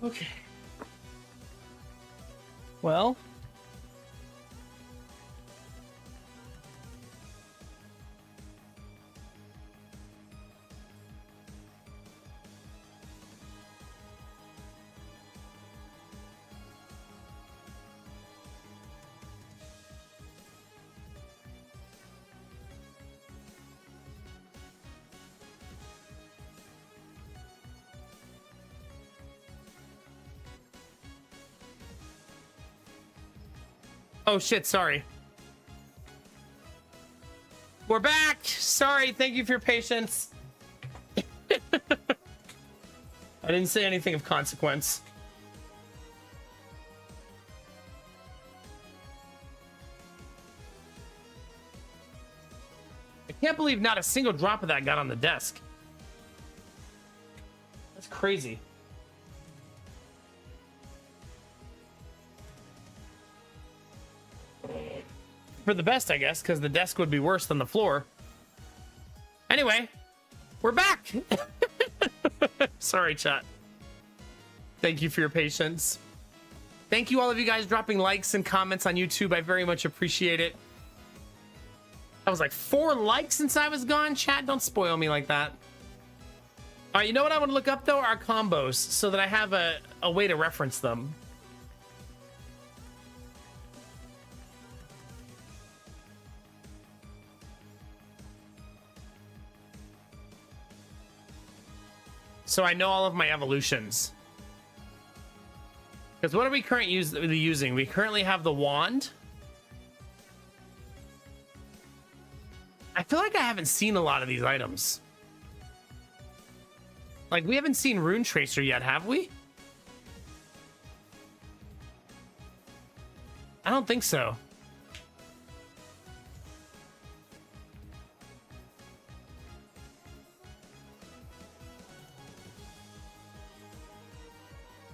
Okay. Well. Oh shit, sorry. We're back. Sorry, thank you for your patience. I didn't say anything of consequence. I can't believe not a single drop of that got on the desk. That's crazy. For the best, I guess, because the desk would be worse than the floor. Anyway, we're back. Sorry, chat. Thank you for your patience. Thank you, all of you guys, dropping likes and comments on YouTube. I very much appreciate it. I was like 4 likes since I was gone. Chat, don't spoil me like that. All right, you know what I want to look up, though? Our combos, so that I have a way to reference them. So I know all of my evolutions. Because what are we currently using? We currently have the wand. I feel like I haven't seen a lot of these items. Like, we haven't seen Rune Tracer yet, have we? I don't think so.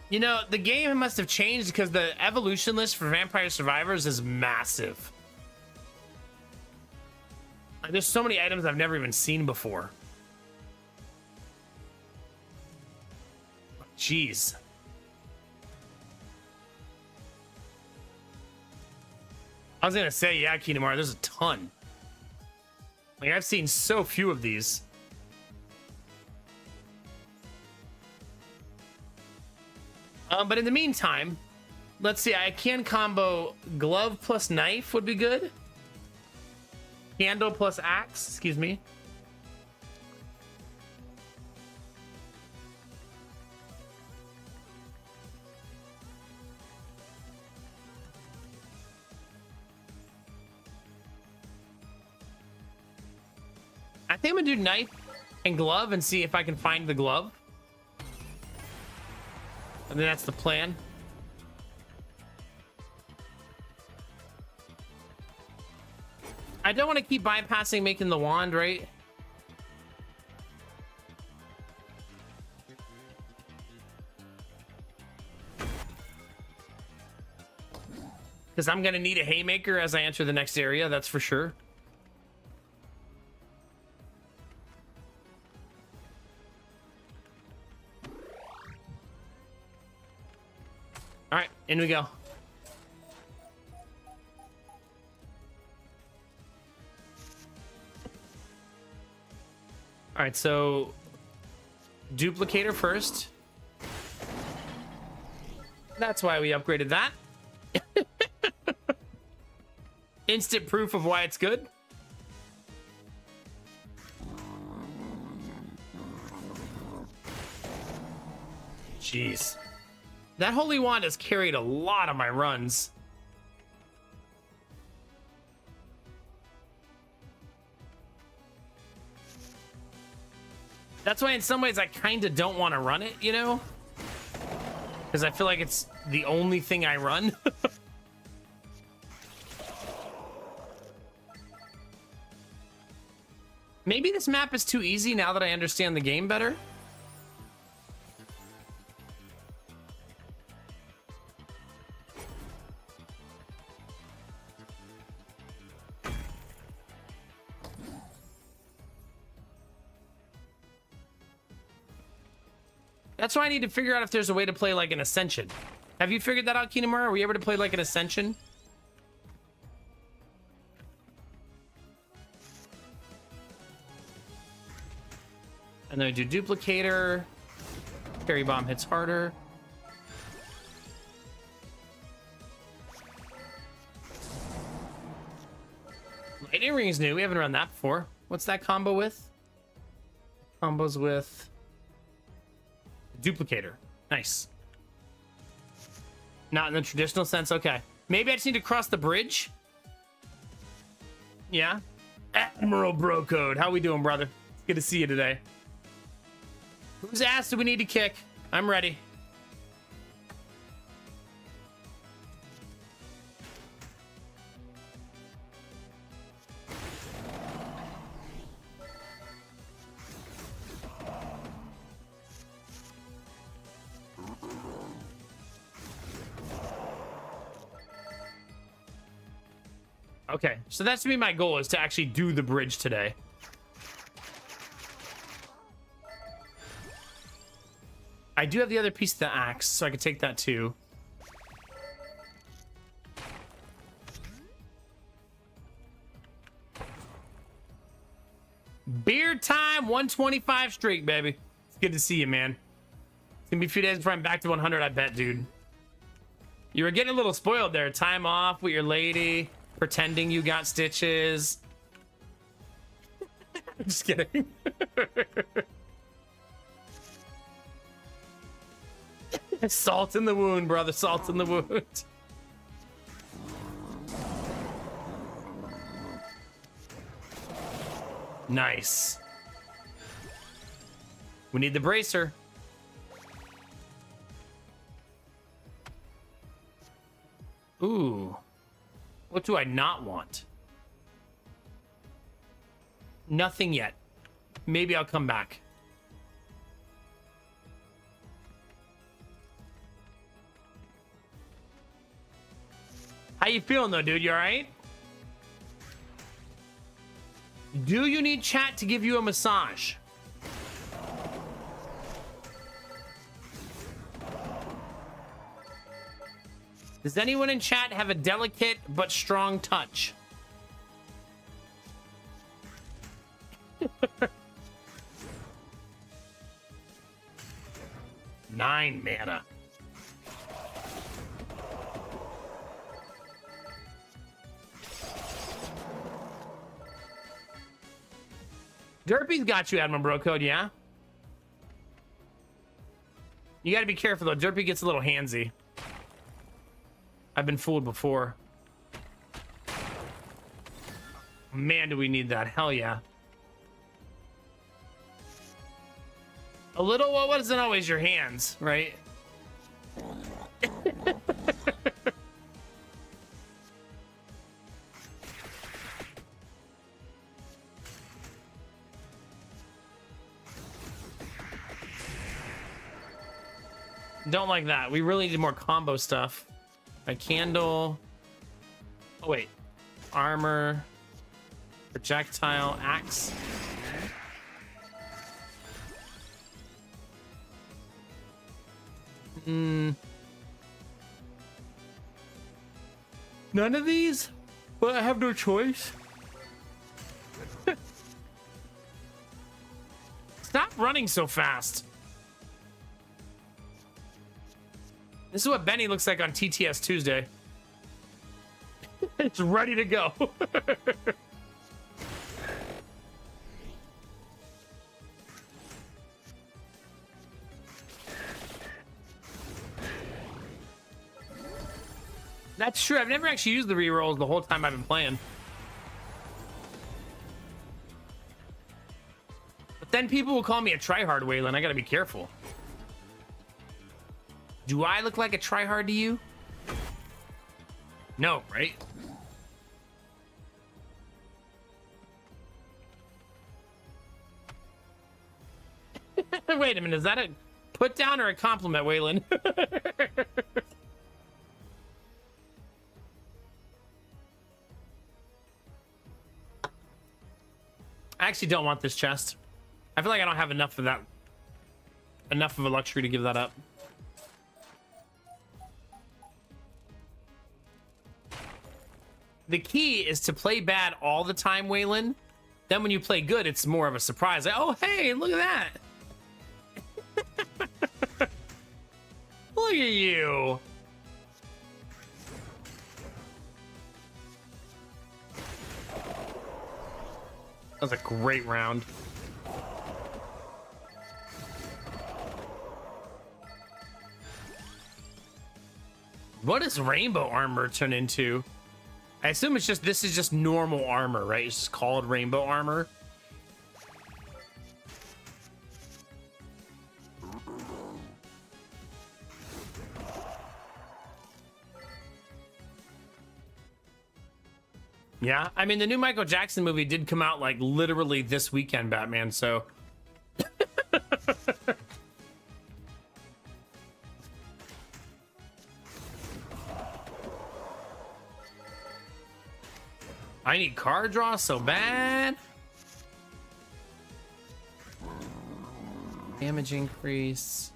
You know, the game must have changed because the evolution list for Vampire Survivors is massive. Like, there's so many items I've never even seen before. Jeez. I was gonna say, yeah, Kinemar, there's a ton. Like, I've seen so few of these. But in the meantime, let's see. I can combo glove plus knife would be good. Candle plus axe, excuse me. I think I'm gonna do knife and glove and see if I can find the glove. I think that's the plan. I don't want to keep bypassing making the wand, right? Because I'm going to need a haymaker as I enter the next area, that's for sure. All right, in we go. All right, so duplicator first. That's why we upgraded that. Instant proof of why it's good. Jeez. That holy wand has carried a lot of my runs. That's why in some ways I kind of don't want to run it, you know? Because I feel like it's the only thing I run. Maybe this map is too easy now that I understand the game better. That's why I need to figure out if there's a way to play like an Ascension. Have you figured that out, Kinamura? Were you able to play like an Ascension? And then I do Duplicator. Carry Bomb hits harder. Lightning Ring is new. We haven't run that before. What's that combo with? Combos with Duplicator. Nice. Not in the traditional sense. Okay. Maybe I just need to cross the bridge. Yeah. Admiral Bro Code. How we doing, brother? It's good to see you today. Whose ass do we need to kick? I'm ready. Okay, so that's to be my goal, is to actually do the bridge today. I do have the other piece of the axe, so I could take that too. Beer time, 125 streak, baby. It's good to see you, man. It's gonna be a few days before I'm back to 100, I bet, dude. You were getting a little spoiled there. Time off with your lady, pretending you got stitches. Just kidding. Salt in the wound, brother. Salt in the wound. Nice. We need the bracer. Ooh. What do I not want? Nothing yet. Maybe I'll come back. How you feeling though, dude? You all right? Do you need chat to give you a massage? Does anyone in chat have a delicate but strong touch? Nine mana. Derpy's got you, Admiral Bro Code, yeah? You gotta be careful though. Derpy gets a little handsy. I've been fooled before. Man, do we need that. Hell yeah. A little, well, what isn't always your hands, right? Don't like that. We really need more combo stuff. A candle. Oh, wait. Armor. Projectile. Axe. None of these? Well, I have no choice. Stop running so fast. This is what Benny looks like on TTS Tuesday. It's ready to go. That's true. I've never actually used the rerolls the whole time I've been playing. But then people will call me a tryhard, Waylon. I gotta be careful. Do I look like a tryhard to you? No, right? Wait a minute, is that a put down or a compliment, Waylon? I actually don't want this chest. I feel like I don't have enough for that enough of a luxury to give that up. The key is to play bad all the time, Waylon. Then when you play good, it's more of a surprise. Like, oh, hey, look at that. Look at you. That was a great round. What does rainbow armor turn into? I assume it's just, this is just normal armor, right? It's just called rainbow armor. Yeah, I mean, the new Michael Jackson movie did come out like literally this weekend, Batman, so. I need card draw so bad. Damage increase.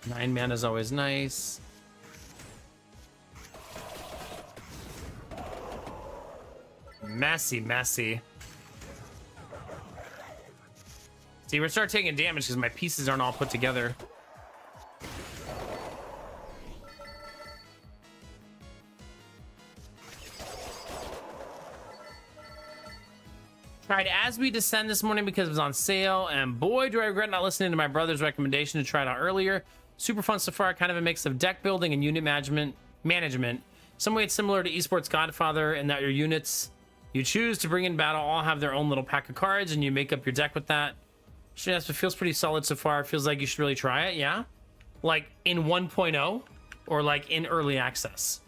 9 mana is always nice. Messy, messy. See, we're gonna start taking damage because my pieces aren't all put together. Tried As We Descend this morning because it was on sale, and boy, do I regret not listening to my brother's recommendation to try it out earlier. Super fun so far, kind of a mix of deck building and unit management. Some way it's similar to Esports Godfather in that your units you choose to bring in battle all have their own little pack of cards, and you make up your deck with that. So yes, it feels pretty solid so far. It feels like you should really try it, yeah? Like in 1.0 or like in early access?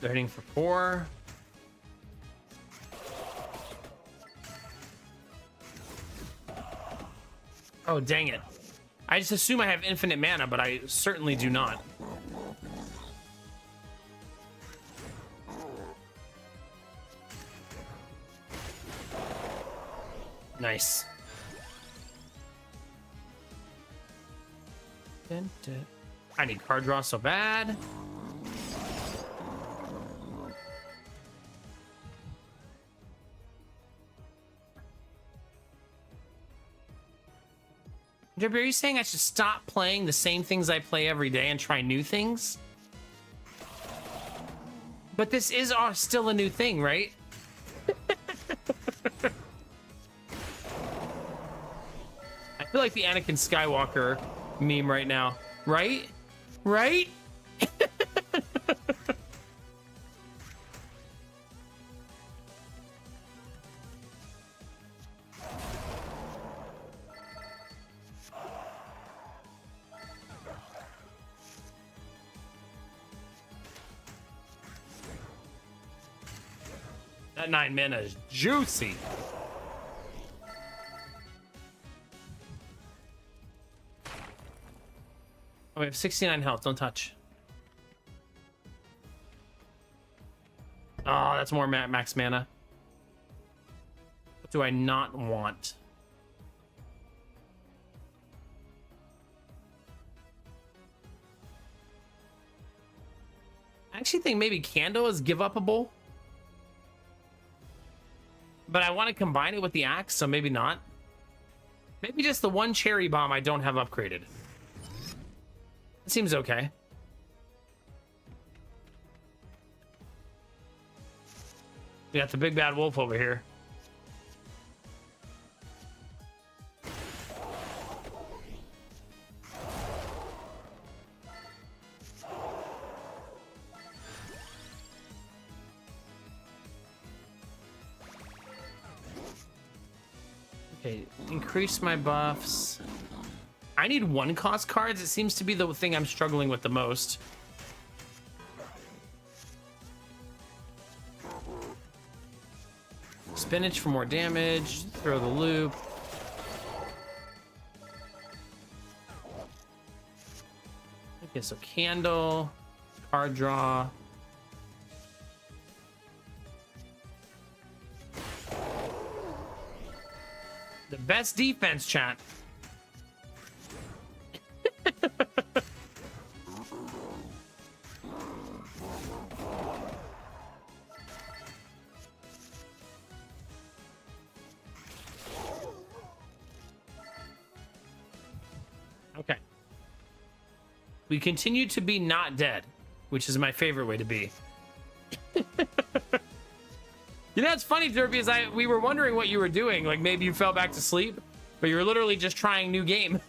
They're hitting for 4. Oh, dang it. I just assume I have infinite mana, but I certainly do not. Nice. I need card draw so bad. Are you saying I should stop playing the same things I play every day and try new things? But this is still a new thing, right? I feel like the Anakin Skywalker meme right now, right? Right? That 9 mana is juicy. Oh, we have 69 health. Don't touch. Oh, that's more max mana. What do I not want? I actually think maybe Candle is give-upable. But I want to combine it with the axe, so maybe not. Maybe just the one cherry bomb I don't have upgraded. It seems okay. We got the big bad wolf over here. Okay, increase my buffs. I need 1-cost cards. It seems to be the thing I'm struggling with the most. Spinach for more damage. Throw the loop. Okay, so candle, card draw. The best defense, chat. Okay. We continue to be not dead, which is my favorite way to be. You know, it's funny, Derpy, is we were wondering what you were doing. Like, maybe you fell back to sleep, but you were literally just trying new game.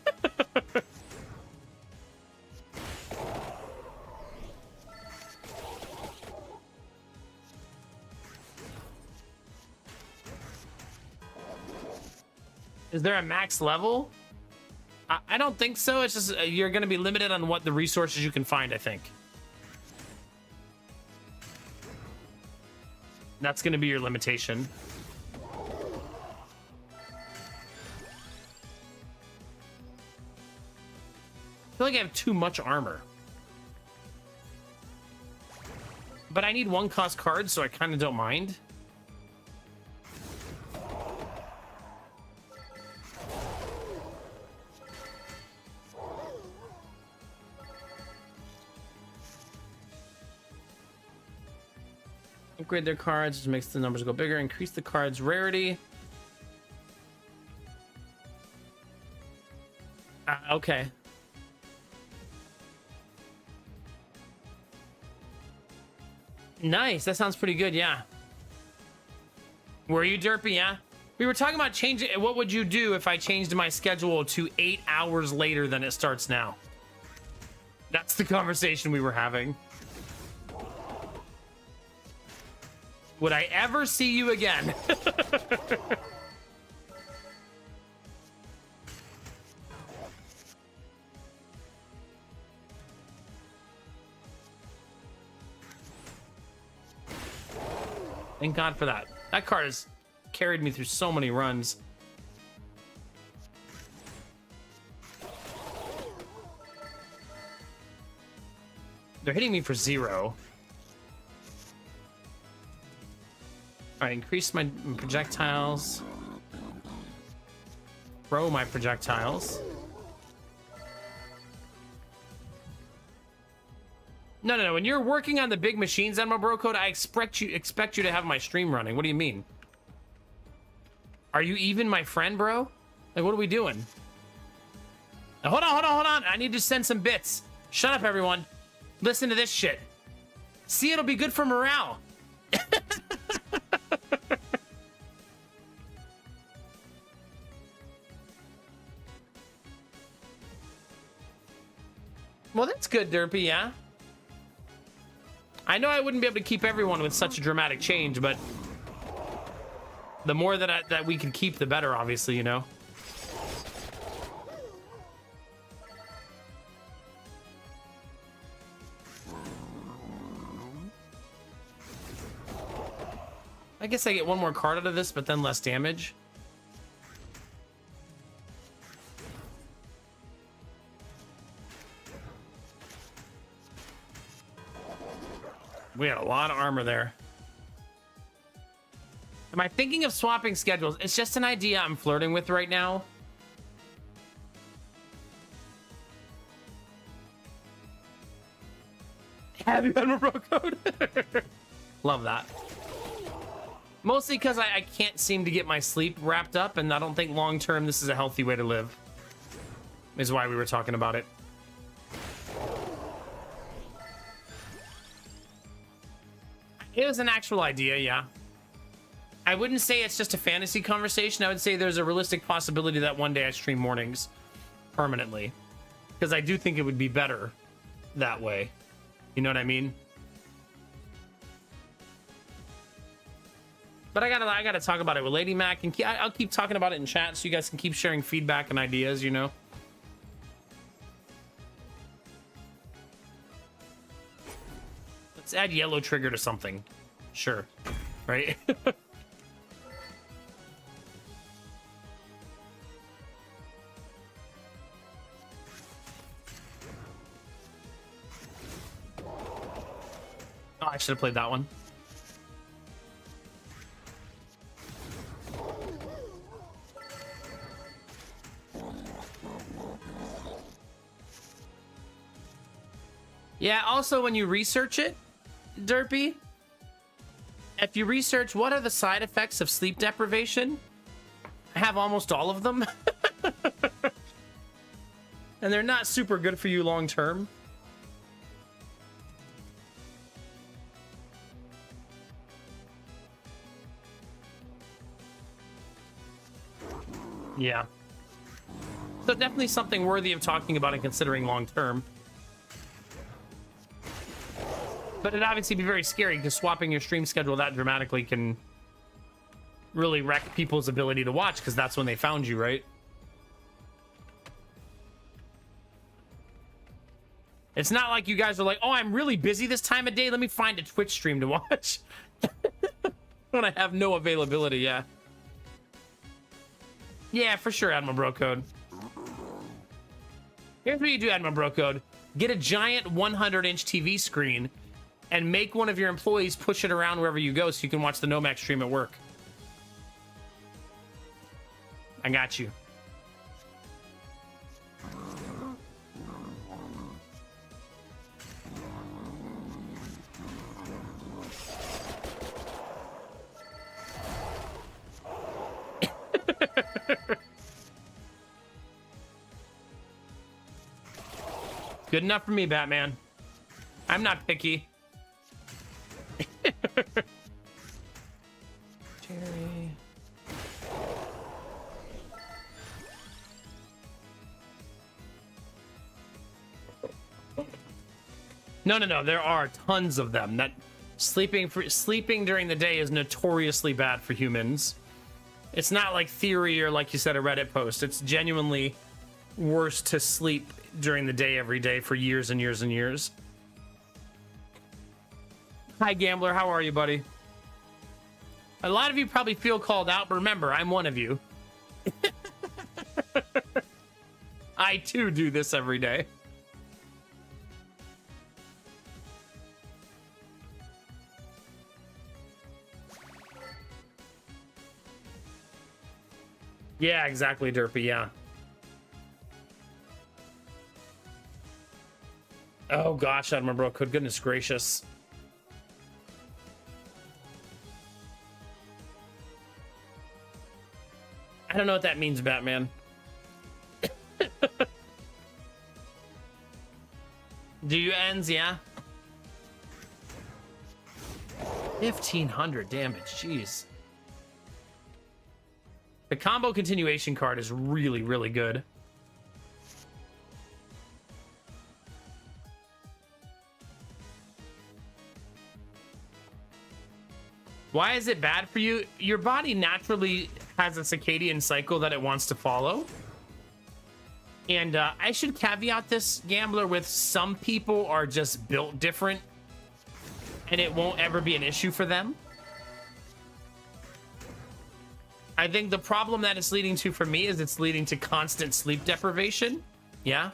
Is there a max level? I don't think so. It's just you're going to be limited on what the resources you can find, I think. That's going to be your limitation. I feel like I have too much armor. But I need one cost cards, so I kind of don't mind. Upgrade their cards, just makes the numbers go bigger. Increase the card's rarity. Okay. Nice. That sounds pretty good. Yeah. Were you Derpy? Yeah. We were talking about changing. What would you do if I changed my schedule to 8 hours later than it starts now? That's the conversation we were having. Would I ever see you again? Thank God for that. That card has carried me through so many runs. They're hitting me for 0. All right, increase my projectiles. Throw my projectiles. No. When you're working on the big machines on my bro code, I expect you to have my stream running. What do you mean? Are you even my friend, bro? Like, what are we doing? Now, hold on. I need to send some bits. Shut up, everyone. Listen to this shit. See, it'll be good for morale. Well, that's good, Derpy, yeah. I know I wouldn't be able to keep everyone with such a dramatic change, but the more that we can keep, the better, obviously, you know. I guess I get one more card out of this, but then less damage. We had a lot of armor there. Am I thinking of swapping schedules? It's just an idea I'm flirting with right now. Have you had my bro code? Love that. Mostly because I can't seem to get my sleep wrapped up, and I don't think long term this is a healthy way to live. Is why we were talking about it. It was an actual idea, yeah. I wouldn't say it's just a fantasy conversation. I would say there's a realistic possibility that one day I stream mornings permanently. Because I do think it would be better that way. You know what I mean? But I gotta talk about it with Lady Mac, and I'll keep talking about it in chat so you guys can keep sharing feedback and ideas, you know? Let's add yellow trigger to something. Sure. Right? Oh, I should have played that one. Yeah, also when you research it, Derpy, if you research what are the side effects of sleep deprivation, I have almost all of them. And they're not super good for you long term. Yeah. So definitely something worthy of talking about and considering long term. But it'd obviously be very scary because swapping your stream schedule that dramatically can really wreck people's ability to watch because that's when they found you, right? It's not like you guys are like, oh, I'm really busy this time of day. Let me find a Twitch stream to watch. When I have no availability, yeah. Yeah, for sure, Admiral Bro Code. Here's what you do, Admiral Bro Code. Get a giant 100-inch TV screen and make one of your employees push it around wherever you go so you can watch the Nomax stream at work. I got you. Good enough for me, Batman. I'm not picky. Jerry. No. There are tons of them. That sleeping during the day is notoriously bad for humans. It's not like theory or, like you said, a Reddit post. It's genuinely worse to sleep during the day every day for years and years and years. Hi, Gambler. How are you, buddy? A lot of you probably feel called out, but remember, I'm one of you. I, too, do this every day. Yeah, exactly, Derpy, yeah. Oh, gosh, I remember. Good goodness gracious. I don't know what that means, Batman. Do you ends? Yeah. 1,500 damage. Jeez. The combo continuation card is really, really good. Why is it bad for you? Your body naturally has a circadian cycle that it wants to follow. And I should caveat this, Gambler, with some people are just built different and it won't ever be an issue for them. I think the problem that it's leading to for me is it's leading to constant sleep deprivation. Yeah.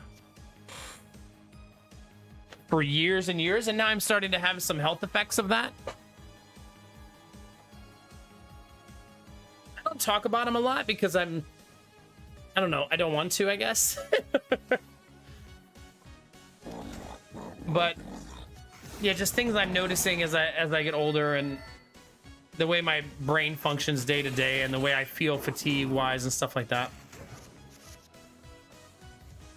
For years and years. And now I'm starting to have some health effects of that. I don't talk about them a lot because I don't know. I don't want to, I guess. But yeah, just things I'm noticing as I get older and the way my brain functions day to day and the way I feel fatigue wise and stuff like that.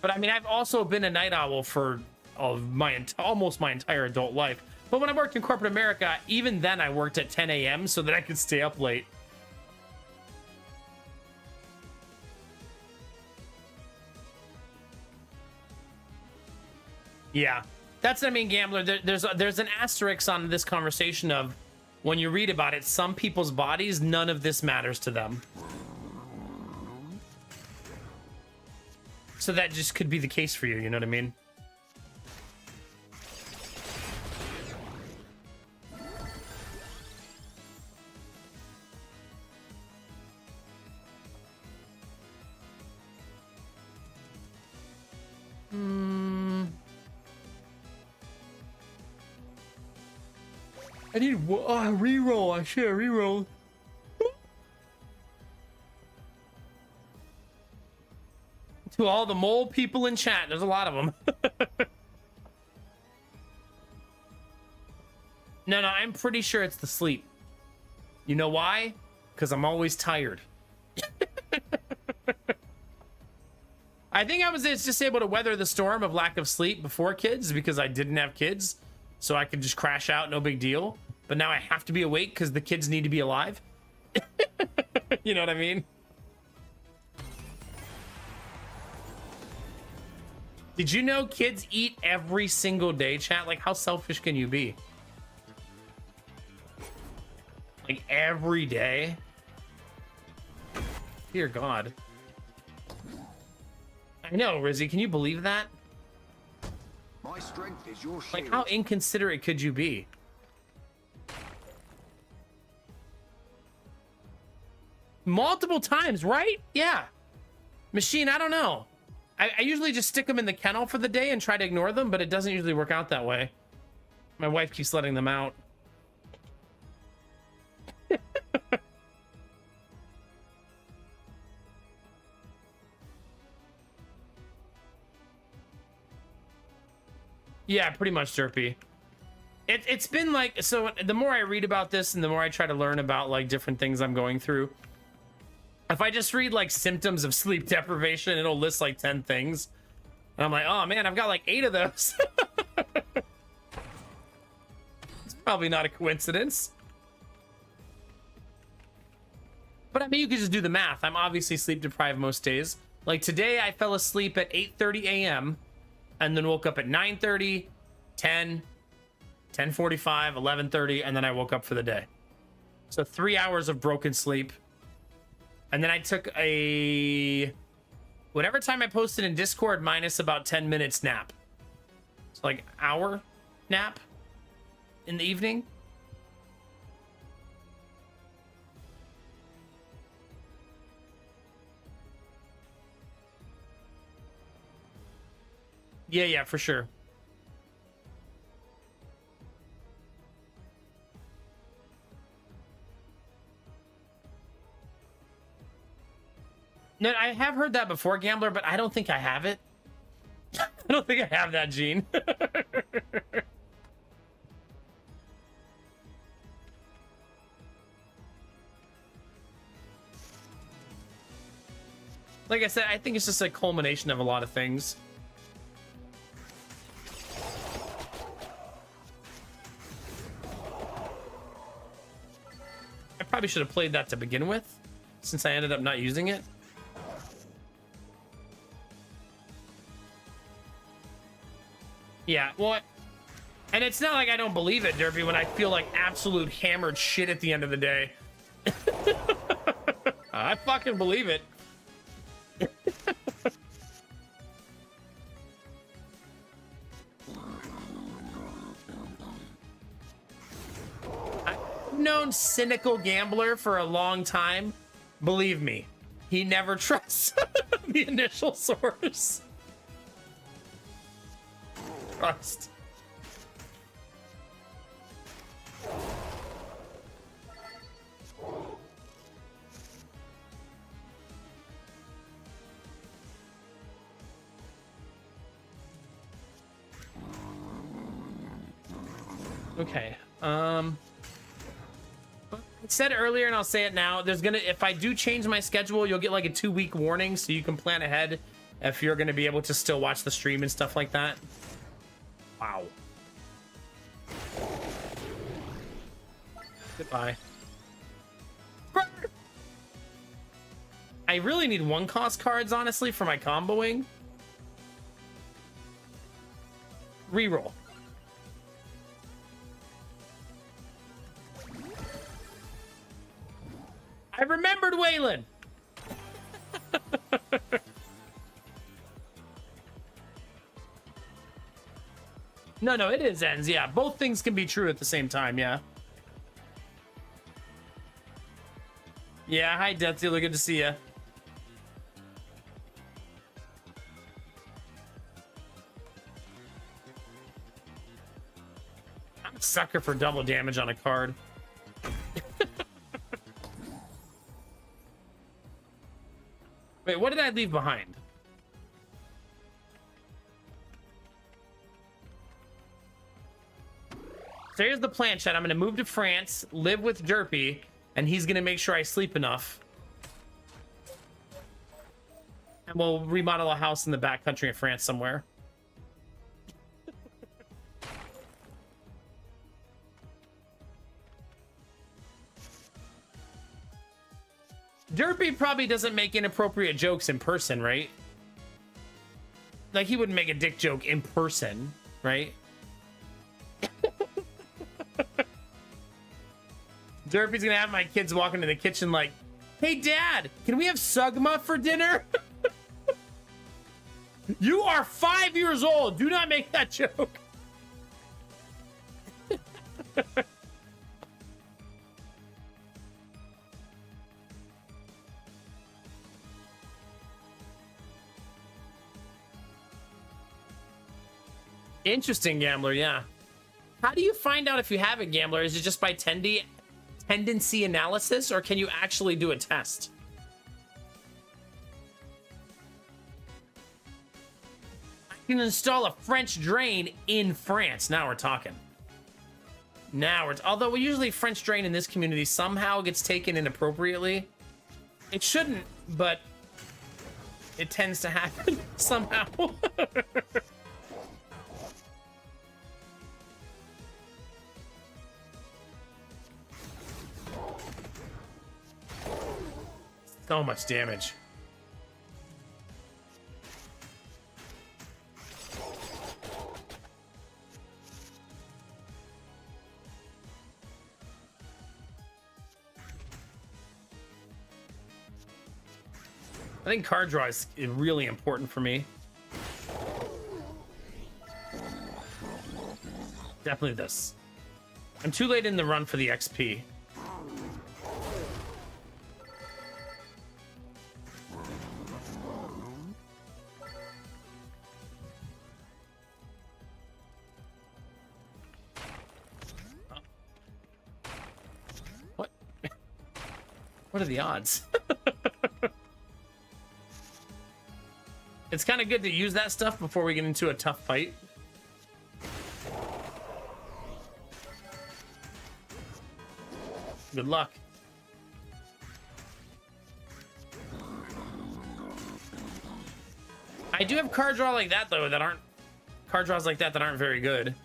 But I mean, I've also been a night owl for almost my entire adult life. But when I worked in corporate America, even then I worked at 10 a.m. so that I could stay up late. Yeah, that's what I mean, Gambler. There's an asterisk on this conversation of when you read about it, some people's bodies, none of this matters to them. So that just could be the case for you, you know what I mean? I need reroll. I should have rerolled. To all the mole people in chat, there's a lot of them. No, I'm pretty sure it's the sleep. You know why? Because I'm always tired. I think I was just able to weather the storm of lack of sleep before kids because I didn't have kids. So I could just crash out, no big deal. But now I have to be awake because the kids need to be alive. You know what I mean? Did you know kids eat every single day, chat? Like, how selfish can you be? Like, every day? Dear God. I know, Rizzy. Can you believe that? My strength is your shield. Like, how inconsiderate could you be? Multiple times, right? Yeah. Machine, I don't know. I usually just stick them in the kennel for the day and try to ignore them, but it doesn't usually work out that way. My wife keeps letting them out. Yeah, pretty much, Derpy. It's been like, so the more I read about this and the more I try to learn about like different things I'm going through, if I just read like symptoms of sleep deprivation, it'll list like 10 things. And I'm like, oh man, I've got like 8 of those. It's probably not a coincidence. But I mean, you could just do the math. I'm obviously sleep deprived most days. Like today, I fell asleep at 8:30 a.m. and then woke up at 9:30, 10, 10:45, 11:30, and then I woke up for the day. So 3 hours of broken sleep. And then I took a whatever time I posted in Discord minus about 10 minutes nap. So like hour nap in the evening. Yeah, for sure. No, I have heard that before, Gambler, but I don't think I have it. I don't think I have that gene. Like I said, I think it's just a culmination of a lot of things. I probably should have played that to begin with, since I ended up not using it. Yeah, well, and it's not like I don't believe it, Derpy, when I feel like absolute hammered shit at the end of the day. I fucking believe it. I've known Cynical Gambler for a long time. Believe me, he never trusts the initial source. Trust. Okay. I said it earlier and I'll say it now. There's gonna, if I do change my schedule, you'll get like a 2-week warning so you can plan ahead if you're gonna be able to still watch the stream and stuff like that. Wow. Goodbye. I really need 1-cost cards, honestly, for my comboing. Reroll. I remembered Waylon. No, it is ends. Yeah, both things can be true at the same time. Yeah. Yeah, hi, Death Dealer. Good to see you. sucker for double damage on a card. Wait, what did I leave behind? So here's the plan, chat. I'm going to move to France, live with Derpy, and he's going to make sure I sleep enough. And we'll remodel a house in the back country of France somewhere. Derpy probably doesn't make inappropriate jokes in person, right? Like, he wouldn't make a dick joke in person, right? Derpy's gonna have my kids walk into the kitchen like, hey, Dad, can we have Sugma for dinner? You are 5 years old. Do not make that joke. Interesting, Gambler, yeah. How do you find out if you have a Gambler? Is it just by tendency analysis, or can you actually do a test? I can install a French drain in France. Now we're talking. Although usually French drain in this community somehow gets taken inappropriately. It shouldn't, but it tends to happen somehow. So much damage. I think card draw is really important for me. Definitely this. I'm too late in the run for the XP. What? What are the odds? It's kind of good to use that stuff before we get into a tough fight. Good luck. I do have card draw like that though, card draws like that aren't very good.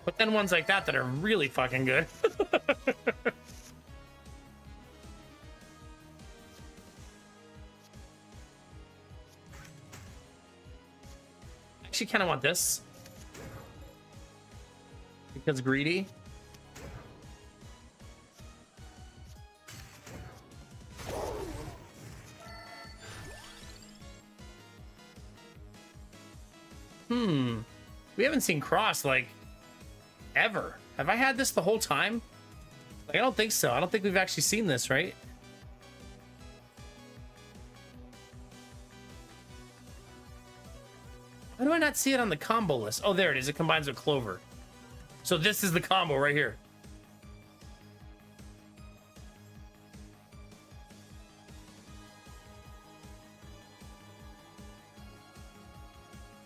But then ones like that are really fucking good. Actually kind of want this. Because greedy. We haven't seen Cross like ever. Have I had this the whole time? Like, I don't think so. I don't think we've actually seen this, right? Why do I not see it on the combo list? Oh, there it is. It combines with Clover. So this is the combo right here.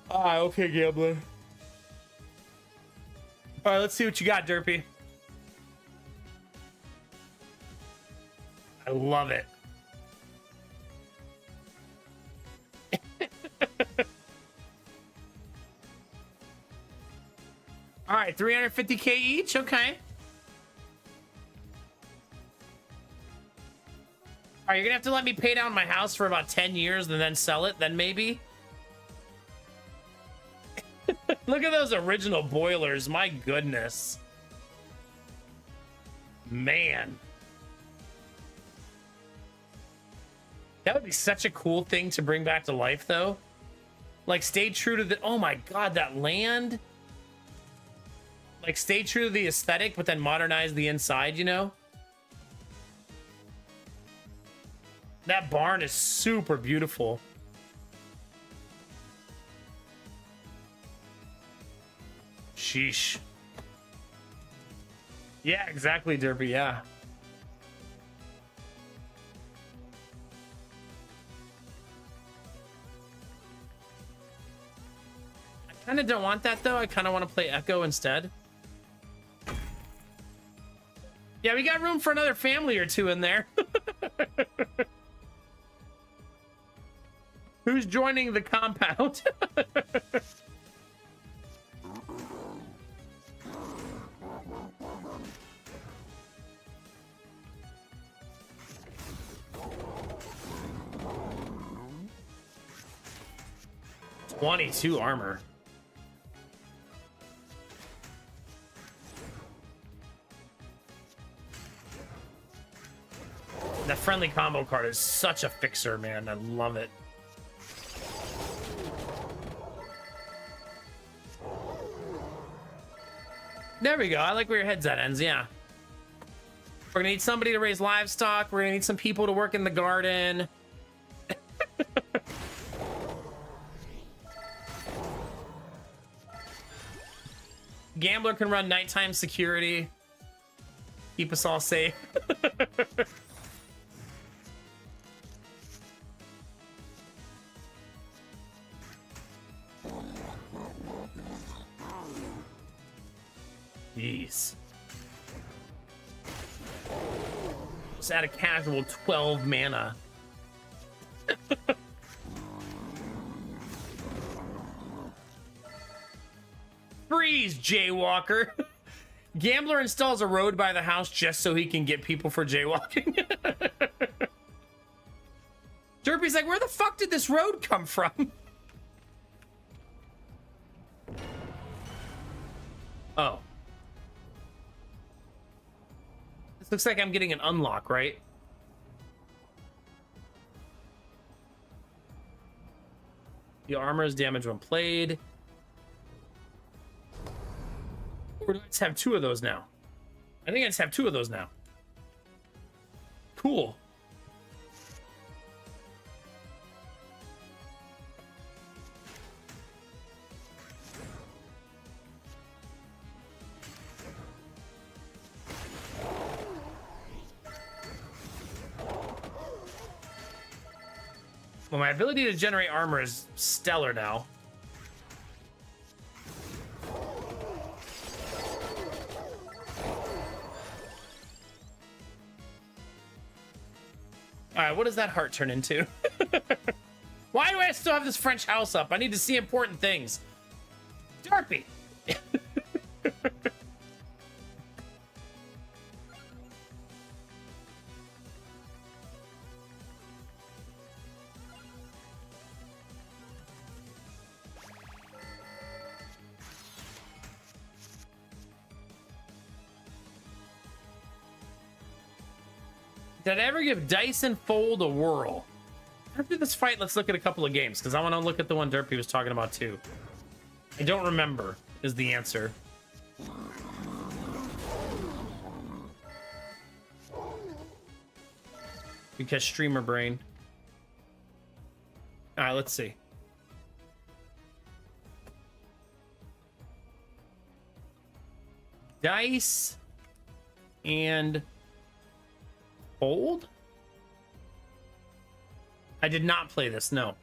Ah, okay, Gambler. All right, let's see what you got, Derpy. I love it. All right, 350K each. Okay. All right, you're gonna have to let me pay down my house for about 10 years and then sell it. Then maybe. Look at those original boilers. My goodness. Man. That would be such a cool thing to bring back to life, though. Like, stay true to the... Oh, my God, that land. Like, stay true to the aesthetic, but then modernize the inside, you know? That barn is super beautiful. Sheesh. Yeah, exactly, Derpy. Yeah. I kind of don't want that, though. I kind of want to play Echo instead. Yeah, we got room for another family or two in there. Who's joining the compound? $22 armor. That friendly combo card is such a fixer, man. I love it. There we go. I like where your head's at, Ends. Yeah. We're gonna need somebody to raise livestock. We're gonna need some people to work in the garden. Gambler can run nighttime security. Keep us all safe. Jeez. Just add a casual 12 mana. Freeze, Jaywalker. Gambler installs a road by the house just so he can get people for jaywalking. Derpy's like, where the fuck did this road come from? Oh. This looks like I'm getting an unlock, right? The armor is damaged when played. Or do I just have 2 of those now? I think I just have 2 of those now. Cool. Well, my ability to generate armor is stellar now. All right, what does that heart turn into? Why do I still have this French house up? I need to see important things. Derpy! Did I ever give Dyson Fold a whirl? After this fight, let's look at a couple of games, because I want to look at the one Derpy was talking about, too. I don't remember, is the answer. Because streamer brain. Alright, let's see. Dice and Fold? I did not play this, no.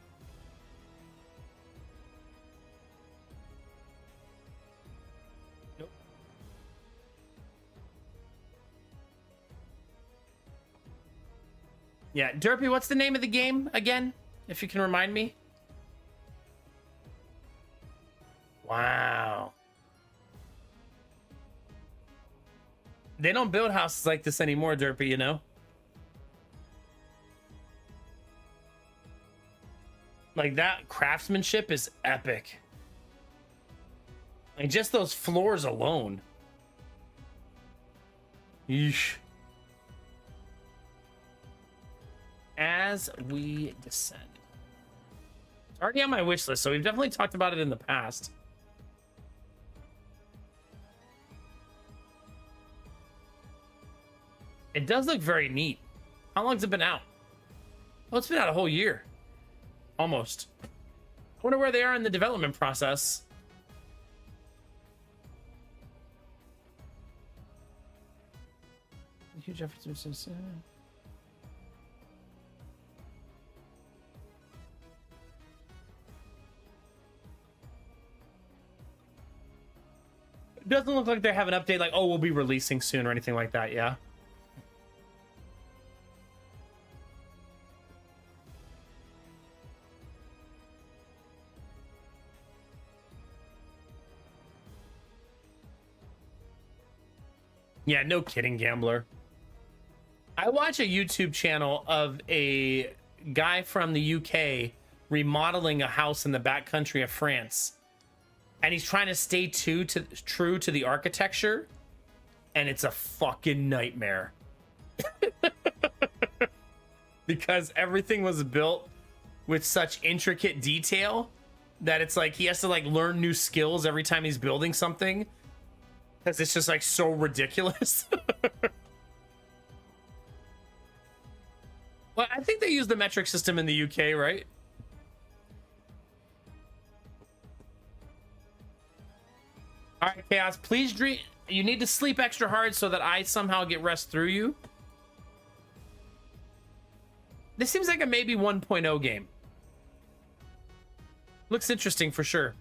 Nope. Yeah, Derpy, what's the name of the game again? If you can remind me. Wow. They don't build houses like this anymore, Derpy, you know? Like, that craftsmanship is epic. Like, just those floors alone. Yeesh. As we descend. It's already on my wish list, so we've definitely talked about it in the past. It does look very neat. How long's it been out? Oh, it's been out a whole year. Almost. I wonder where they are in the development process. Huge efforts. It doesn't look like they have an update like, oh, we'll be releasing soon or anything like that, yeah? Yeah, no kidding, Gambler. I watch a YouTube channel of a guy from the UK remodeling a house in the backcountry of France. And he's trying to stay true to the architecture. And it's a fucking nightmare. Because everything was built with such intricate detail that it's like he has to like learn new skills every time he's building something. Because it's just like so ridiculous. Well, I think they use the metric system in the UK, right? All right, Chaos, please dream. You need to sleep extra hard so that I somehow get rest through you. This seems like a maybe 1.0 game. Looks interesting for sure.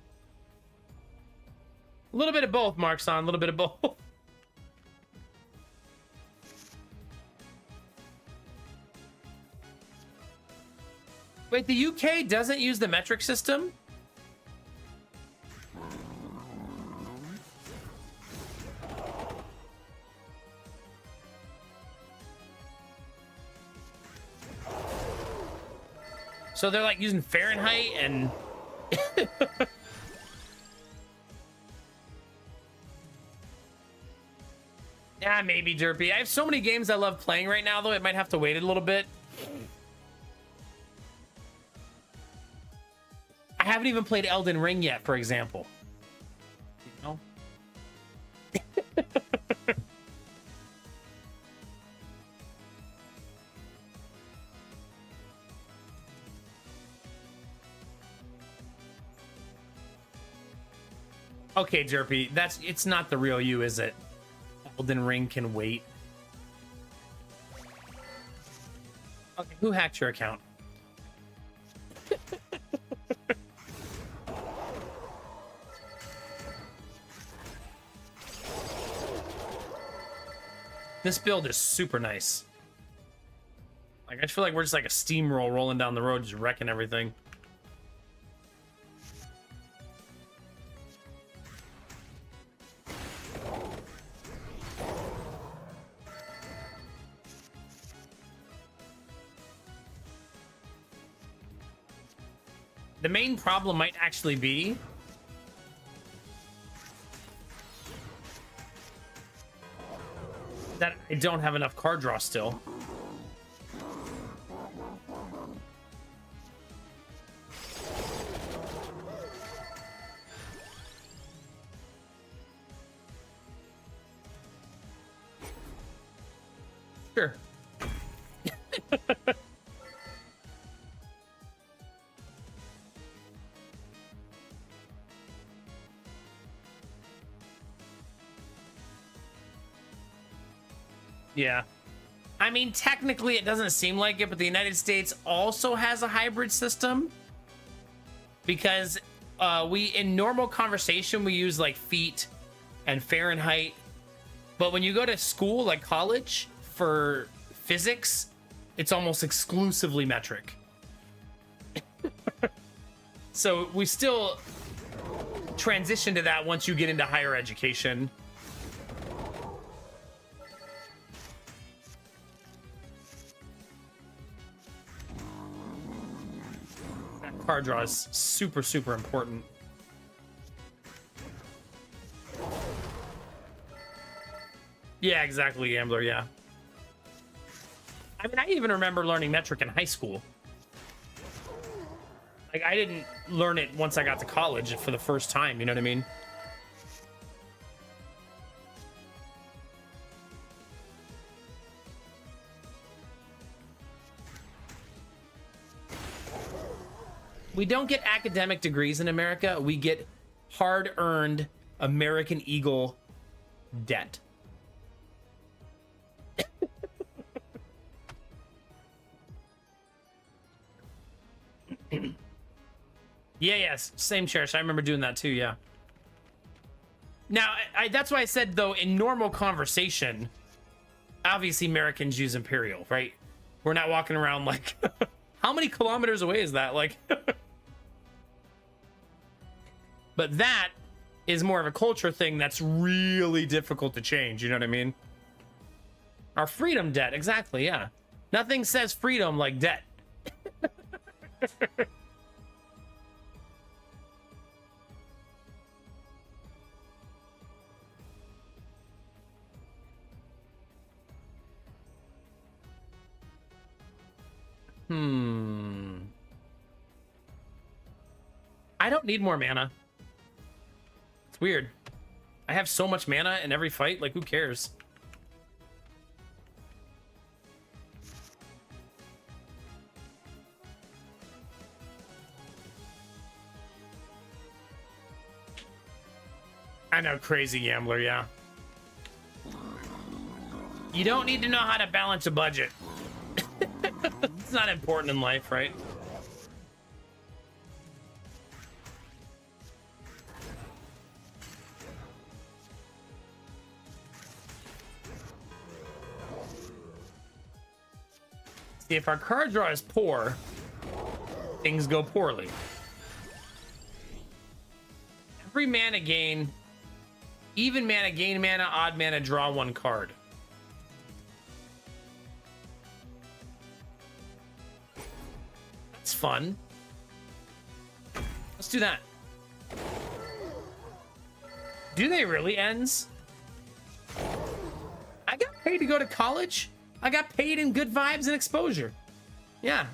A little bit of both, Markson, a little bit of both. Wait, the UK doesn't use the metric system? So they're like using Fahrenheit and... Yeah, maybe, Derpy. I have so many games I love playing right now, though. It might have to wait a little bit. I haven't even played Elden Ring yet, for example. You know? Okay, Derpy. It's not the real you, is it? Elden Ring can wait. Okay, who hacked your account? This build is super nice. Like, I feel like we're just like a steamroll rolling down the road, just wrecking everything. The main problem might actually be that I don't have enough card draw still. Sure. Yeah. I mean, technically it doesn't seem like it, but the United States also has a hybrid system because in normal conversation, we use like feet and Fahrenheit. But when you go to school, like college for physics, it's almost exclusively metric. So we still transition to that once you get into higher education. Card draw is super, super important. Yeah, exactly, Gambler, yeah. I mean, I even remember learning metric in high school. Like, I didn't learn it once I got to college for the first time, you know what I mean? We don't get academic degrees in America. We get hard-earned American Eagle debt. Yes, same Cherish. I remember doing that too, yeah. Now, that's why I said, though, in normal conversation, obviously Americans use Imperial, right? We're not walking around like, how many kilometers away is that? Like, but that is more of a culture thing that's really difficult to change, you know what I mean? Our freedom debt, exactly, yeah. Nothing says freedom like debt. I don't need more mana. It's weird. I have so much mana in every fight, like who cares? I know, crazy gambler, yeah. You don't need to know how to balance a budget. It's not important in life, right? See, if our card draw is poor, things go poorly. Every mana gain, even mana gain mana, odd mana draw one card. That's fun. Let's do that. Do they really, ends? I got paid to go to college. I got paid in good vibes and exposure. Yeah.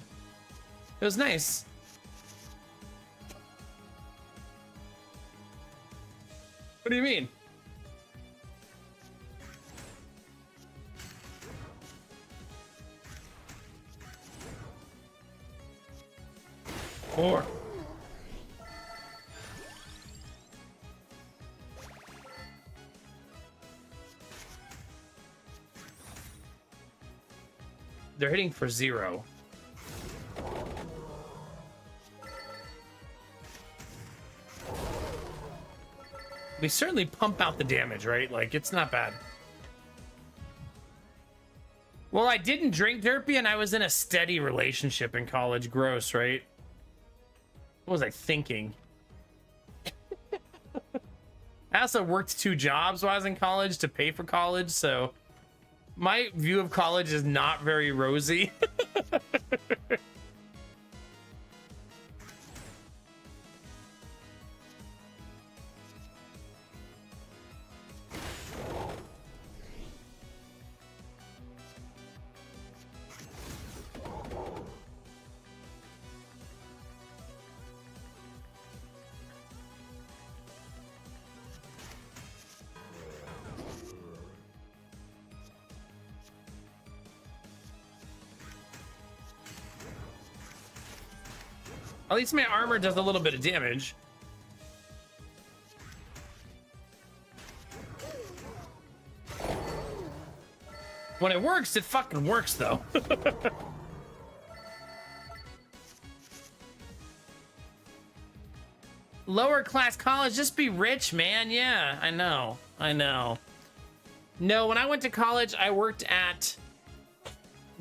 It was nice. What do you mean? Four. They're hitting for 0. We certainly pump out the damage, right? Like, it's not bad. Well, I didn't drink Derpy and I was in a steady relationship in college. Gross, right? What was I thinking? I also worked 2 jobs while I was in college to pay for college, so my view of college is not very rosy. At least my armor does a little bit of damage. When it works, it fucking works, though. Lower class college, just be rich, man. Yeah, I know. I know. No, when I went to college, I worked at...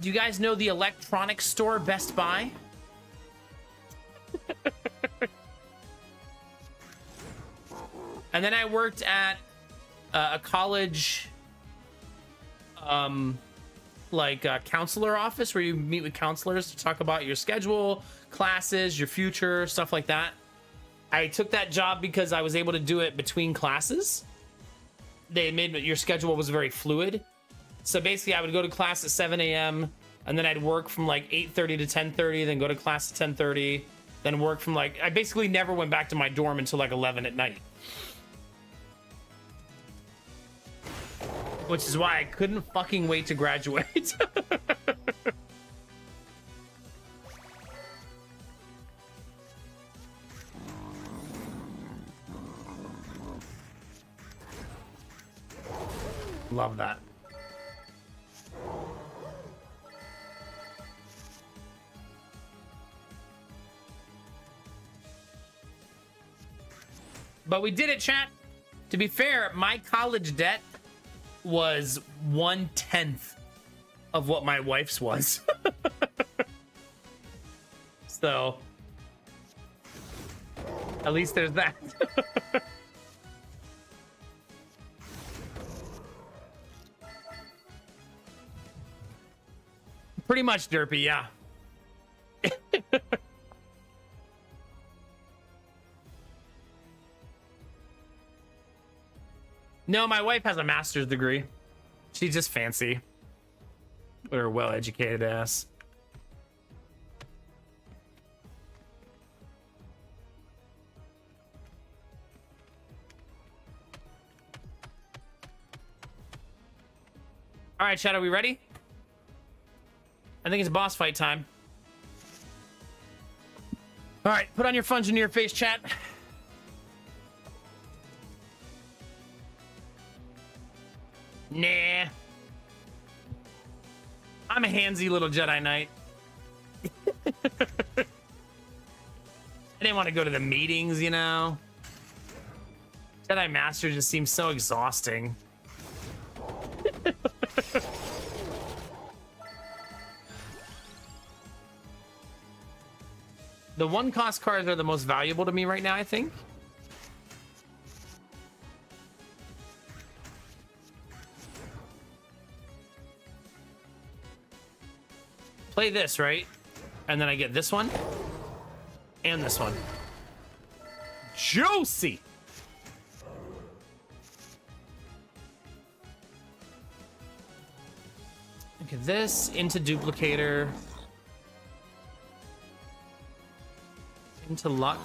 Do you guys know the electronics store, Best Buy? And then I worked at a college, counselor office where you meet with counselors to talk about your schedule, classes, your future, stuff like that. I took that job because I was able to do it between classes. They made your schedule was very fluid. So basically I would go to class at 7 a.m. and then I'd work from like 8:30 to 10:30, then go to class at 10:30, then work from I basically never went back to my dorm until like 11 at night. Which is why I couldn't fucking wait to graduate. Love that. But we did it, chat. To be fair, my college debt was 1/10 of what my wife's was. So, at least there's that. Pretty much, Derpy, yeah. No, my wife has a master's degree. She's just fancy. With her well-educated ass. All right, chat, are we ready? I think it's boss fight time. All right, put on your funds into your face, chat. Nah. I'm a handsy little Jedi Knight. I didn't want to go to the meetings, you know? Jedi Master just seems so exhausting. The one cost cards are the most valuable to me right now, I think. Play this, right? And then I get this one and this one. Juicy. Okay, this into duplicator. Into luck.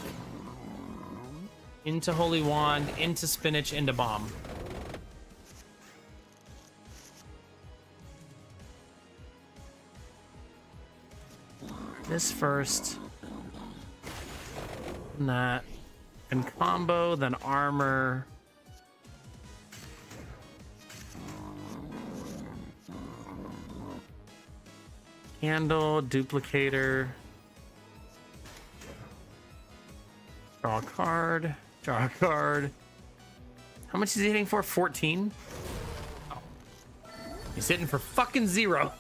Into holy wand. Into spinach. Into bomb. This first. And that. And combo, then armor. Candle, duplicator. Draw a card. Draw a card. How much is he hitting for? 14? Oh. He's hitting for fucking 0.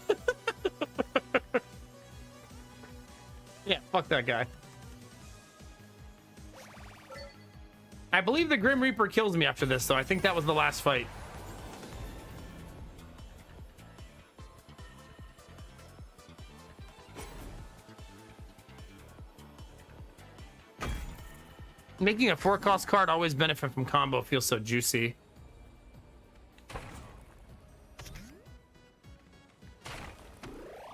Yeah, fuck that guy. I believe the Grim Reaper kills me after this, though. I think that was the last fight. Making a 4-cost card always benefit from combo. Feels so juicy.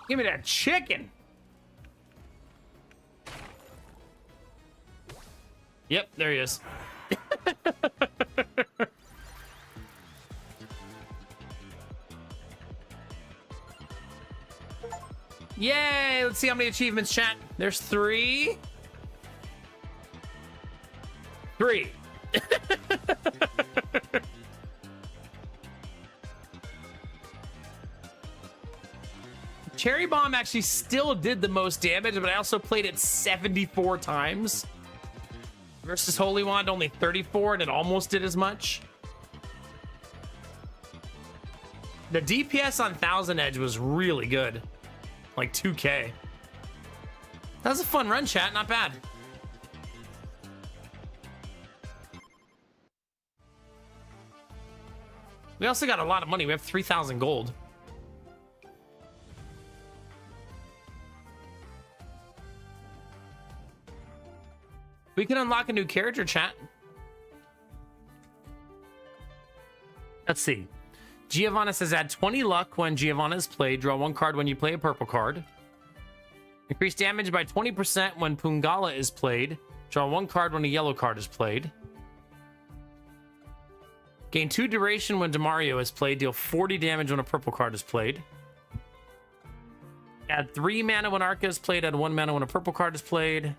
Give me that chicken. Yep, there he is. Yay! Let's see how many achievements, chat. There's 3. 3. Cherry Bomb actually still did the most damage, but I also played it 74 times. Versus Holy Wand, only 34, and it almost did as much. The DPS on Thousand Edge was really good. Like 2K. That was a fun run, chat. Not bad. We also got a lot of money. We have 3,000 gold. We can unlock a new character, chat. Let's see. Giovanna says add 20 luck when Giovanna is played. Draw 1 card when you play a purple card. Increase damage by 20% when Pungala is played. Draw 1 card when a yellow card is played. Gain 2 duration when Demario is played. Deal 40 damage when a purple card is played. Add 3 mana when Arca is played. Add 1 mana when a purple card is played.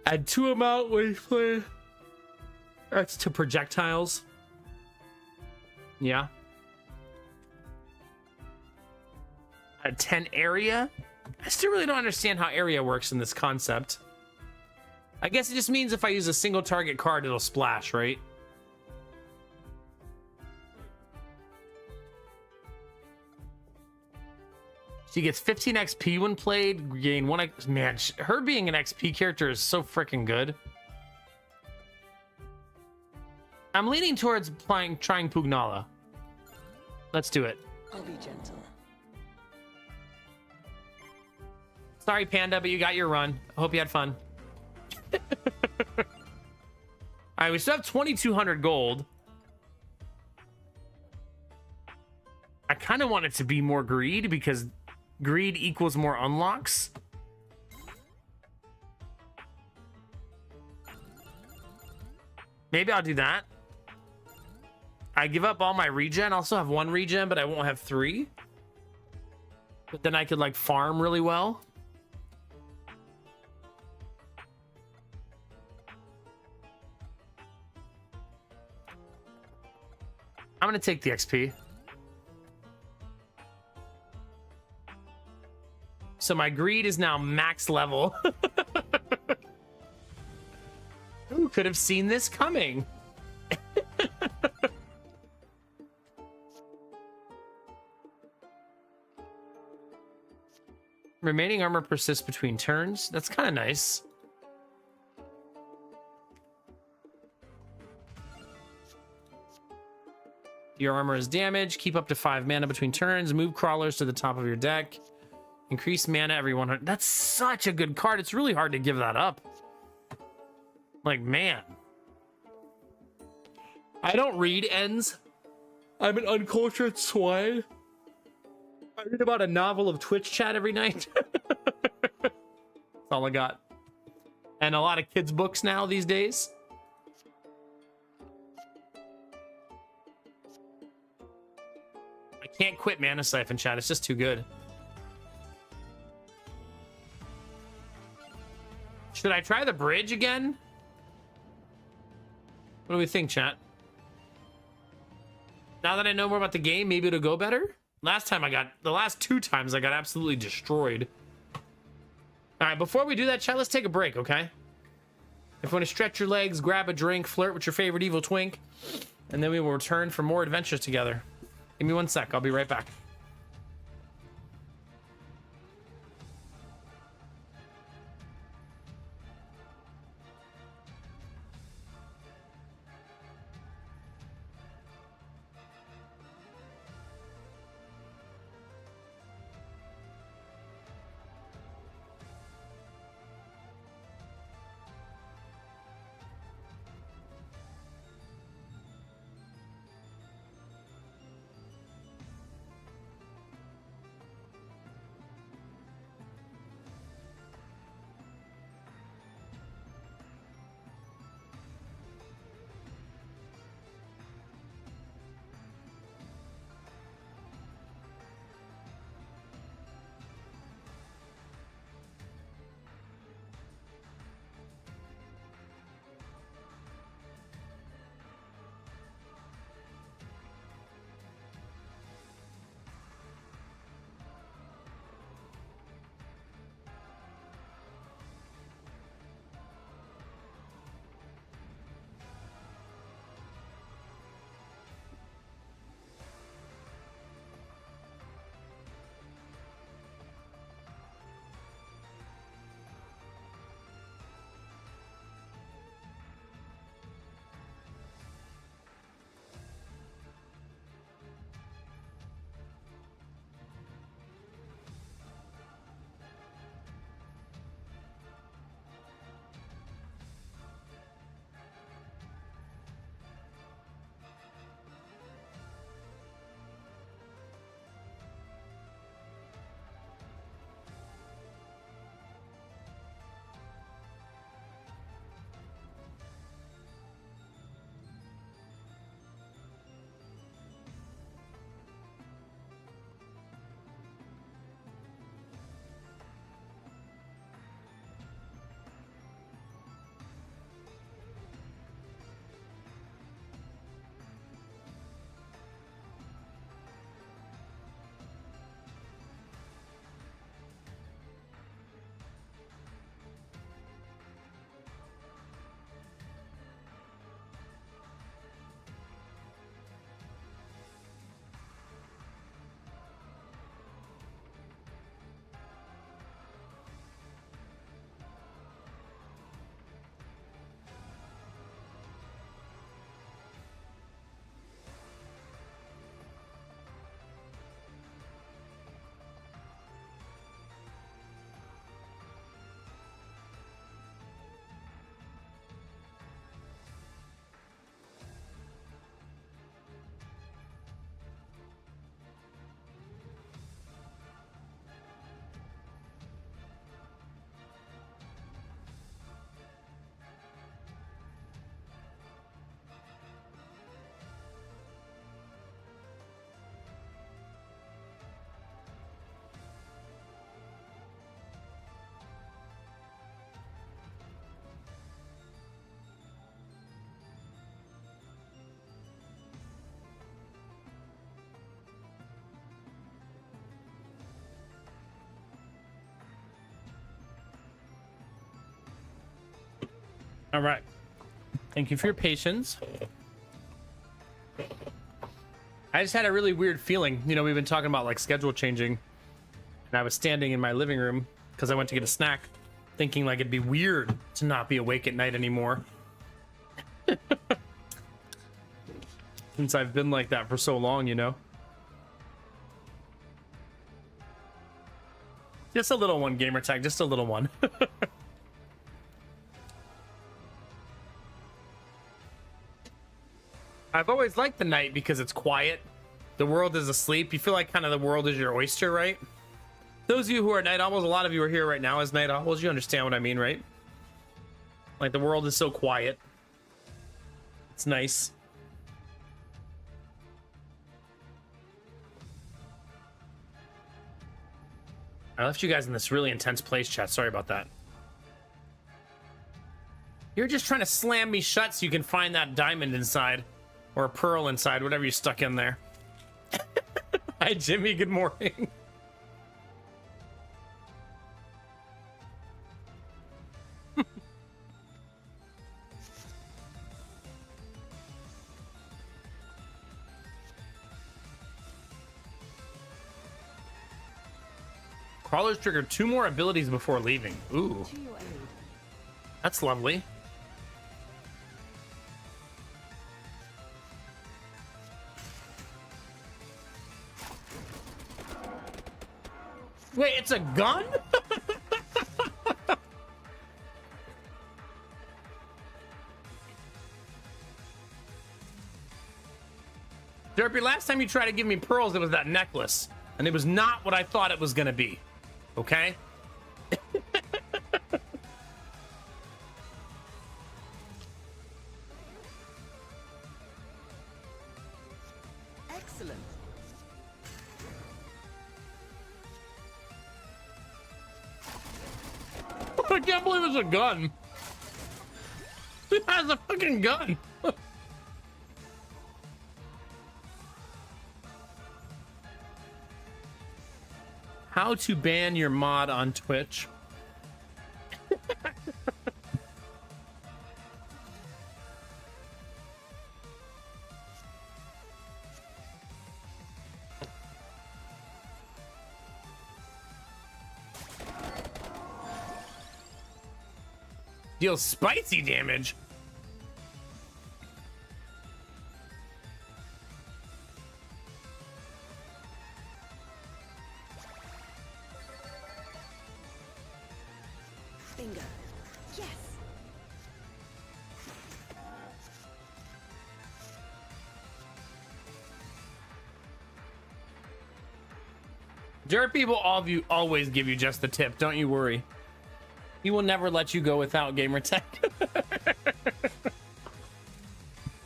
Add 2 amount when you play. That's to projectiles. Yeah. A 10 area? I still really don't understand how area works in this concept. I guess it just means if I use a single target card, it'll splash, right? She gets 15 XP when played, gain 1 X. Man, her being an XP character is so freaking good. I'm leaning towards trying Pugnala. Let's do it. I'll be gentle. Sorry, Panda, but you got your run. I hope you had fun. All right, we still have 2,200 gold. I kind of want it to be more greed because greed equals more unlocks. Maybe I'll do that. I give up all my regen. I'll still have 1 regen, but I won't have 3. But then I could like farm really well. I'm gonna take the XP. So my greed is now max level. Who could have seen this coming? Remaining armor persists between turns. That's kind of nice. Your armor is damaged. Keep up to 5 mana between turns. Move crawlers to the top of your deck. Increase mana every 100. That's such a good card. It's really hard to give that up. Like, man. I don't read ends. I'm an uncultured swine. I read about a novel of Twitch chat every night. That's all I got. And a lot of kids' books now these days. I can't quit Mana Siphon chat. It's just too good. Should I try the bridge again? What do we think, chat? Now that I know more about the game, maybe it'll go better? The last 2 times I got absolutely destroyed. All right, before we do that, chat, let's take a break, okay? If you want to stretch your legs, grab a drink, flirt with your favorite evil twink, and then we will return for more adventures together. Give me 1 sec, I'll be right back. All right. Thank you for your patience. I just had a really weird feeling. You know, we've been talking about like schedule changing, and I was standing in my living room because I went to get a snack, thinking like it'd be weird to not be awake at night anymore. Since I've been like that for so long, you know. Just a little one, gamer tag, just a little one. I've always liked the night because it's quiet. The world is asleep. You feel like kind of the world is your oyster, right? Those of you who are night owls, a lot of you are here right now as night owls. You understand what I mean, right? Like the world is so quiet. It's nice. I left you guys in this really intense place, chat. Sorry about that. You're just trying to slam me shut so you can find that diamond inside. Or a pearl inside, whatever you stuck in there. Hi, Jimmy. Good morning. Crawlers trigger 2 more abilities before leaving. Ooh. That's lovely. Wait, it's a gun? Derpy, last time you tried to give me pearls, it was that necklace. And it was not what I thought it was gonna be. Okay? Excellent. I can't believe it's a gun. It has a fucking gun. How to ban your mod on Twitch. Deals spicy damage. Bingo. Yes. Derpy will always give you just the tip. Don't you worry. He will never let you go without gamer tech.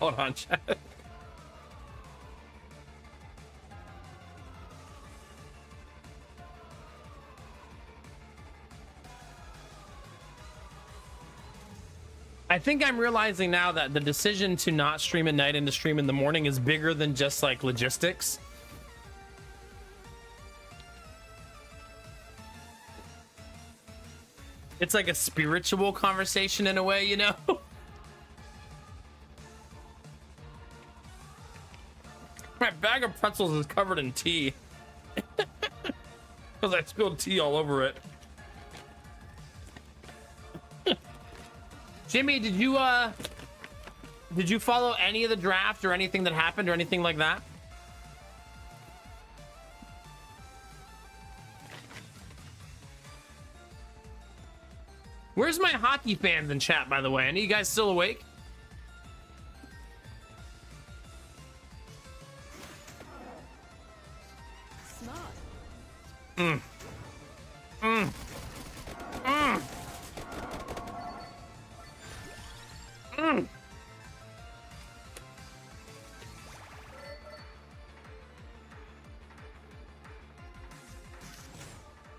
Hold on, chat. I think I'm realizing now that the decision to not stream at night and to stream in the morning is bigger than just like logistics. It's like a spiritual conversation in a way, you know? My bag of pretzels is covered in tea. Because I spilled tea all over it. Jimmy, did you follow any of the draft or anything that happened or anything like that? Where's my hockey fans in chat, by the way? Any of you guys still awake? Smart.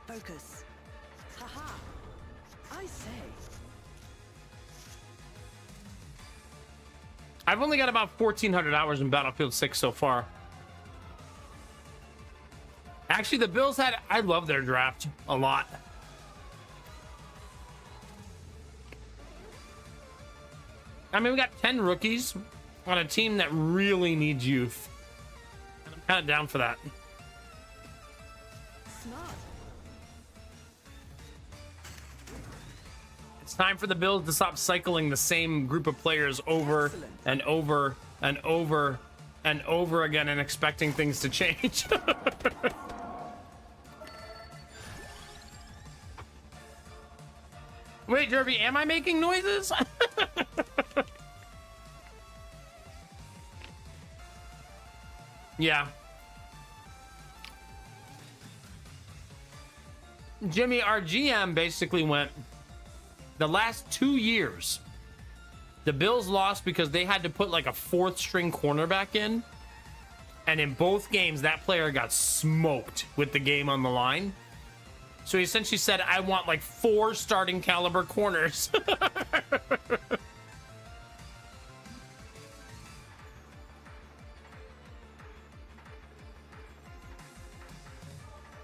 Focus. Haha. I say. I've only got about 1,400 hours in Battlefield 6 so far. Actually, the Bills I love their draft a lot. I mean, we got 10 rookies on a team that really needs youth. And I'm kind of down for that. Smart. It's time for the Bills to stop cycling the same group of players over and over and over and over again and expecting things to change. Wait, Derby, am I making noises? Yeah. Jimmy, our GM basically went, the last 2 years, the Bills lost because they had to put like a fourth string cornerback in. And in both games, that player got smoked with the game on the line. So he essentially said, I want like 4 starting caliber corners.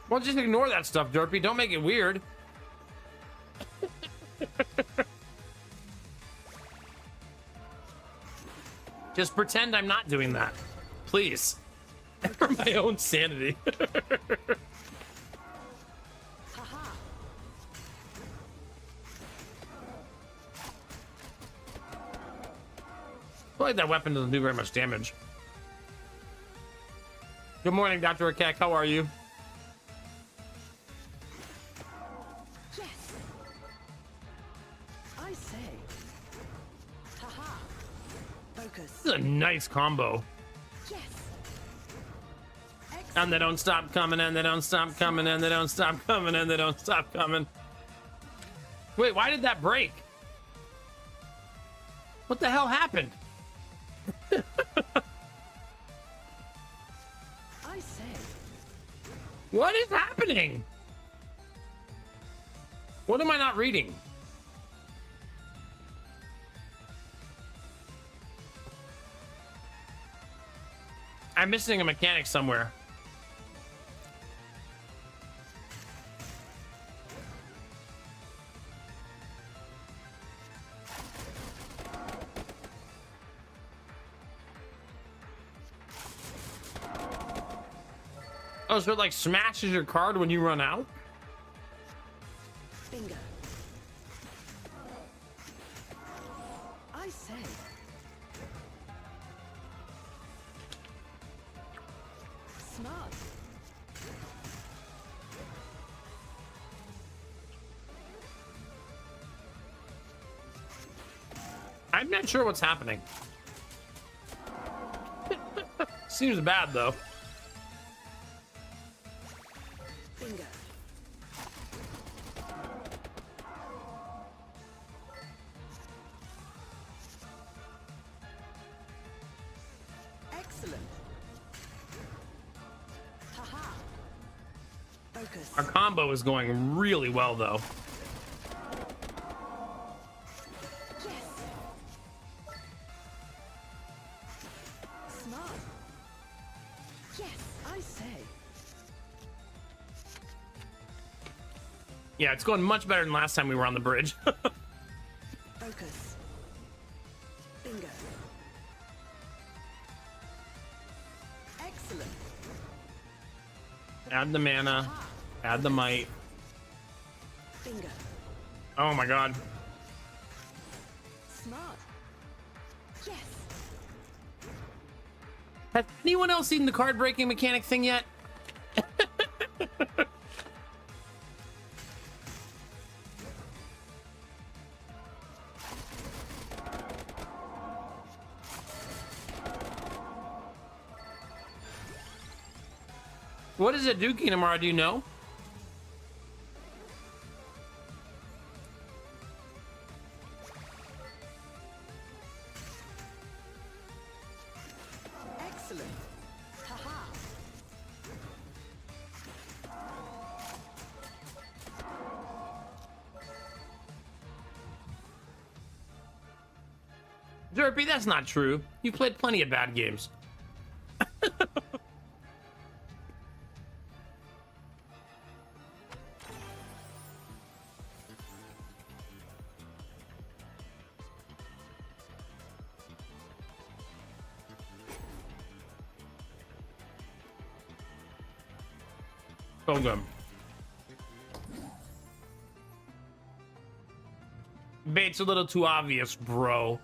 Well, just ignore that stuff, Derpy. Don't make it weird. Just pretend I'm not doing that. Please. For my own sanity. Haha. I feel like that weapon doesn't do very much damage. Good morning, Dr. Akek. How are you? Yes. I say. Haha. Focus. This is a nice combo. Yes. And they don't stop coming, and they don't stop coming, and they don't stop coming, and they don't stop coming. Wait, why did that break? What the hell happened? I say. What is happening? What am I not reading? I'm missing a mechanic somewhere. Oh, so it like smashes your card when you run out? Bingo. I say. Smart. I'm not sure what's happening. Seems bad though. Bingo. Excellent. Haha. Focus. Our combo is going really well though. Yes. Smart. Yes, I say. Yeah, it's going much better than last time we were on the bridge. Focus. Bingo. Excellent. Add the mana, add the might. Bingo. Oh my god. Smart. Yes. Has anyone else seen the card breaking mechanic thing yet? What does it do, Kinamara? Do you know? Excellent. Haha. Derpy, that's not true. You've played plenty of bad games. So good. Bait's a little too obvious, bro.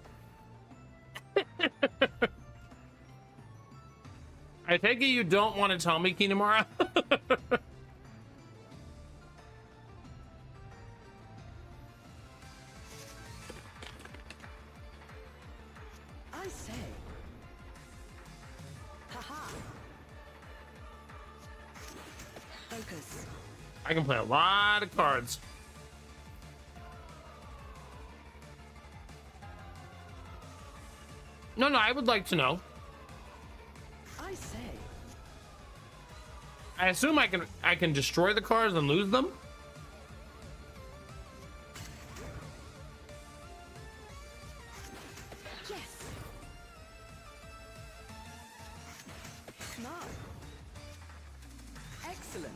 I take it you don't want to tell me, Kinemura? I say. Haha. Focus. I can play a lot of cards. No, I would like to know. I say. I assume I can destroy the cards and lose them. Yes. Smart. Excellent.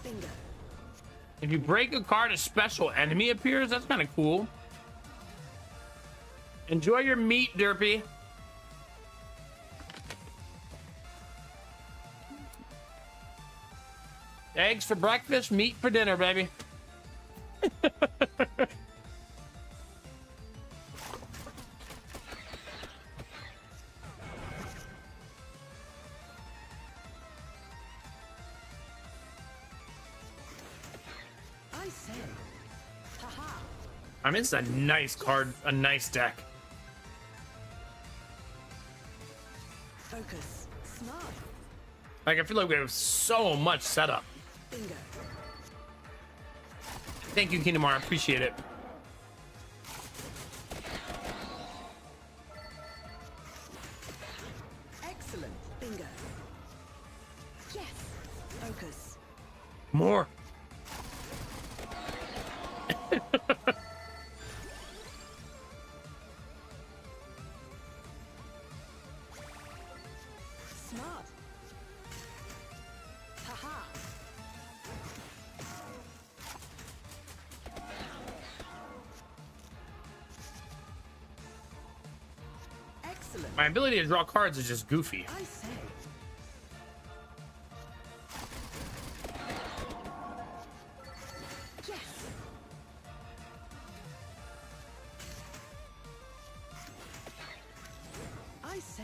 Bingo. If you break a card, a special enemy appears. That's kind of cool. Enjoy your meat, Derpy. Eggs for breakfast, meat for dinner, baby. I say. Haha. I mean, it's a nice card, a nice deck. Focus. Smart. Like, I feel like we have so much setup. Bingo. Thank you, Kinemar. I appreciate it. Excellent. Bingo. Yes. Focus. More. Smart. Haha. Excellent. My ability to draw cards is just goofy. I say. Yes. I say.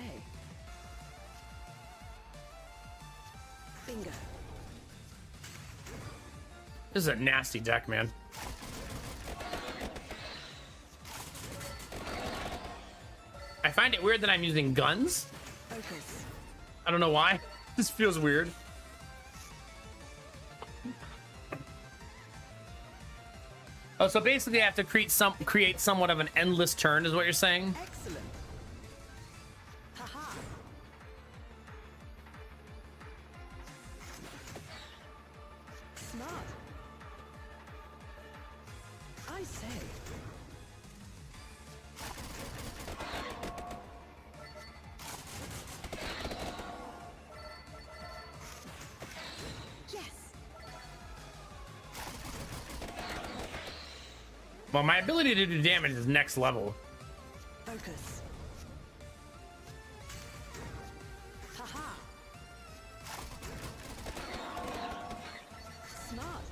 Bingo. This is a nasty deck, man. I find it weird that I'm using guns. Focus. I don't know why. This feels weird. Oh, so basically I have to create somewhat of an endless turn, is what you're saying? Excellent. Haha. Smart. I say. Yes. Well, my ability to do damage is next level. Focus. Haha. Smart.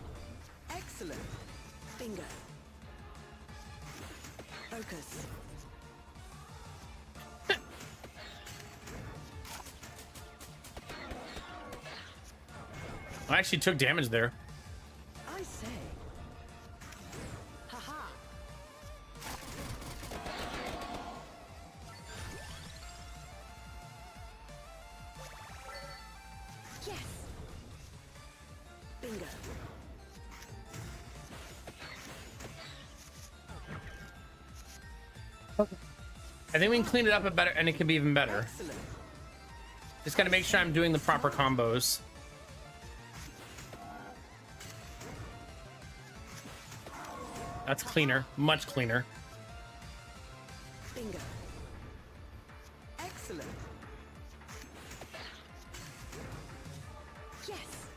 Excellent. Bingo. Focus. I actually took damage there. I say. Haha. Yes. Bingo. I think we can clean it up a better, and it can be even better. Excellent. Just gotta make sure I'm doing the proper combos. That's cleaner, much cleaner. Bingo. Excellent. Yes.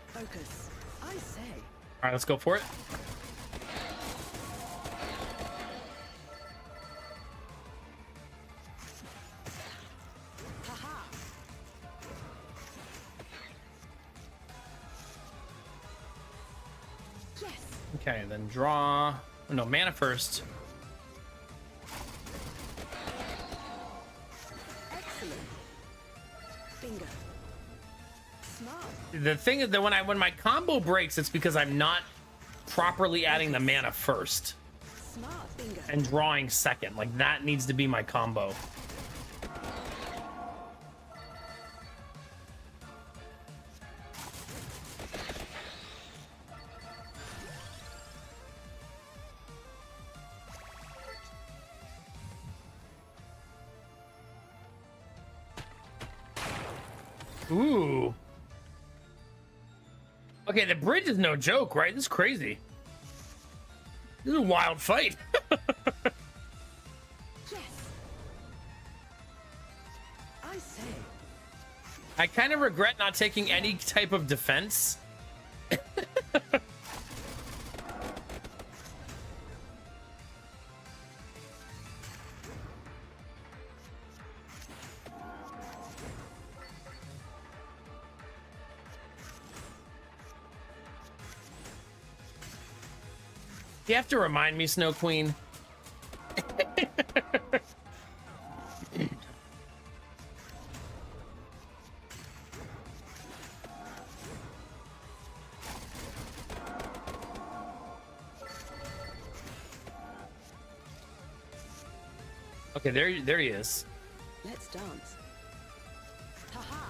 Focus. I say. All right, let's go for it. Yes. Okay, then draw. Oh, no, mana first. Excellent. Bingo. Smart. The thing is that when my combo breaks, it's because I'm not properly adding the mana first Smart. Bingo. and drawing second. Like that needs to be my combo. Ooh. Okay, the bridge is no joke, right? This is crazy. This is a wild fight. Yes. I say. I kind of regret not taking any type of defense. You have to remind me, Snow Queen. Okay, there he is. Let's dance. Haha.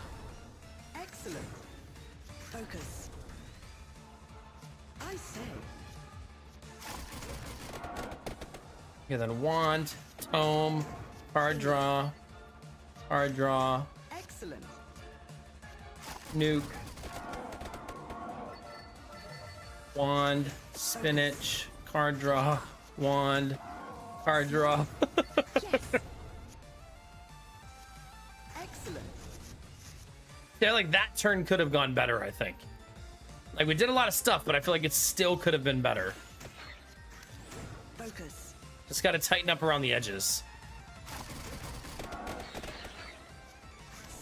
Excellent. Focus. I say. Okay, then wand, tome, card draw, Excellent. nuke, wand, spinach, card draw, wand, card draw. Yes. Excellent. Yeah, like that turn could have gone better, I think. Like we did a lot of stuff, but I feel like it still could have been better. Focus. Just got to tighten up around the edges.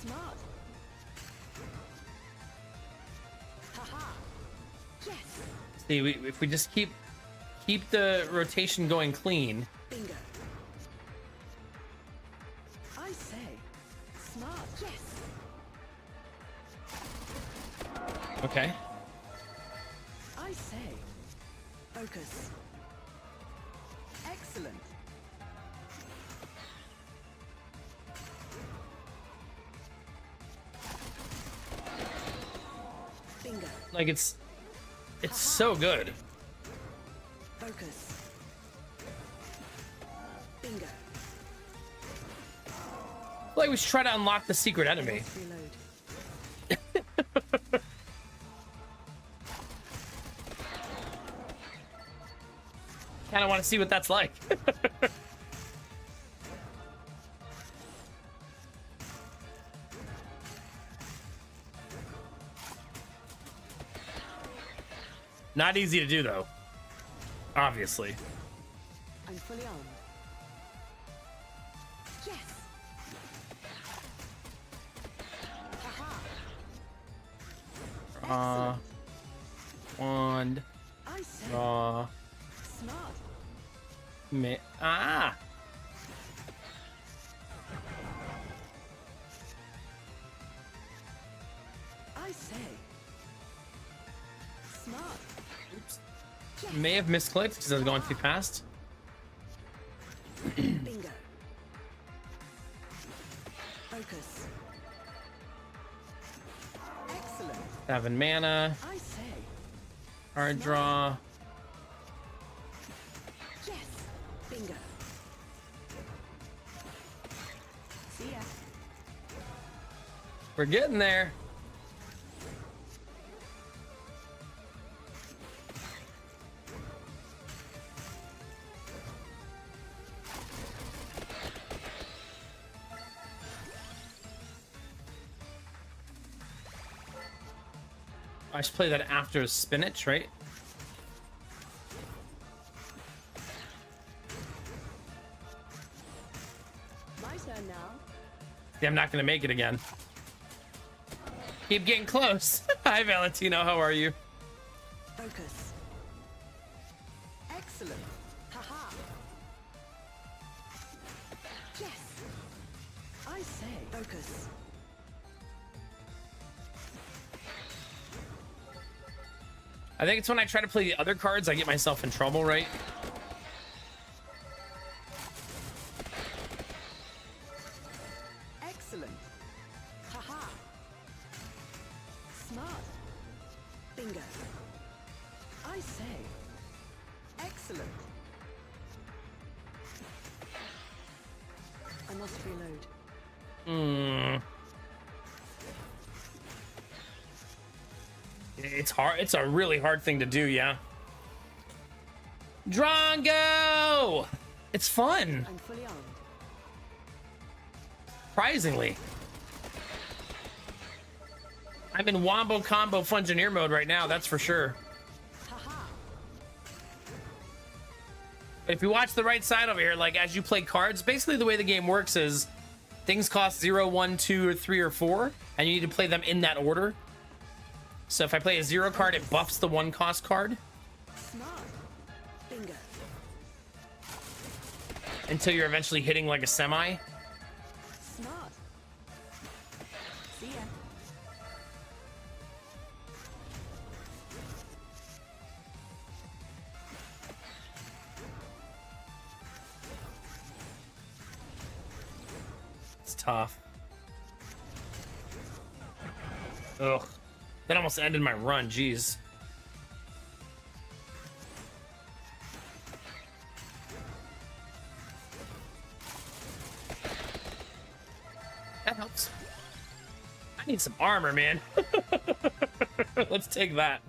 Smart. Haha. Yes. See, if we just keep the rotation going clean. Bingo. I say. Smart. Yes. Okay. I say. Focus. Excellent. Bingo. Like it's so good. Focus. Bingo. Like we should try to unlock the secret enemy. Let's reload. Kind of want to see what that's like. Not easy to do though. Obviously. I'm fully armed. Yes. Haha. Wand, I say. draw, Smart. ah. I say. Smart. Yes. May have misclicked because I was going too fast. Bingo. Focus. Excellent. 7 mana, I say. card draw. Yes. Bingo. See ya. We're getting there. I should play that after spinach, right? My turn now. Yeah, I'm not gonna make it again. Keep getting close. Hi, Valentino. How are you? Focus. Excellent. Haha. Yes. I say, focus. I think it's when I try to play the other cards, I get myself in trouble, right? Excellent. Haha. Smart. Bingo. I say. Excellent. I must reload. It's hard. It's a really hard thing to do, yeah. Drongo! It's fun, I'm fully armed. surprisingly. I'm in wombo combo fungineer mode right now, that's for sure. Haha. But if you watch the right side over here, like as you play cards, basically the way the game works is things cost 0, 1, 2, or 3, or 4, and you need to play them in that order. So if I play a 0 card, it buffs the 1 cost card Smart. Bingo. until you're eventually hitting like a semi. Smart. See ya. It's tough. Ugh. That almost ended my run, jeez. That helps. I need some armor, man. Let's take that.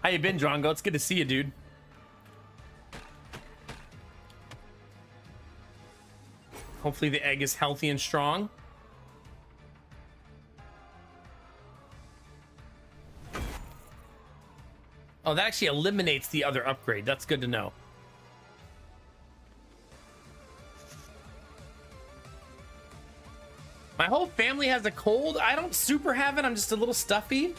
How you been, Drongo? It's good to see you, dude. Hopefully the egg is healthy and strong. Oh, that actually eliminates the other upgrade. That's good to know. My whole family has a cold. I don't super have it. I'm just a little stuffy.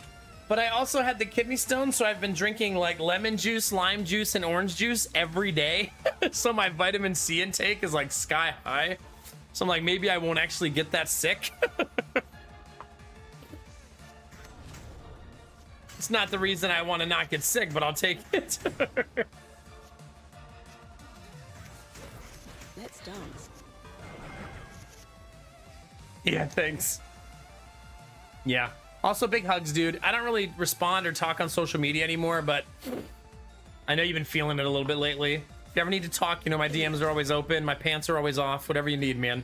But I also had the kidney stone, so I've been drinking like lemon juice, lime juice, and orange juice every day. So my vitamin C intake is like sky high. So I'm like, maybe I won't actually get that sick. It's not the reason I want to not get sick, but I'll take it. Let's dance. Yeah, thanks. Yeah. Also, big hugs, dude. I don't really respond or talk on social media anymore, but I know you've been feeling it a little bit lately. If you ever need to talk, you know, my DMs are always open. My pants are always off. Whatever you need, man.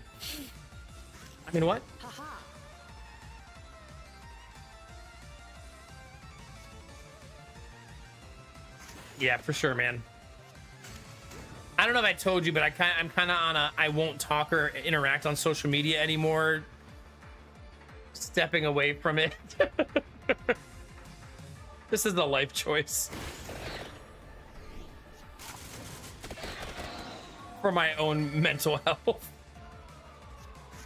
I mean, what? Haha. Yeah, for sure, man. I don't know if I told you, but I'm kind of on a I won't talk or interact on social media anymore. Stepping away from it. This is the life choice. For my own mental health.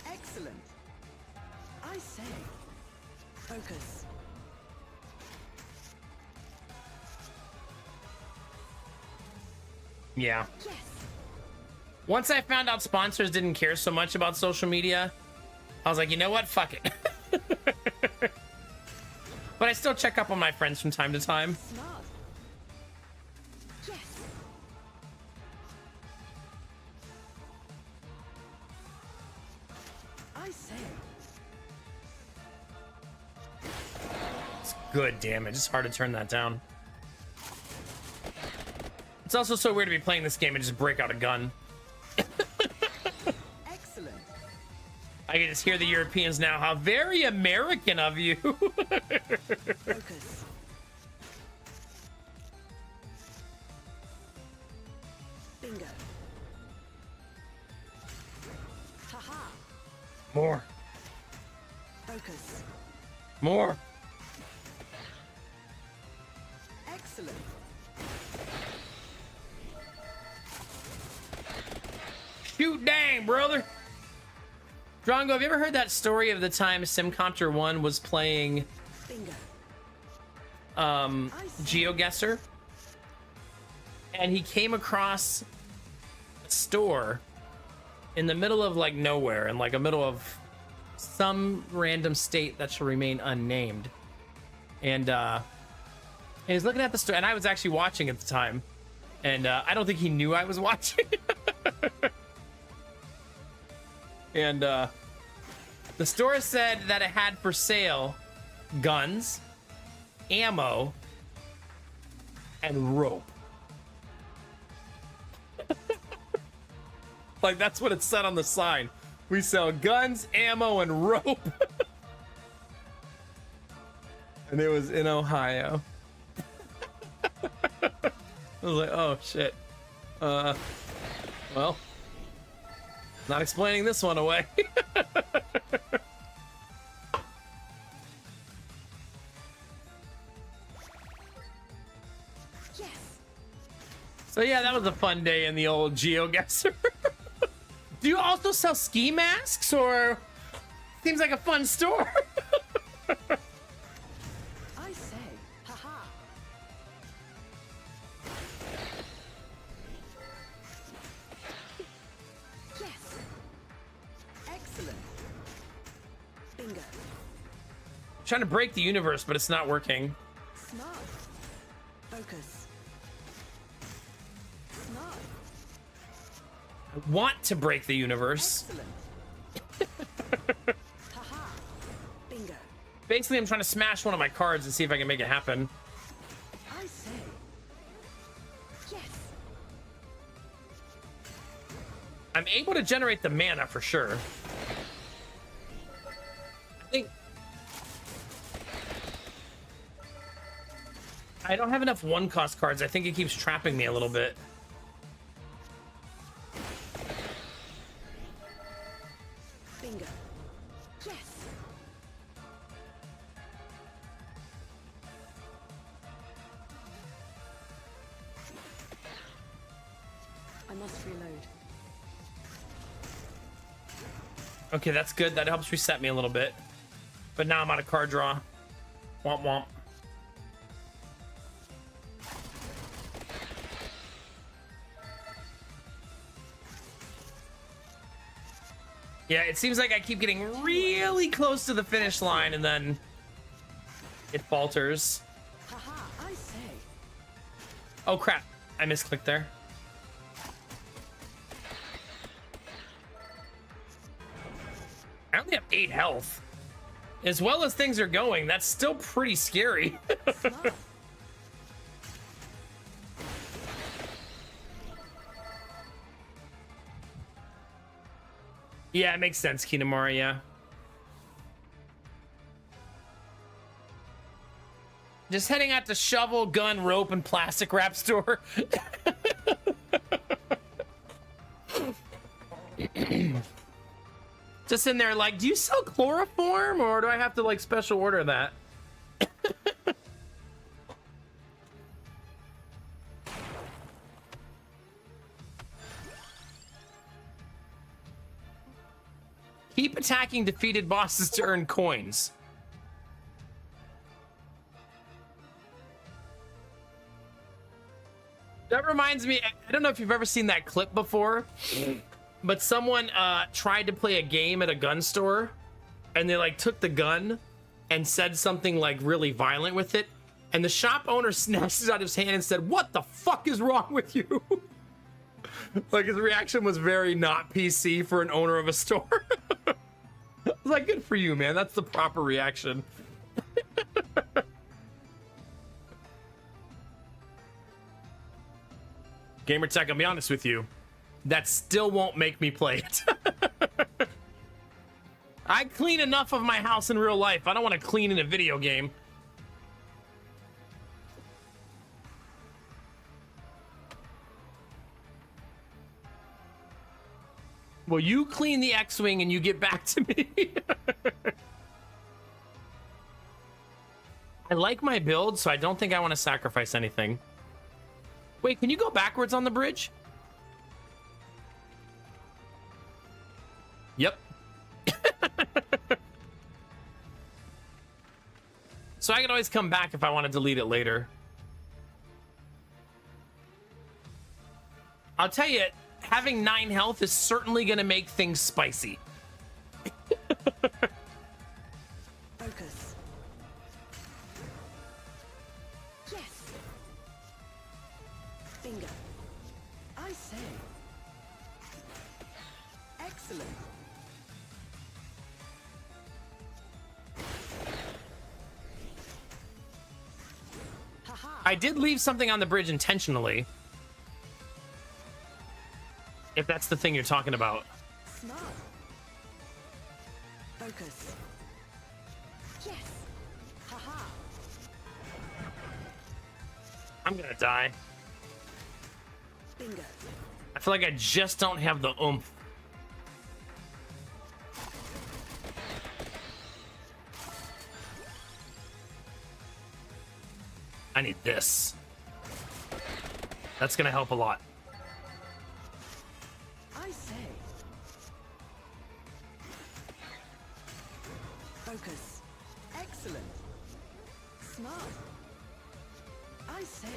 Excellent. I say. Focus. Yeah. Yes. Once I found out sponsors didn't care so much about social media, I was like, you know what? Fuck it. But I still check up on my friends from time to time. Smart. Yes. I say. It's good damage. It's hard to turn that down. It's also so weird to be playing this game and just break out a gun. Excellent. I can just hear the Europeans now. How very American of you. Focus. Bingo. Haha. More. Focus. More. Excellent. Shoot dang, brother. Drongo, have you ever heard that story of the time Simcopter 1 was playing Bingo. GeoGuessr, and he came across a store in the middle of like nowhere, in like a middle of some random state that shall remain unnamed. And he was looking at the store, and I was actually watching at the time, and I don't think he knew I was watching. And the store said that it had for sale guns, ammo, and rope. Like, that's what it said on the sign. We sell guns, ammo, and rope. And it was in Ohio. I was like, oh shit. Well, not explaining this one away. Yes. So yeah, that was a fun day in the old GeoGuessr. Do you also sell ski masks, or seems like a fun store? I say, haha. Yes. Excellent. Bingo. Trying to break the universe, but it's not working. Smart. Focus. Smart. I want to break the universe. Excellent. Haha. Bingo. Basically, I'm trying to smash one of my cards and see if I can make it happen. I say. Yes. I'm able to generate the mana for sure. I think I don't have enough one-cost cards. I think it keeps trapping me a little bit. Bingo. Yes. I must reload. Okay, that's good. That helps reset me a little bit. But now I'm out of card draw. Womp womp. Yeah, it seems like I keep getting really close to the finish line and then it falters. Haha, I say. Oh crap, I misclicked there. I only have 8 health. As well as things are going, that's still pretty scary. Smart. Yeah, it makes sense, Kinamara, yeah. Just heading out to shovel, gun, rope, and plastic wrap store. Just in there like, do you sell chloroform or do I have to like special order that? Keep attacking defeated bosses to earn coins. That reminds me, I don't know if you've ever seen that clip before, but someone tried to play a game at a gun store and they like took the gun and said something like really violent with it. And the shop owner snatched it out of his hand and said, "What the fuck is wrong with you?" Like his reaction was very not PC for an owner of a store. I was like, good for you, man. That's the proper reaction. Gamertech, I'll be honest with you. That still won't make me play it. I clean enough of my house in real life. I don't want to clean in a video game. Well, you clean the X-Wing and you get back to me. I like my build, so I don't think I want to sacrifice anything. Wait, can you go backwards on the bridge? Yep. So I can always come back if I want to delete it later. I'll tell you, having 9 health is certainly going to make things spicy. Focus. Yes. Finger. I say. Excellent. Haha. I did leave something on the bridge intentionally. If that's the thing you're talking about. Smart. Focus. Yes. Haha. I'm gonna die. Bingo. I feel like I just don't have the oomph. I need this. That's gonna help a lot. I say. Focus. Excellent. Smart. I say.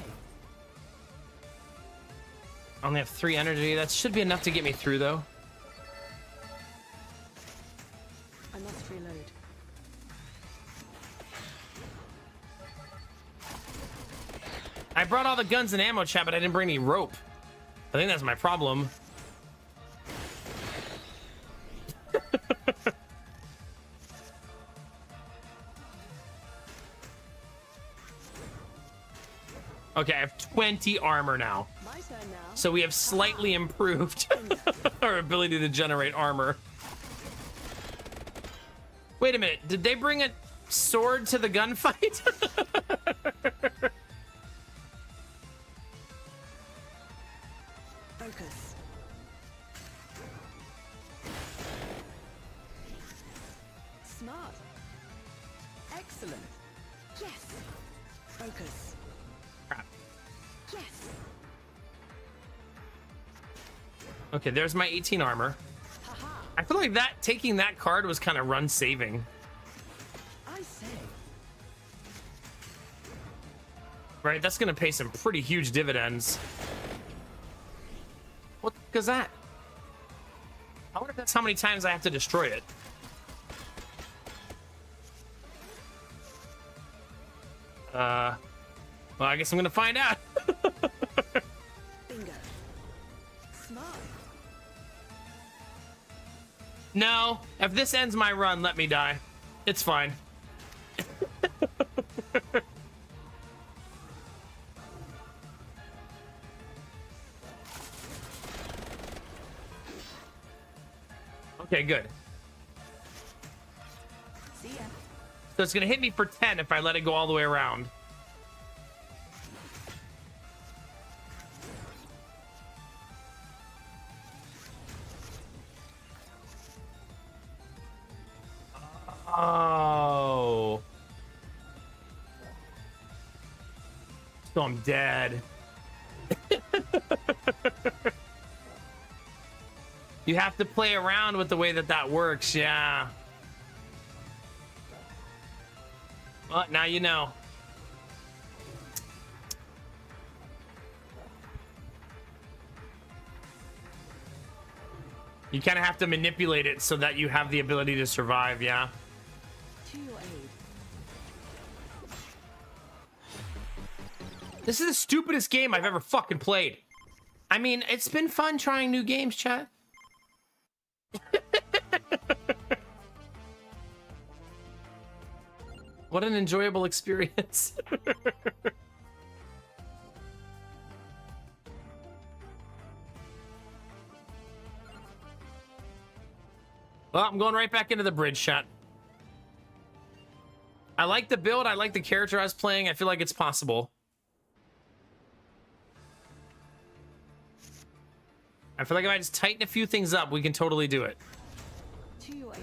I only have 3 energy. That should be enough to get me through, though. I must reload. I brought all the guns and ammo, chat, but I didn't bring any rope. I think that's my problem. Okay, I have 20 armor now. My turn now. So we have slightly improved our ability to generate armor. Wait a minute, did they bring a sword to the gunfight? Focus. Smart. Excellent. Yes. Focus. Crap. Yes. Okay, there's my 18 armor. Haha. I feel like that taking that card was kind of run saving. I say. Right, that's gonna pay some pretty huge dividends. What the heck is that? I wonder if that's how many times I have to destroy it. Well, I guess I'm gonna find out. Bingo. Smart. No, if this ends my run, let me die. It's fine. Okay, good. See ya. So it's gonna hit me for 10 if I let it go all the way around. Oh. So I'm dead. You have to play around with the way that that works, yeah. Well, now you know. You kind of have to manipulate it so that you have the ability to survive, yeah. To your aid. This is the stupidest game I've ever fucking played. I mean, it's been fun trying new games, chat. What an enjoyable experience. Well, I'm going right back into the bridge shot. I like the build. I like the character I was playing. I feel like it's possible. I feel like if I just tighten a few things up, we can totally do it. To your aid.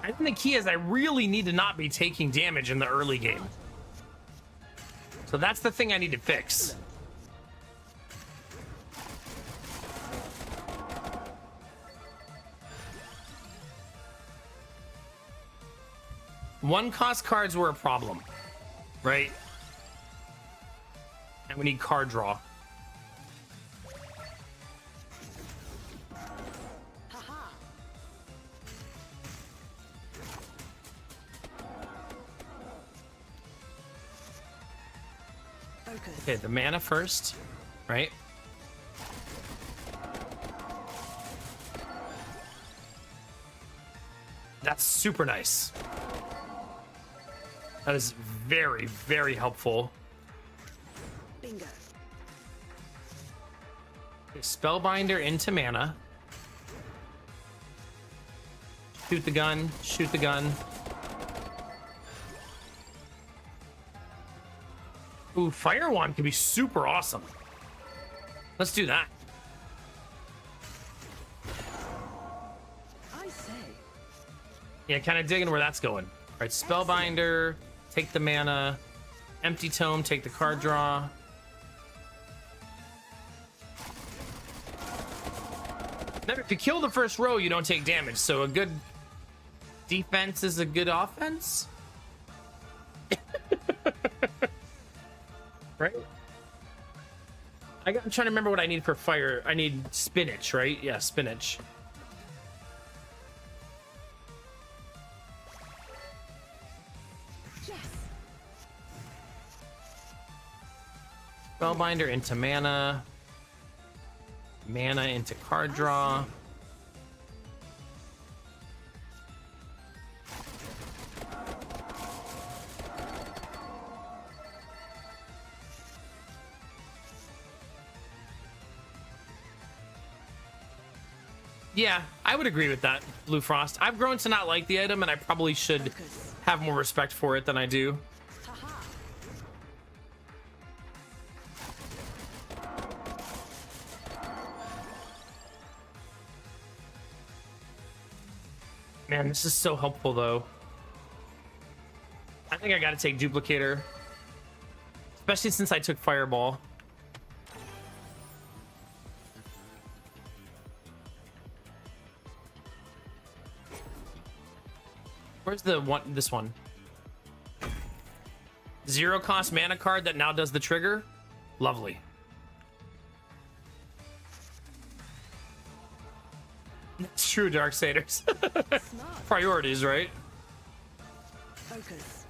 I think the key is I really need to not be taking damage in the early game. So that's the thing I need to fix. One cost cards were a problem, right? And we need card draw. Haha. Focus. Okay, the mana first, right? That's super nice. That is very, very helpful. Bingo. Okay, Spellbinder into mana. Shoot the gun, shoot the gun. Ooh, Fire Wand could be super awesome. Let's do that. I say. Yeah, kind of digging where that's going. All right, Spellbinder, take the mana. Empty Tome, take the card draw. Now, if you kill the first row, you don't take damage. So a good defense is a good offense. Right? I'm trying to remember what I need for fire. I need spinach, right? Yeah, spinach. Yes. Spellbinder into mana. Mana into card draw. Yeah, I would agree with that, Blue Frost. I've grown to not like the item, and I probably should Focus. have more respect for it than I do. Haha. Man, this is so helpful, though. I think I gotta take Duplicator. Especially since I took Fireball. Where's the one? This one. Zero cost mana card that now does the trigger. Lovely. It's true, Darksaders. Smart. Priorities, right? Focus.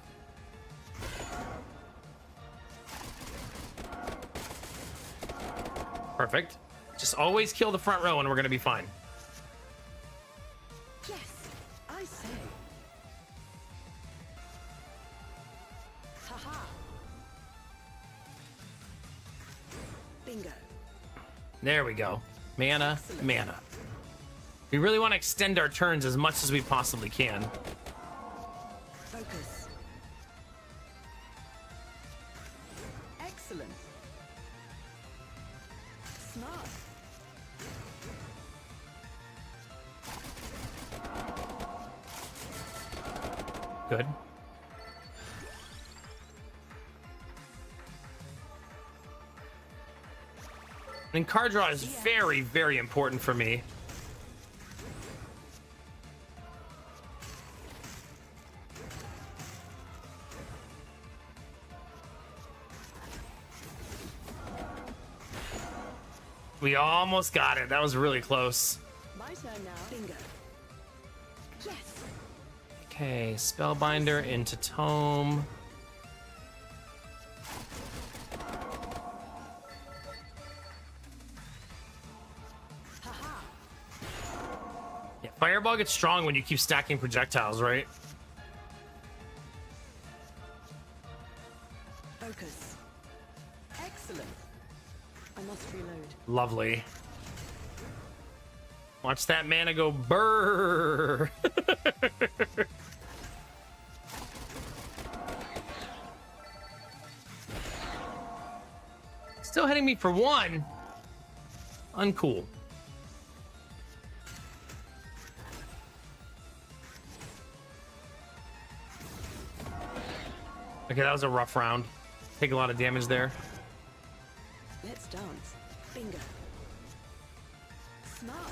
Perfect. Just always kill the front row and we're gonna be fine. Yes. I say. Haha. Bingo. There we go. Mana, mana. We really want to extend our turns as much as we possibly can. Focus. Excellent. Smart. Good. And card draw is very, very important for me. We almost got it. That was really close. My turn now. Bingo. Yes. Okay, Spellbinder into Tome. Haha. Yeah, Fireball gets strong when you keep stacking projectiles, right? Focus. Excellent. I must reload. Lovely. Watch that mana go burr. Still hitting me for one. Uncool. Okay, that was a rough round. Take a lot of damage there. Let's dance. Bingo. Smart.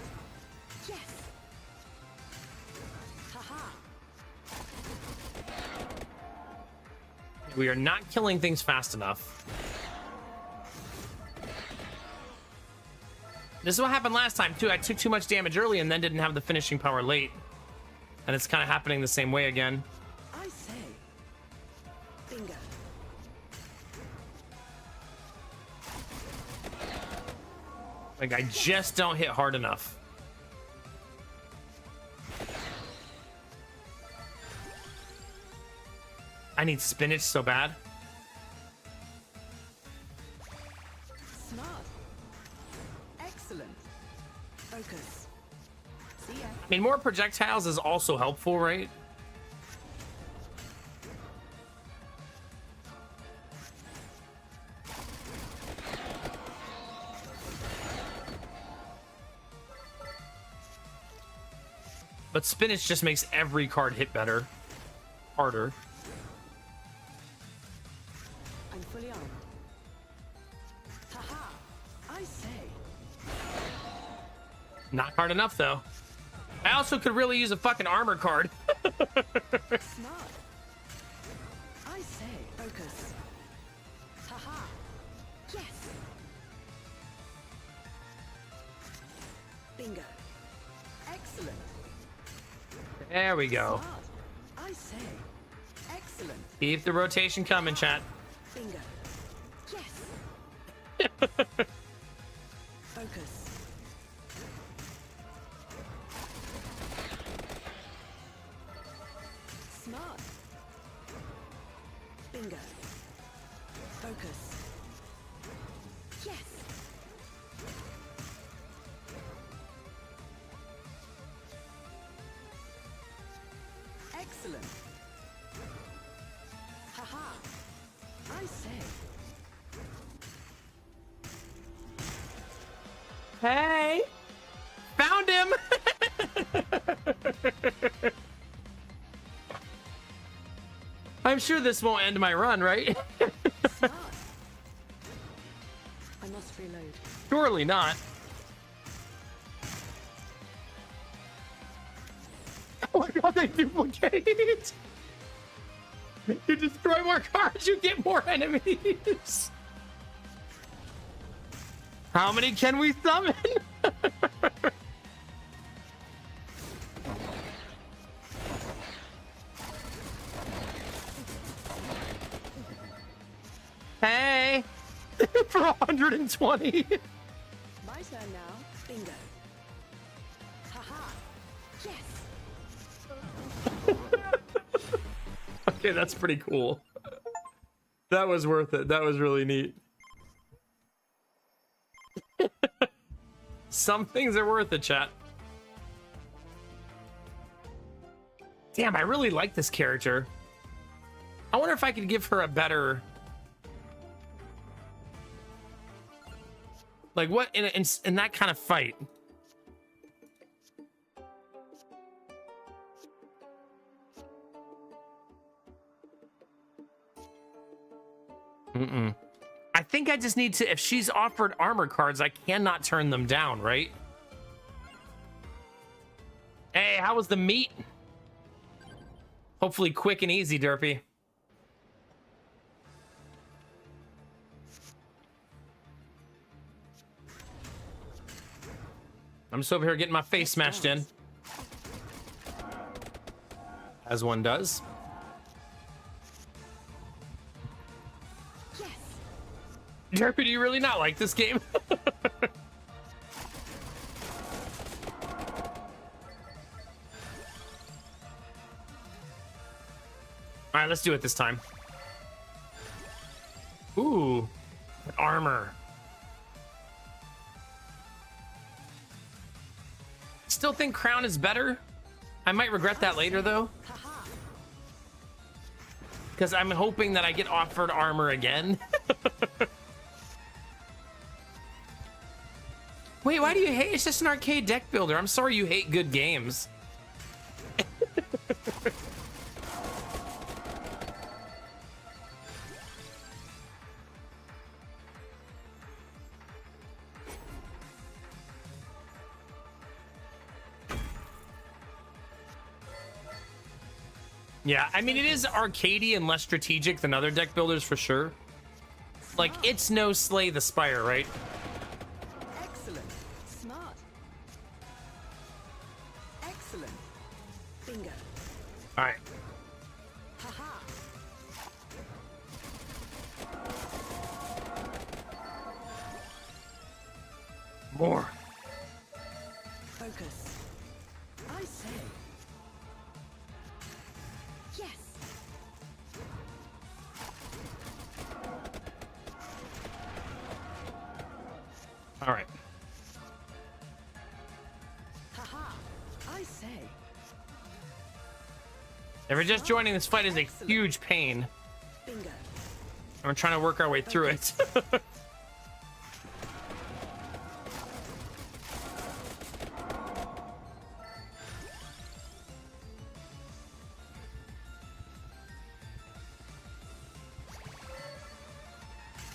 Yes. Haha. We are not killing things fast enough. This is what happened last time too. I took too much damage early and then didn't have the finishing power late. And it's kind of happening the same way again. I say. Bingo. Like, I just don't hit hard enough. I need spinach so bad. Smart. Excellent. Focus. See ya. I mean, more projectiles is also helpful, right? But spinach just makes every card hit better. Harder. I'm fully armed. Haha. I say. Not hard enough, though. I also could really use a fucking armor card. Smart. I say. Focus. Haha. Yes. Bingo. Excellent. There we go. Smart. I say. Excellent. Keep the rotation coming, chat. Bingo. Yes. Focus. Smart. Bingo. Focus. Yes. Excellent. Haha. I say. Hey! Found him! I'm sure this won't end my run, right? Smart. I must reload. Surely not. Oh my god, they duplicate! You destroy more cards, you get more enemies! How many can we summon? Hey! For 120! My turn now. Bingo. Haha. Yes. Okay, that's pretty cool. That was worth it. That was really neat. Some things are worth it, chat. Damn, I really like this character. I wonder if I could give her a better... Like, what in that kind of fight? I think I just need to, if she's offered armor cards, I cannot turn them down, right? Hey, how was the meat? Hopefully quick and easy, Derpy. I'm just over here getting my face smashed in. As one does. Yes. Derpy, do you really not like this game? All right, let's do it this time. Ooh, armor. Still think crown is better. I might regret that later though, Haha. because I'm hoping that I get offered armor again. Wait, why do you hate? It's just an arcade deck builder. I'm sorry you hate good games. Yeah, I mean, it is arcadey and less strategic than other deck builders for sure. Like, it's no Slay the Spire, right? Excellent. Smart. Excellent. Bingo. All right. Haha. More. Focus. I say. Yes. All right. Haha. I say. If you're just joining, this fight is a huge pain. Bingo. And we're trying to work our way through it.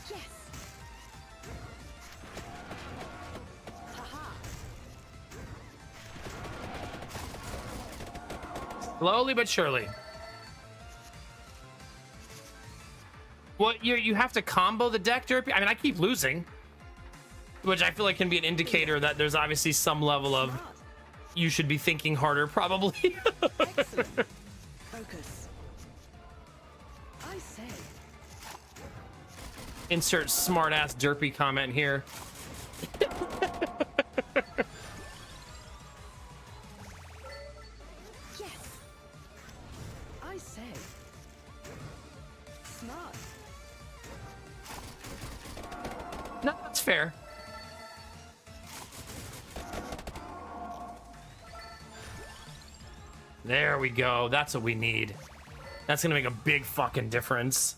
Yes. Haha. Slowly but surely. What you have to combo the deck, Derpy? I mean, I keep losing, which I feel like can be an indicator that there's obviously some level of Smart. you should be thinking harder, probably. Excellent. Focus. I say. Insert smart ass Derpy comment here. Yes. I say. Smart. No, that's fair. There we go. That's what we need. That's gonna make a big fucking difference.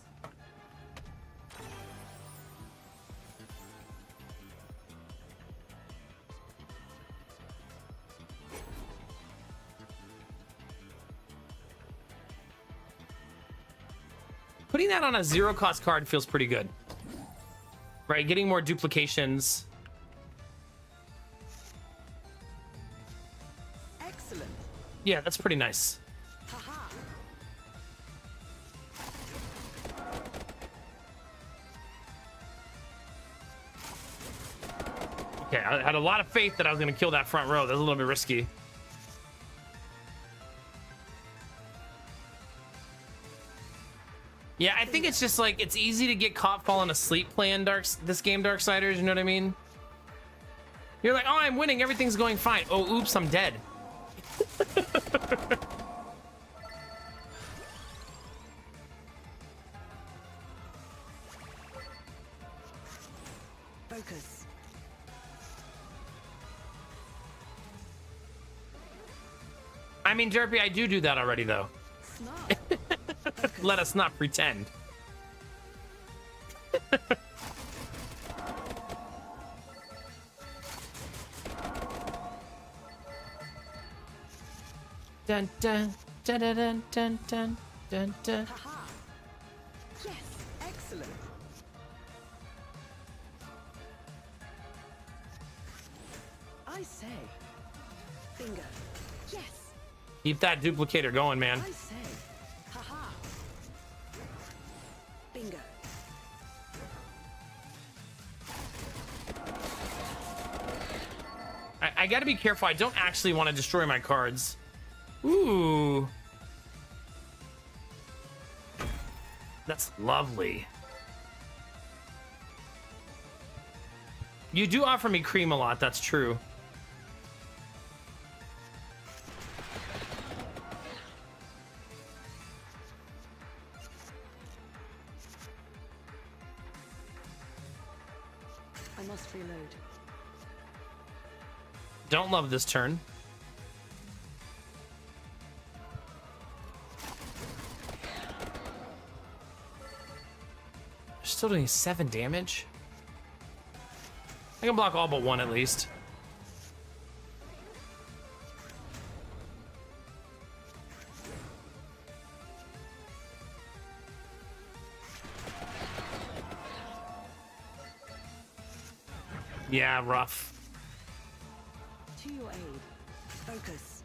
Putting that on a zero cost card feels pretty good. Right, getting more duplications. Excellent. Yeah, that's pretty nice. Haha. Okay, I had a lot of faith that I was gonna kill that front row. That's a little bit risky. Yeah, I think it's just like it's easy to get caught falling asleep playing this game, Darksiders. You know what I mean? You're like, oh, I'm winning, everything's going fine. Oh, oops, I'm dead. Focus. I mean, Derpy, I do that already, though. Smart. Focus. Let us not pretend. Dun dun dun dun dun dun dun dun dun. Haha. Yes. Excellent. I say. Bingo. Yes. Keep that duplicator going, man. I say. Haha. Bingo. I gotta be careful. I don't actually want to destroy my cards. Ooh. That's lovely. You do offer me cream a lot, that's true. I must reload. Don't love this turn. Still doing 7 damage. I can block all but one at least. Yeah, rough. To your aid. Focus.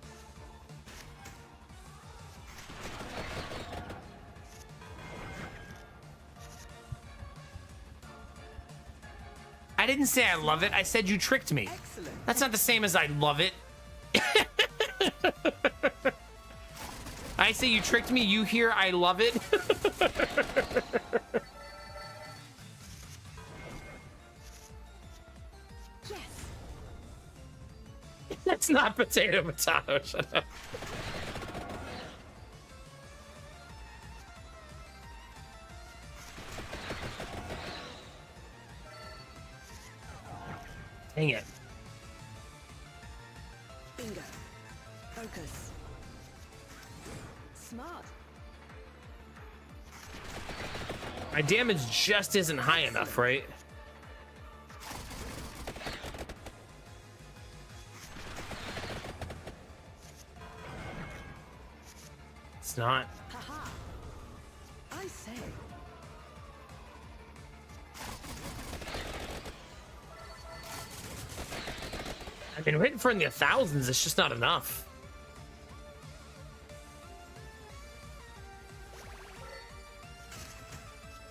didn't say I love it. I said you tricked me. Excellent. That's not the same as I love it. I say you tricked me. You hear I love it. Yes. That's not potato. Shut up. Dang it. Bingo. Focus. Smart. My damage just isn't high enough, right? It's not. Haha. I say. I've been waiting for in the thousands. It's just not enough.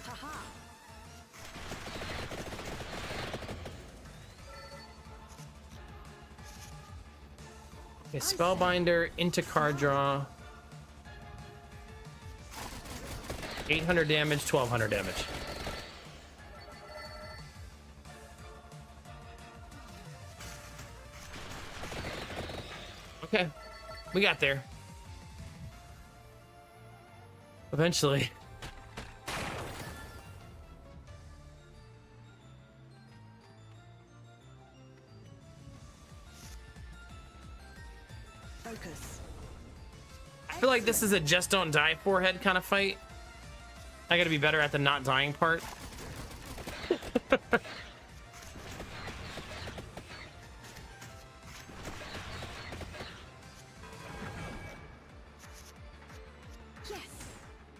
Haha. Okay, Spellbinder into card draw. 800 damage, 1200 damage. Okay, we got there. Eventually. Focus. I feel like this is a just don't die forehead kind of fight. I gotta be better at the not dying part. Yes.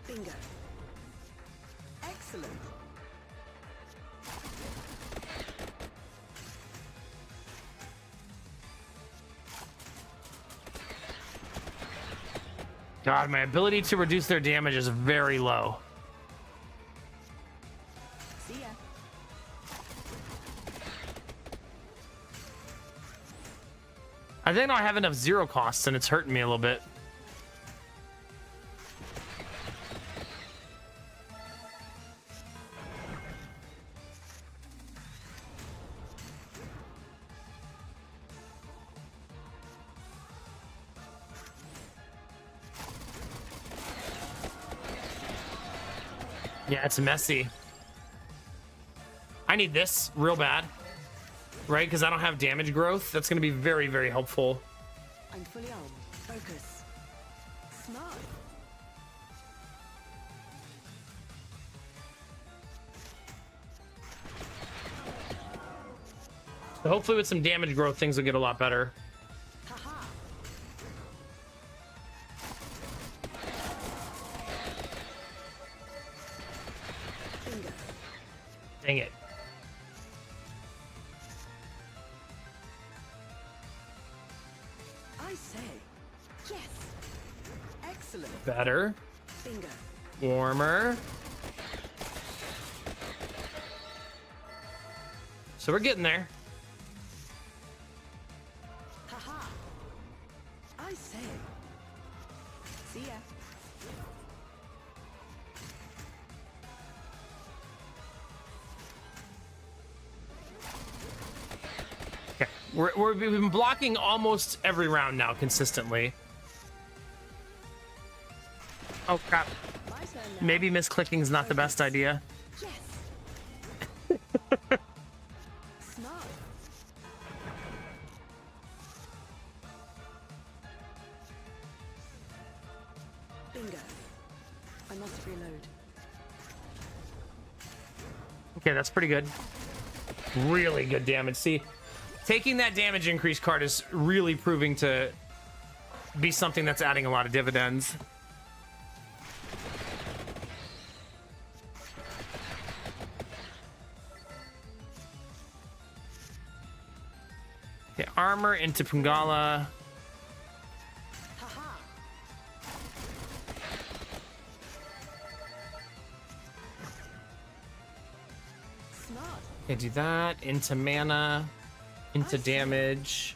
Bingo. Excellent. God, my ability to reduce their damage is very low. See ya. I think I have enough zero costs and it's hurting me a little bit. Yeah, it's messy. I need this real bad, right? Because I don't have damage growth. That's going to be very, very helpful. I'm fully armed. Focus. Smart. So hopefully with some damage growth, things will get a lot better. Haha. Bingo. Dang it. I say. Yes. Excellent. Better. Bingo. Warmer. So we're getting there. Haha. I say. See ya. Okay. We've been blocking almost every round now consistently. Oh crap. My turn now. Maybe misclicking is not the best idea. Yes. Smart. Bingo. I must reload. Okay, that's pretty good. Really good damage. See, taking that damage increase card is really proving to be something that's adding a lot of dividends. Okay, armor into Pungala. Haha. Smart. Okay, do that. Into mana, into damage,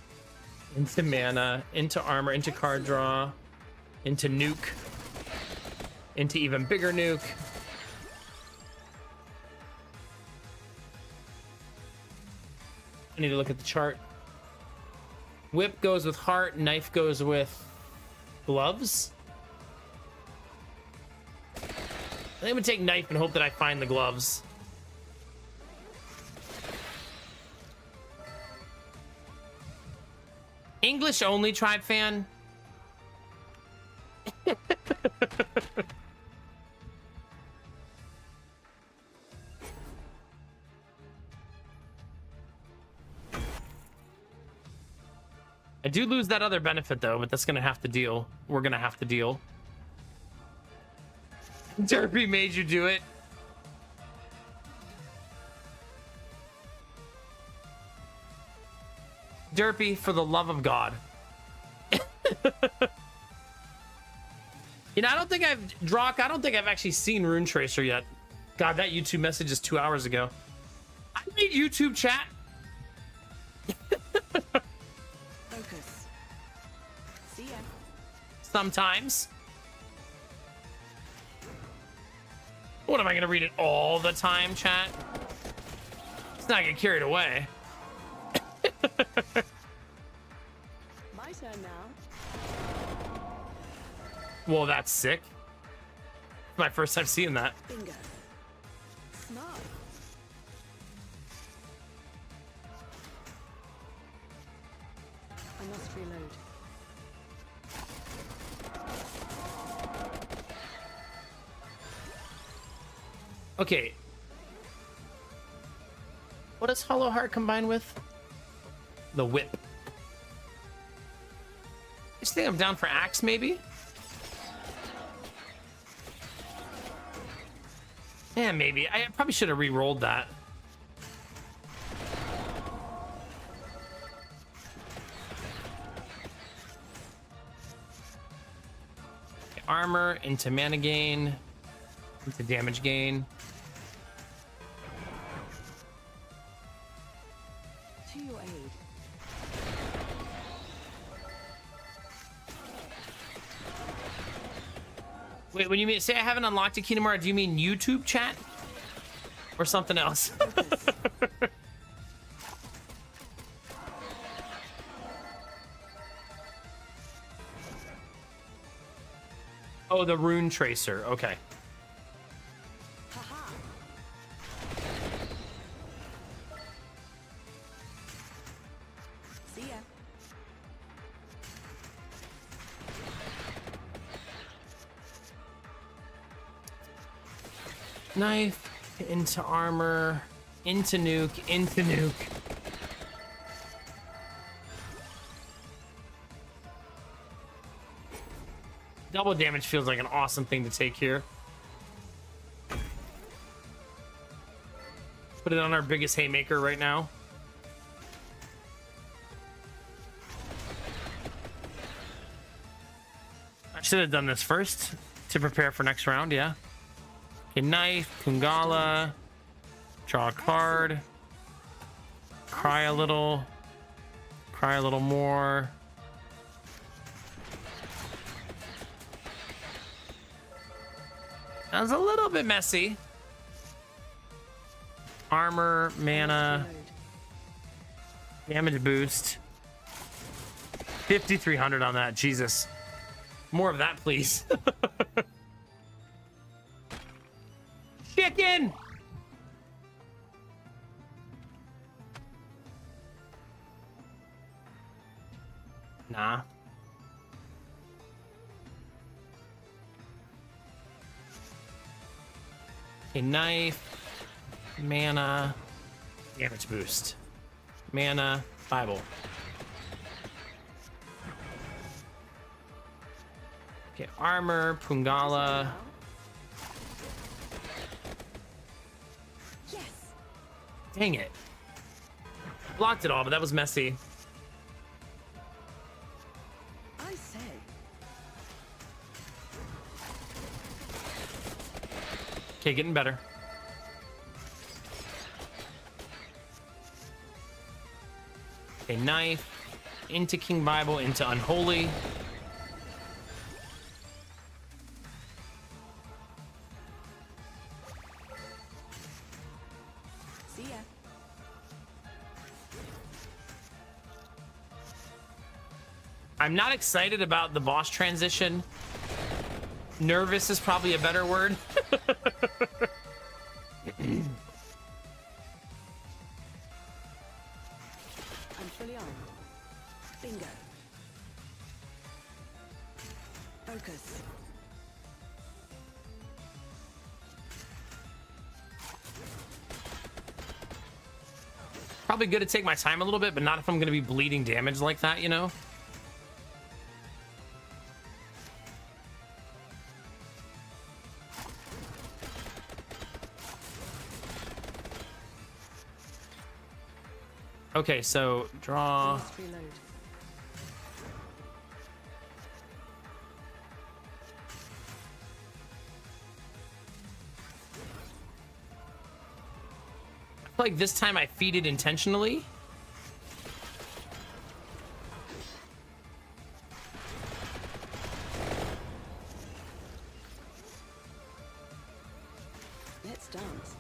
into mana, into armor, into card draw, into nuke, into even bigger nuke. I need to look at the chart. Whip goes with heart, knife goes with gloves. I think I'm gonna take knife and hope that I find the gloves. English only tribe fan. I do lose that other benefit though, but that's gonna have to deal. We're gonna have to deal. Derpy made you do it. Derpy, for the love of God. You know, I don't think I've actually seen Rune Tracer yet. God, that YouTube message is 2 hours ago. I read YouTube chat. Focus. See ya. Sometimes. What am I gonna read it all the time, chat? Let's not get carried away. My turn now. Well, that's sick. My first time seeing that. Bingo. Smart. I must reload. Okay. What does Hollow Heart combine with? The whip. I just think I'm down for axe, maybe? Yeah, maybe. I probably should have re-rolled that. Okay, armor into mana gain, into damage gain. To your aid. Wait, when you say I haven't unlocked a Kingdom Hearts, do you mean YouTube chat? Or something else? Focus. Oh, the Rune Tracer. Okay. Haha. See ya. Knife into armor, into nuke, into nuke. Double damage feels like an awesome thing to take here. Put it on our biggest haymaker right now. I should have done this first to prepare for next round, yeah. Okay, knife, Kungala, draw a card, cry a little more. That was a little bit messy. Armor, mana, Reload. damage boost. 5,300 on that, Jesus. More of that, please. Chicken! Nah. A knife, mana, damage boost, mana, Bible. Okay, armor, Pungala. Yes. Dang it. Blocked it all, but that was messy. I say. Okay, getting better. A knife into King Bible, into Unholy. See ya. I'm not excited about the boss transition. Nervous is probably a better word. I'm fully armed. Bingo. Focus. Probably good to take my time a little bit, but not if I'm going to be bleeding damage like that, you know? Okay, so draw. Must reload. I feel like this time I feed it intentionally. Let's dance.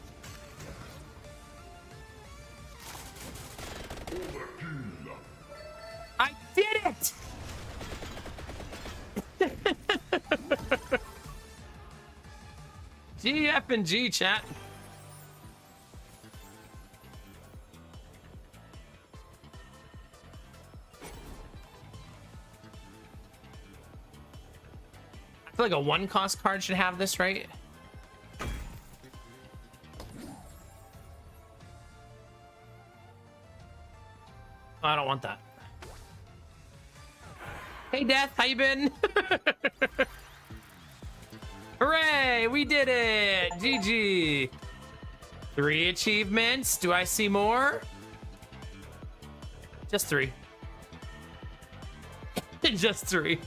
I did it! GF and G, chat. I feel like a one cost card should have this, right? Oh, I don't want that. Hey, Death, how you been? Hooray, we did it! GG. 3 achievements. Do I see more? Just 3. Just 3.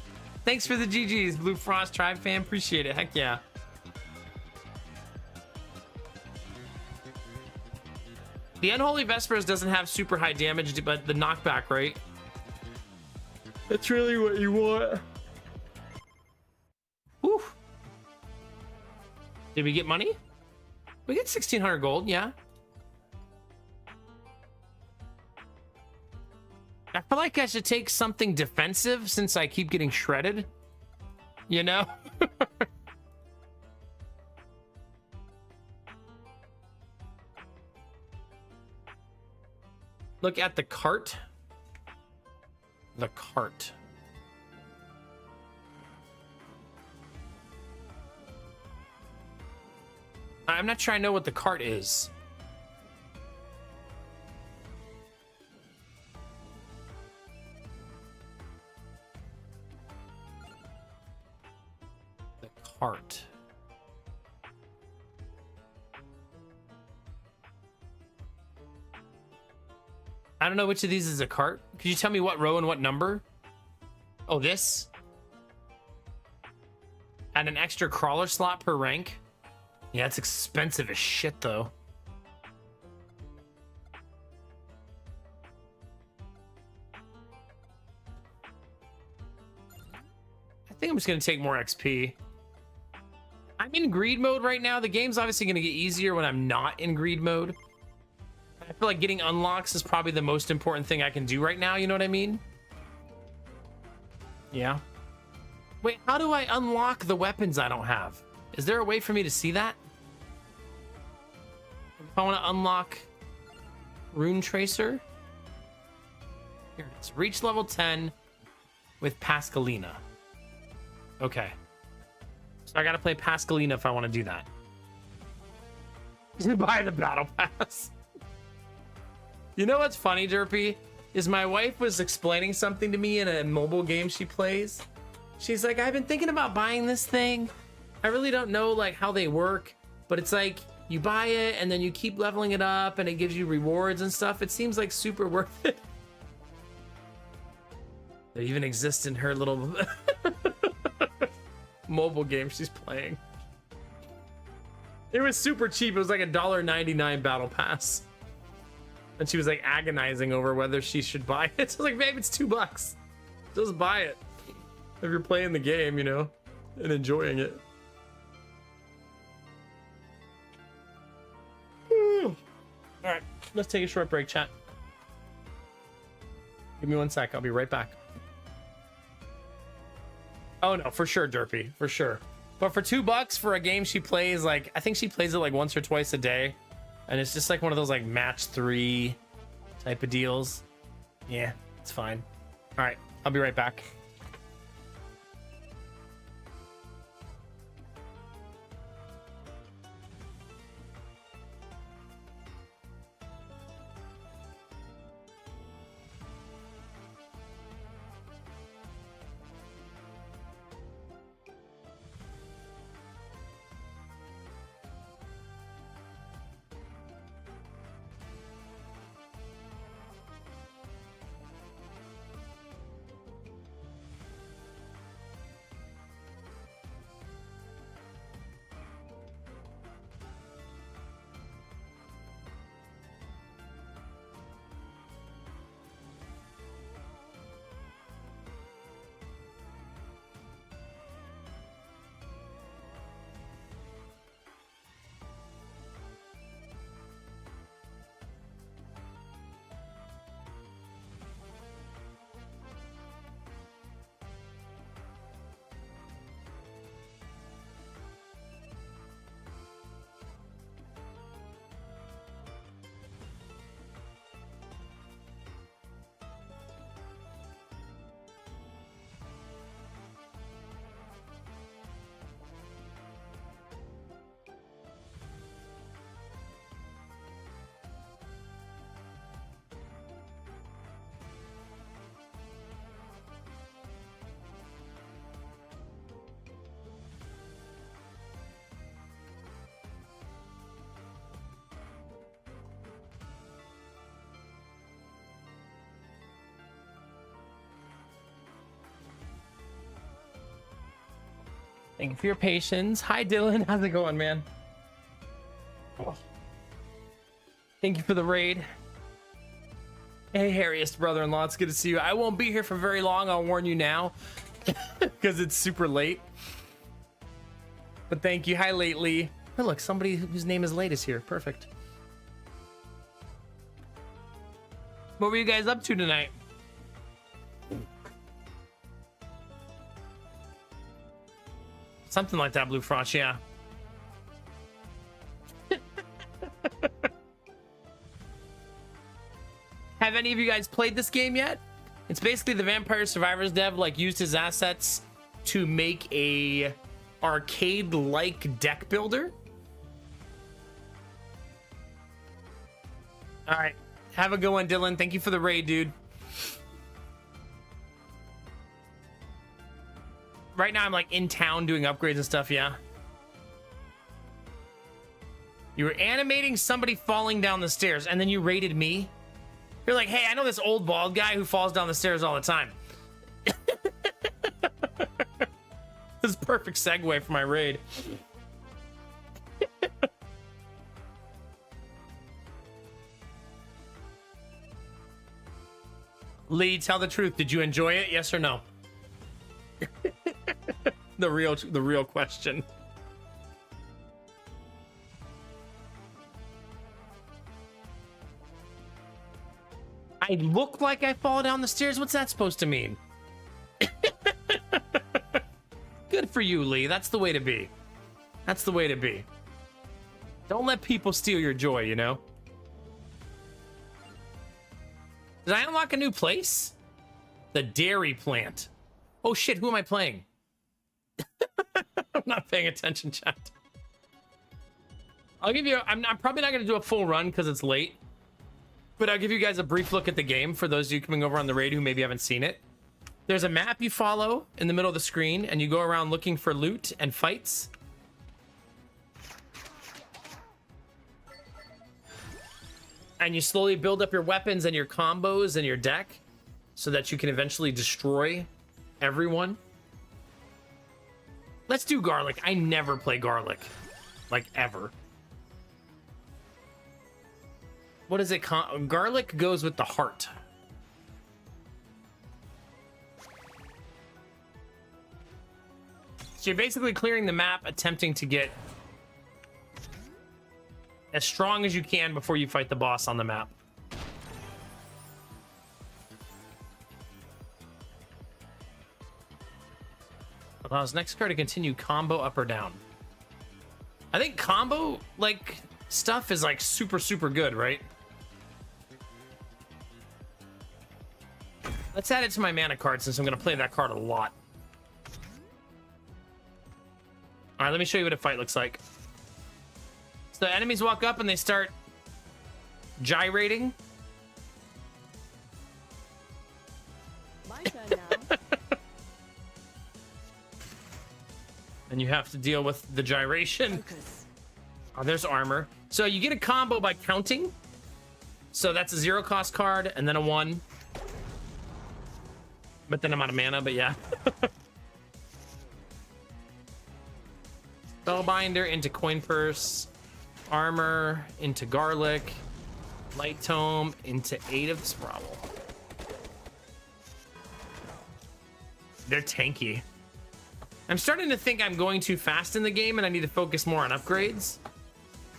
Thanks for the GGs, Blue Frost Tribe fan. Appreciate it. Heck yeah. The Unholy Vespers doesn't have super high damage, but the knockback, right? That's really what you want. Whew. Did we get money? We get 1,600 gold, yeah. I feel like I should take something defensive since I keep getting shredded. You know? Look at the cart. The cart. I'm not sure I know what the cart is. The cart. I don't know which of these is a cart. Could you tell me what row and what number? Oh, this? And an extra crawler slot per rank? Yeah, it's expensive as shit, though. I think I'm just going to take more XP. I'm in greed mode right now. The game's obviously going to get easier when I'm not in greed mode. I feel like getting unlocks is probably the most important thing I can do right now. You know what I mean? Yeah. Wait, how do I unlock the weapons I don't have? Is there a way for me to see that? If I want to unlock Rune Tracer. Here it is. Reach level 10 with Pascalina. Okay. So I got to play Pascalina if I want to do that. Buy the battle pass. You know what's funny, Derpy? Is my wife was explaining something to me in a mobile game she plays. She's like, I've been thinking about buying this thing. I really don't know like how they work, but it's like you buy it and then you keep leveling it up and it gives you rewards and stuff. It seems like super worth it. They even exist in her little mobile game she's playing. It was super cheap. It was like $1.99 battle pass. And she was like agonizing over whether she should buy it. So I was like, babe, it's $2. Just buy it. If you're playing the game, you know, and enjoying it. All right, let's take a short break, chat. Give me 1 sec. I'll be right back. Oh no, for sure, Derpy, for sure. But for $2 for a game she plays, like, I think she plays it like once or twice a day. And it's just like one of those like match 3 type of deals. Yeah, it's fine. All right, I'll be right back. Thank you for your patience. Hi, Dylan. How's it going, man? Thank you for the raid. Hey, hairiest brother-in-law. It's good to see you. I won't be here for very long. I'll warn you now because it's super late. But thank you. Hi, Lately. Oh, look, somebody whose name is Late is here. Perfect. What were you guys up to tonight? Something like that, Blue Frost, yeah. Have any of you guys played this game yet? It's basically the Vampire Survivors dev like used his assets to make a arcade-like deck builder. All right, have a good one, Dylan. Thank you for the raid, dude. Right now I'm like in town doing upgrades and stuff, yeah. You were animating somebody falling down the stairs and then you raided me. You're like, hey, I know this old bald guy who falls down the stairs all the time. This is a perfect segue for my raid. Lee, tell the truth. Did you enjoy it? Yes or no? The real question. I look like I fall down the stairs. What's that supposed to mean? Good for you, Lee. That's the way to be. That's the way to be. Don't let people steal your joy, you know? Did I unlock a new place? The dairy plant. Oh shit, who am I playing? I'm not paying attention, chat. I'll give you, I'm probably not gonna do a full run because it's late. But I'll give you guys a brief look at the game for those of you coming over on the raid who maybe haven't seen it. There's a map you follow in the middle of the screen, and you go around looking for loot and fights. And you slowly build up your weapons and your combos and your deck so that you can eventually destroy everyone. Let's do Garlic. I never play Garlic. Like, ever. What is it? Garlic goes with the heart. So you're basically clearing the map, attempting to get as strong as you can before you fight the boss on the map. Allows next card to continue combo up or down. I think combo like stuff is like super, super good, right? Let's add it to my mana card since I'm going to play that card a lot. All right, let me show you what a fight looks like. So enemies walk up and they start gyrating. My turn now. And you have to deal with the gyration. Focus. Oh, there's armor. So you get a combo by counting. So that's a 0 cost card and then a 1. But then I'm out of mana, but yeah. Spellbinder into Coin Purse. Armor into Garlic. Light Tome into Aid of the Sprawl. They're tanky. I'm starting to think I'm going too fast in the game and I need to focus more on upgrades.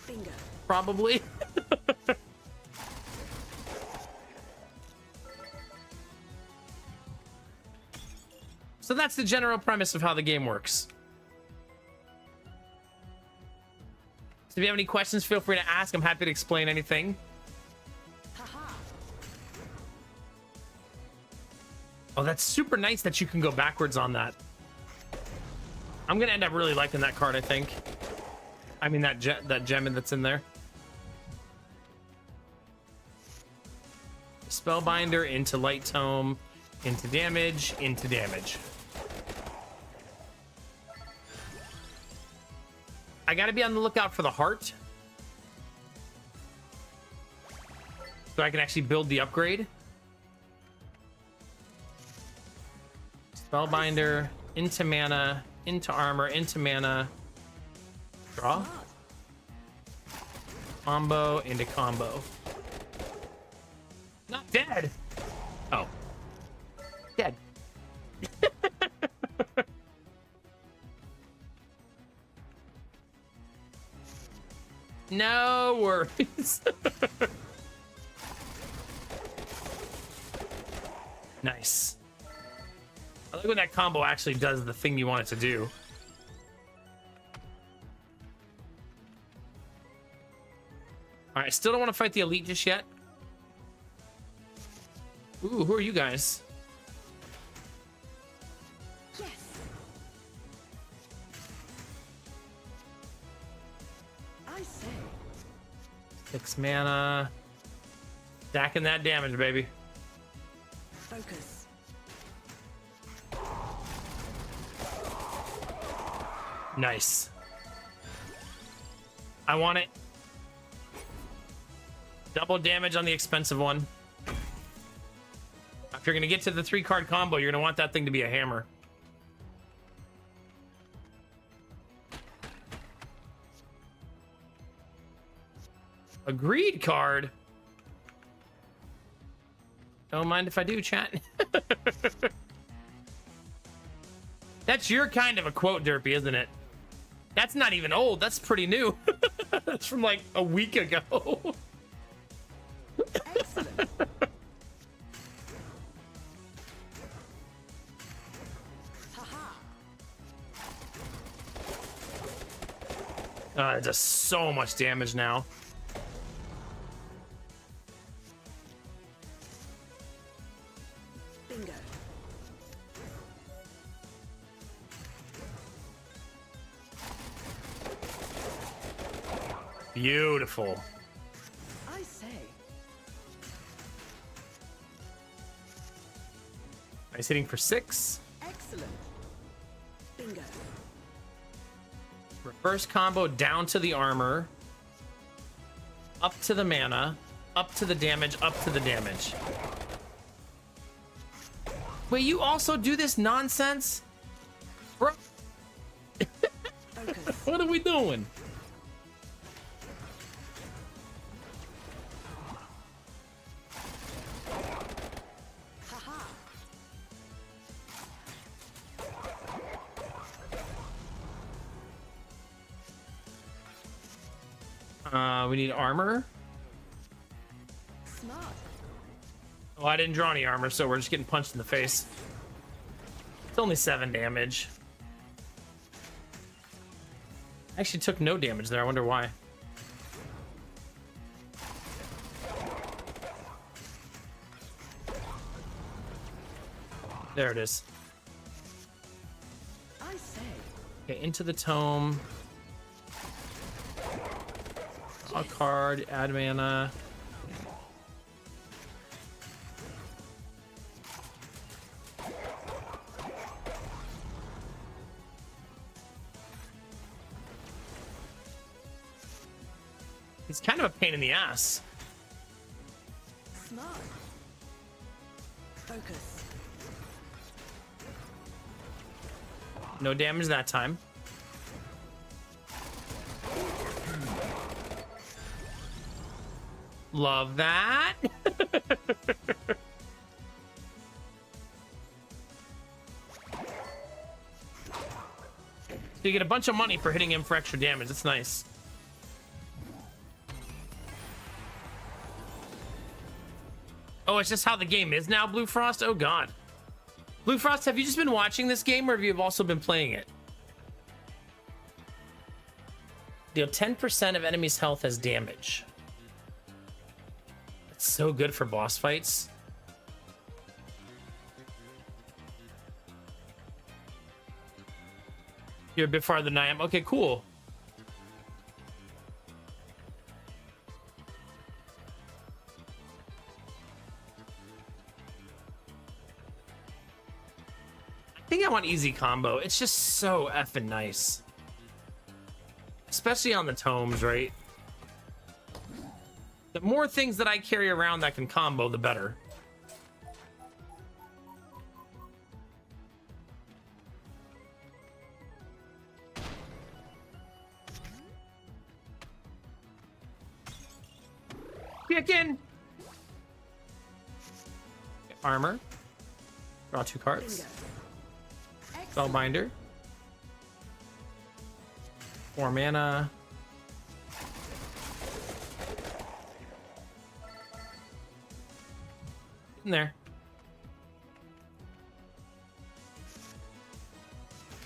Bingo. Probably. So that's the general premise of how the game works. So if you have any questions, feel free to ask. I'm happy to explain anything. Haha. Oh, that's super nice that you can go backwards on that. I'm gonna end up really liking that card, I think. I mean that gem that's in there. Spellbinder into Light Tome, into damage, into damage. I gotta be on the lookout for the heart, so I can actually build the upgrade. Spellbinder into mana, into armor, into mana. Draw. Combo into combo. Not dead. Oh. Dead. No worries. Nice. I like when that combo actually does the thing you want it to do. All right, still don't want to fight the elite just yet. Ooh, who are you guys? Yes. I say. 6 mana. Stacking that damage, baby. Focus. Nice. I want it. Double damage on the expensive one. If you're going to get to the 3-card combo, you're going to want that thing to be a hammer. A greed card. Don't mind if I do, chat. That's your kind of a quote, Derpy, isn't it? That's not even old. That's pretty new. That's from like a week ago. Excellent. Haha. It does so much damage now. Bingo. Beautiful. I say. Nice hitting for 6. Excellent. Bingo. Reverse combo down to the armor. Up to the mana. Up to the damage. Up to the damage. Wait, you also do this nonsense? Bro, Focus. what are we doing? We need armor. Smart. Oh, I didn't draw any armor, so we're just getting punched in the face. It's only 7 damage. I actually took no damage there. I wonder why. There it is. I say. Okay, into the tome. A card, add mana. He's kind of a pain in the ass. Smart. Focus. No damage that time. Love that. So you get a bunch of money for hitting him for extra damage. That's nice. Oh, it's just how the game is now, Blue Frost? Oh, God. Blue Frost, have you just been watching this game, or have you also been playing it? Deal 10% of enemy's health as damage. It's so good for boss fights. You're a bit farther than I am. Okay, cool. I think I want easy combo. It's just so effing nice. Especially on the tomes, right? The more things that I carry around that can combo, the better. Chicken! Armor. Draw 2 cards. Bingo. Spellbinder. 4 mana. In there.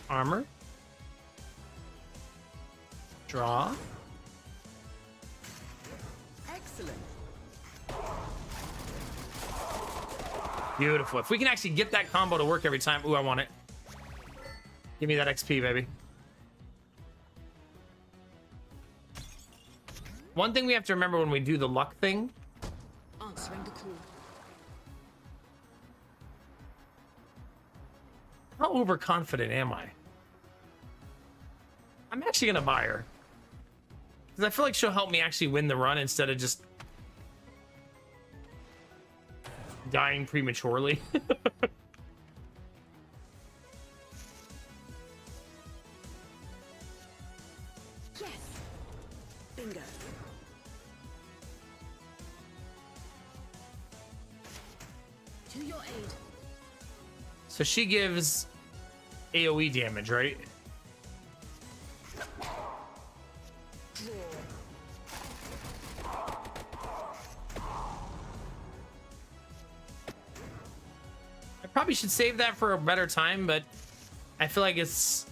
Armor. Draw. Excellent. Beautiful. If we can actually get that combo to work every time. Ooh, I want it. Give me that XP, baby. One thing we have to remember when we do the luck thing. Answering the call. How overconfident am I? I'm actually gonna buy her. Because I feel like she'll help me actually win the run instead of just dying prematurely. Yes. Bingo. To your aid. So she gives AoE damage, right? Draw. I probably should save that for a better time, but I feel like it's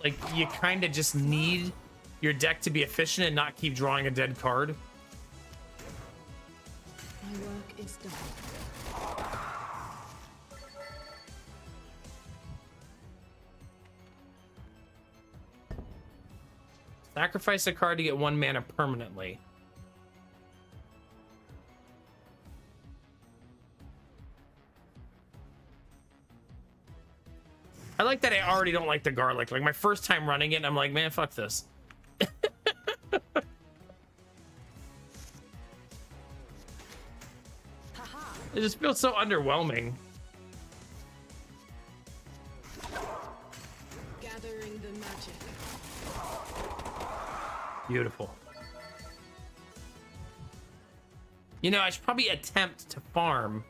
like you kind of just need your deck to be efficient and not keep drawing a dead card. My work is done. Sacrifice a card to get 1 mana permanently. I like that I already don't like the garlic. Like my first time running it, I'm like, man, fuck this. Haha. It just feels so underwhelming. Gathering the magic. Beautiful. You know, I should probably attempt to farm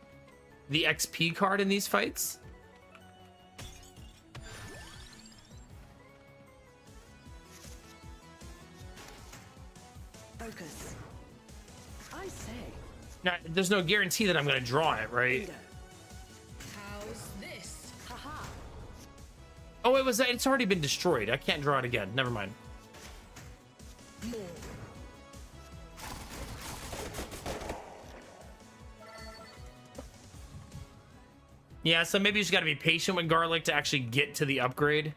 the XP card in these fights. Focus. I say. Now, there's no guarantee that I'm going to draw it, right? Bingo. How's this? Haha. Oh, it's already been destroyed. I can't draw it again. Never mind. More. Yeah, so maybe you just got to be patient with garlic to actually get to the upgrade.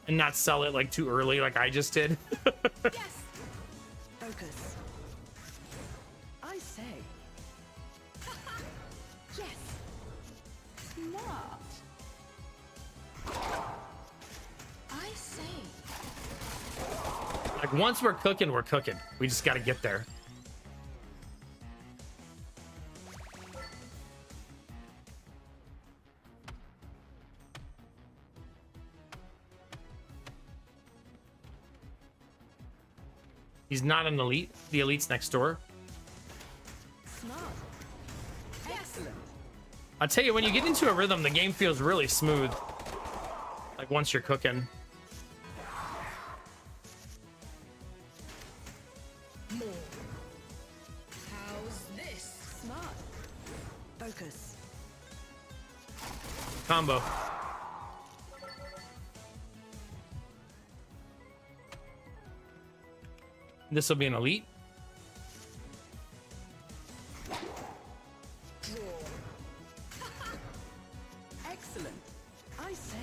And not sell it like too early like I just did. Yes. Focus. I say. Yes. Smart. I say. Like once we're cooking, we're cooking. We just got to get there. He's not an elite. The elite's next door. Smart. Excellent. I'll tell you, when you get into a rhythm, the game feels really smooth. Like once you're cooking. More. How's this? Smart. Focus. Combo. This will be an elite. Draw. Excellent. I say.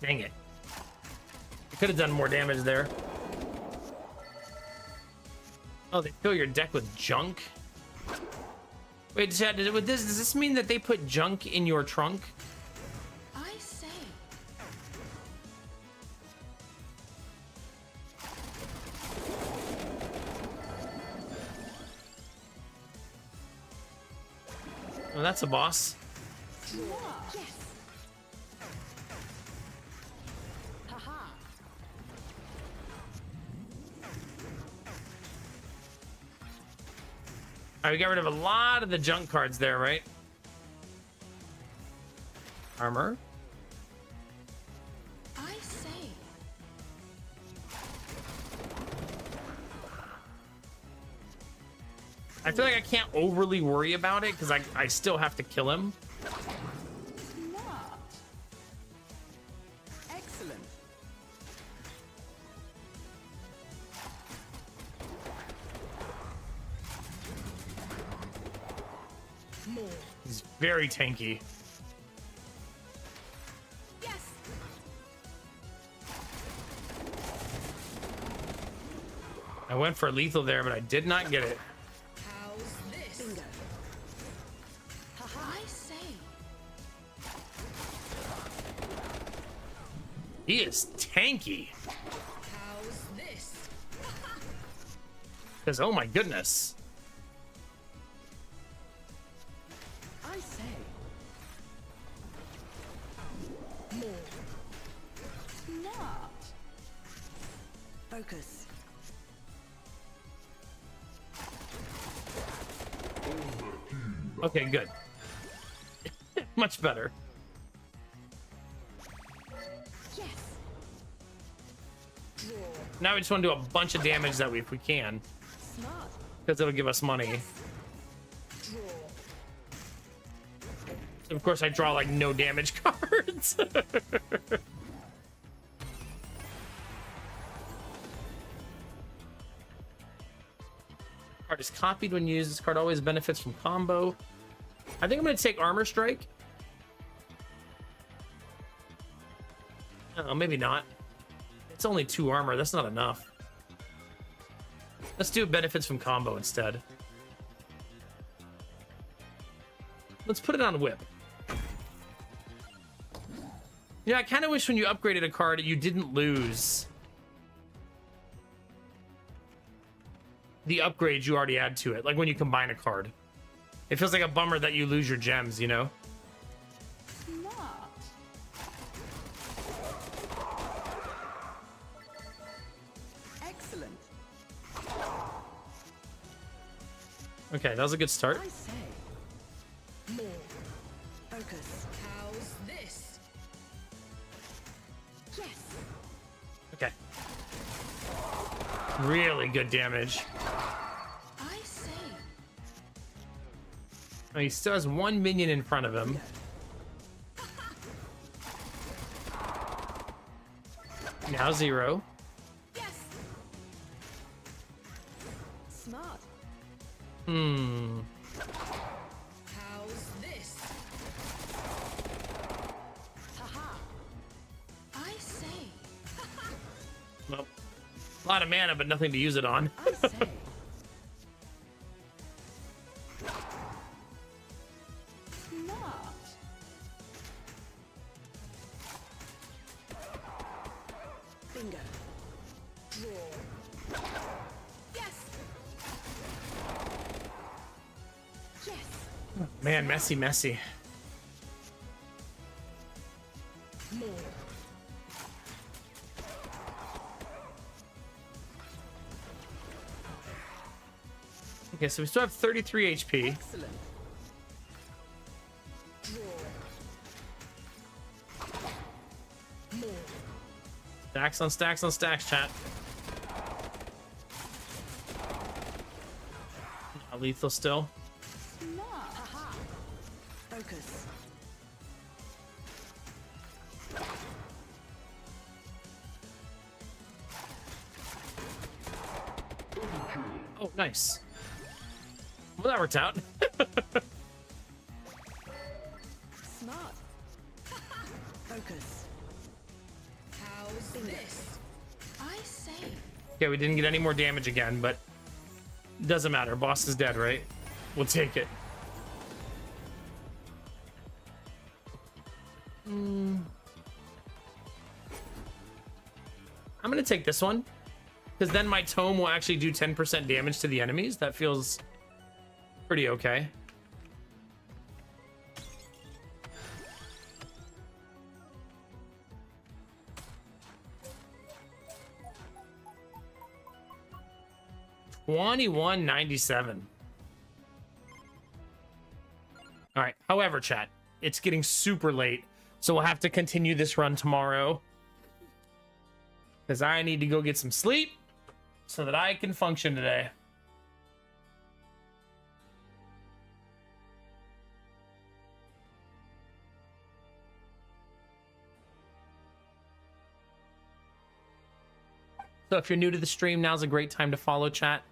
Dang it. I could have done more damage there. Oh, they fill your deck with junk? Wait, Chad, does this mean that they put junk in your trunk? I say. Oh, that's a boss. Draw. Yes. Haha. All right, we got rid of a lot of the junk cards there, right? Armor. I say. I feel like I can't overly worry about it because I still have to kill him. Smart. Excellent. More. He's very tanky. Yes. I went for lethal there, but I did not get it. How's this? Bingo. I say. He is tanky. How's this? Because, oh my goodness. I say. More. Smart. Focus. Okay, good. Much better. Yes. Draw. Now we just want to do a bunch of damage that if we can, Smart. because it'll give us money. Draw. Of course, I draw like no damage cards. Card is copied when used. This card always benefits from combo. I think I'm going to take Armor Strike. Oh, maybe not. It's only 2 armor. That's not enough. Let's do benefits from combo instead. Let's put it on Whip. Yeah, I kind of wish when you upgraded a card, you didn't lose the upgrades you already add to it. Like when you combine a card. It feels like a bummer that you lose your gems, you know? Smart. Excellent. Okay, that was a good start. I say. More. Focus. How's this? Yes. Okay. Really good damage. I say. Oh, he still has one minion in front of him. Now 0. Yes. Smart. Hmm. How's this? Haha. I say. Well, a lot of mana, but nothing to use it on. I say. Smart. Bingo. Draw. Yes. Yes. Man, messy. More. Okay, so we still have 33 HP. Excellent. Draw. More. Stacks on stacks, chat. Not lethal still. Smart. Haha. Focus. Oh, nice. Well, that worked out. Smart. Focus. How's this? I say. Okay, we didn't get any more damage again, but doesn't matter. Boss is dead, right? We'll take it. I'm gonna take this one, because then my tome will actually do 10% damage to the enemies. That feels pretty okay. $21.97. All right. However, chat, it's getting super late, so we'll have to continue this run tomorrow, because I need to go get some sleep so that I can function today. So if you're new to the stream, now's a great time to follow, chat.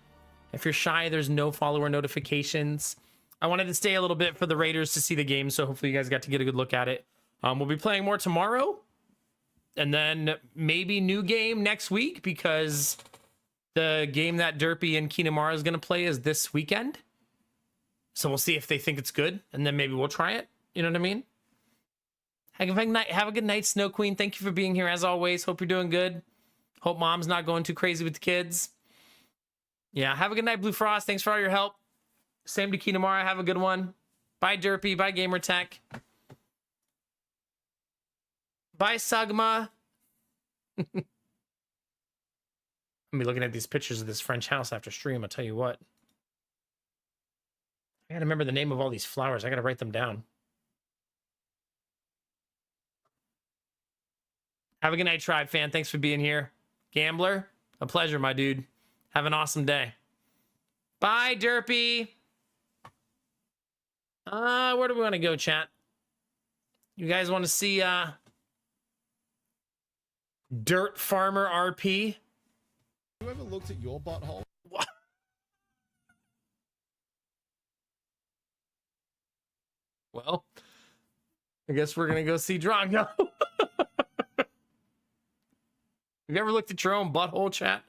If you're shy, there's no follower notifications. I wanted to stay a little bit for the Raiders to see the game, so hopefully you guys got to get a good look at it. We'll be playing more tomorrow, and then maybe new game next week, because the game that Derpy and Kinamara is going to play is this weekend. So we'll see if they think it's good, and then maybe we'll try it. You know what I mean? Have a good night, Snow Queen. Thank you for being here as always. Hope you're doing good. Hope mom's not going too crazy with the kids. Yeah, have a good night, Blue Frost. Thanks for all your help. Same to Kinamara. Have a good one. Bye, Derpy. Bye, Gamertech. Bye, Sagma. I'm be looking at these pictures of this French house after stream. I'll tell you what. I gotta remember the name of all these flowers. I gotta write them down. Have a good night, Tribe fan. Thanks for being here. Gambler, a pleasure, my dude. Have an awesome day. Bye, Derpy. Where do we want to go, chat? You guys want to see Dirt Farmer RP? You ever looked at your butthole? What? Well, I guess we're gonna go see Drongo. Have you ever looked at your own butthole, chat?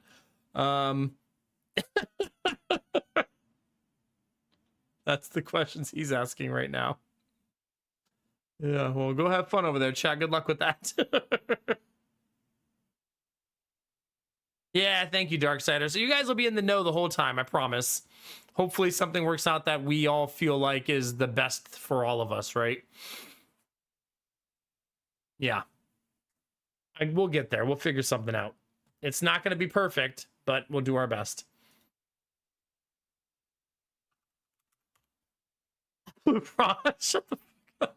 That's the questions he's asking right now. Yeah, well, go have fun over there, chat. Good luck with that. Yeah, thank you, Darksider. So you guys will be in the know the whole time, I promise. Hopefully something works out that we all feel like is the best for all of us, right? Yeah. We'll get there. We'll figure something out. It's not going to be perfect, but we'll do our best. Shut the fuck up.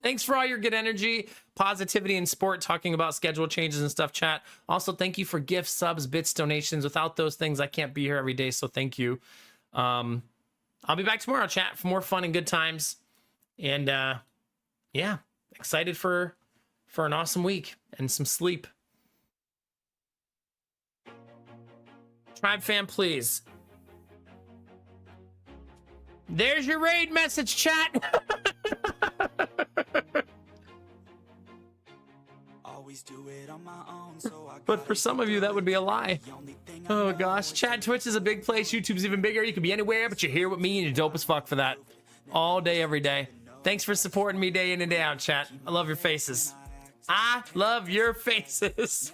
Thanks for all your good energy, positivity, and sport, talking about schedule changes and stuff, chat. Also, thank you for gifts, subs, bits, donations. Without those things, I can't be here every day, so thank you. I'll be back tomorrow, chat, for more fun and good times. And yeah, excited for an awesome week and some sleep. Tribe fam, please. There's your raid message, chat. But for some of you, that would be a lie. Oh gosh, chat, Twitch is a big place. YouTube's even bigger. You can be anywhere, but you're here with me and you're dope as fuck for that. All day, every day. Thanks for supporting me day in and day out, chat. I love your faces. I love your faces.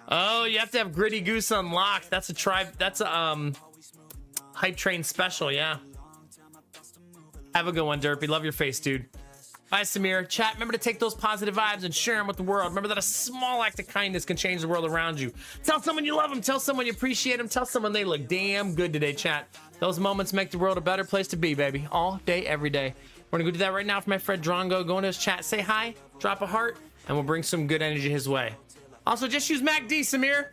Oh, you have to have Gritty Goose unlocked. That's a tribe. That's a Hype Train special, yeah. Have a good one, Derpy. Love your face, dude. Bye, Samir. Chat, remember to take those positive vibes and share them with the world. Remember that a small act of kindness can change the world around you. Tell someone you love them. Tell someone you appreciate them. Tell someone they look damn good today, chat. Those moments make the world a better place to be, baby. All day, every day. We're going to go do that right now for my friend Drongo. Go into his chat, say hi, drop a heart, and we'll bring some good energy his way. Also, just use MACD, Samir.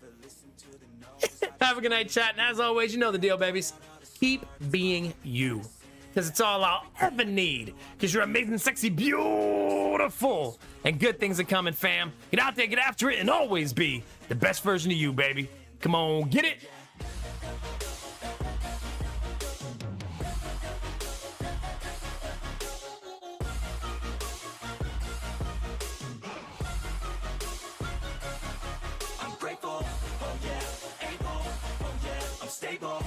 Have a good night, chat. And as always, you know the deal, babies. Keep being you. Because it's all I'll ever need. Because you're amazing, sexy, beautiful. And good things are coming, fam. Get out there, get after it, and always be the best version of you, baby. Come on, get it. I'm grateful, oh yeah, able, oh yeah, I'm stable.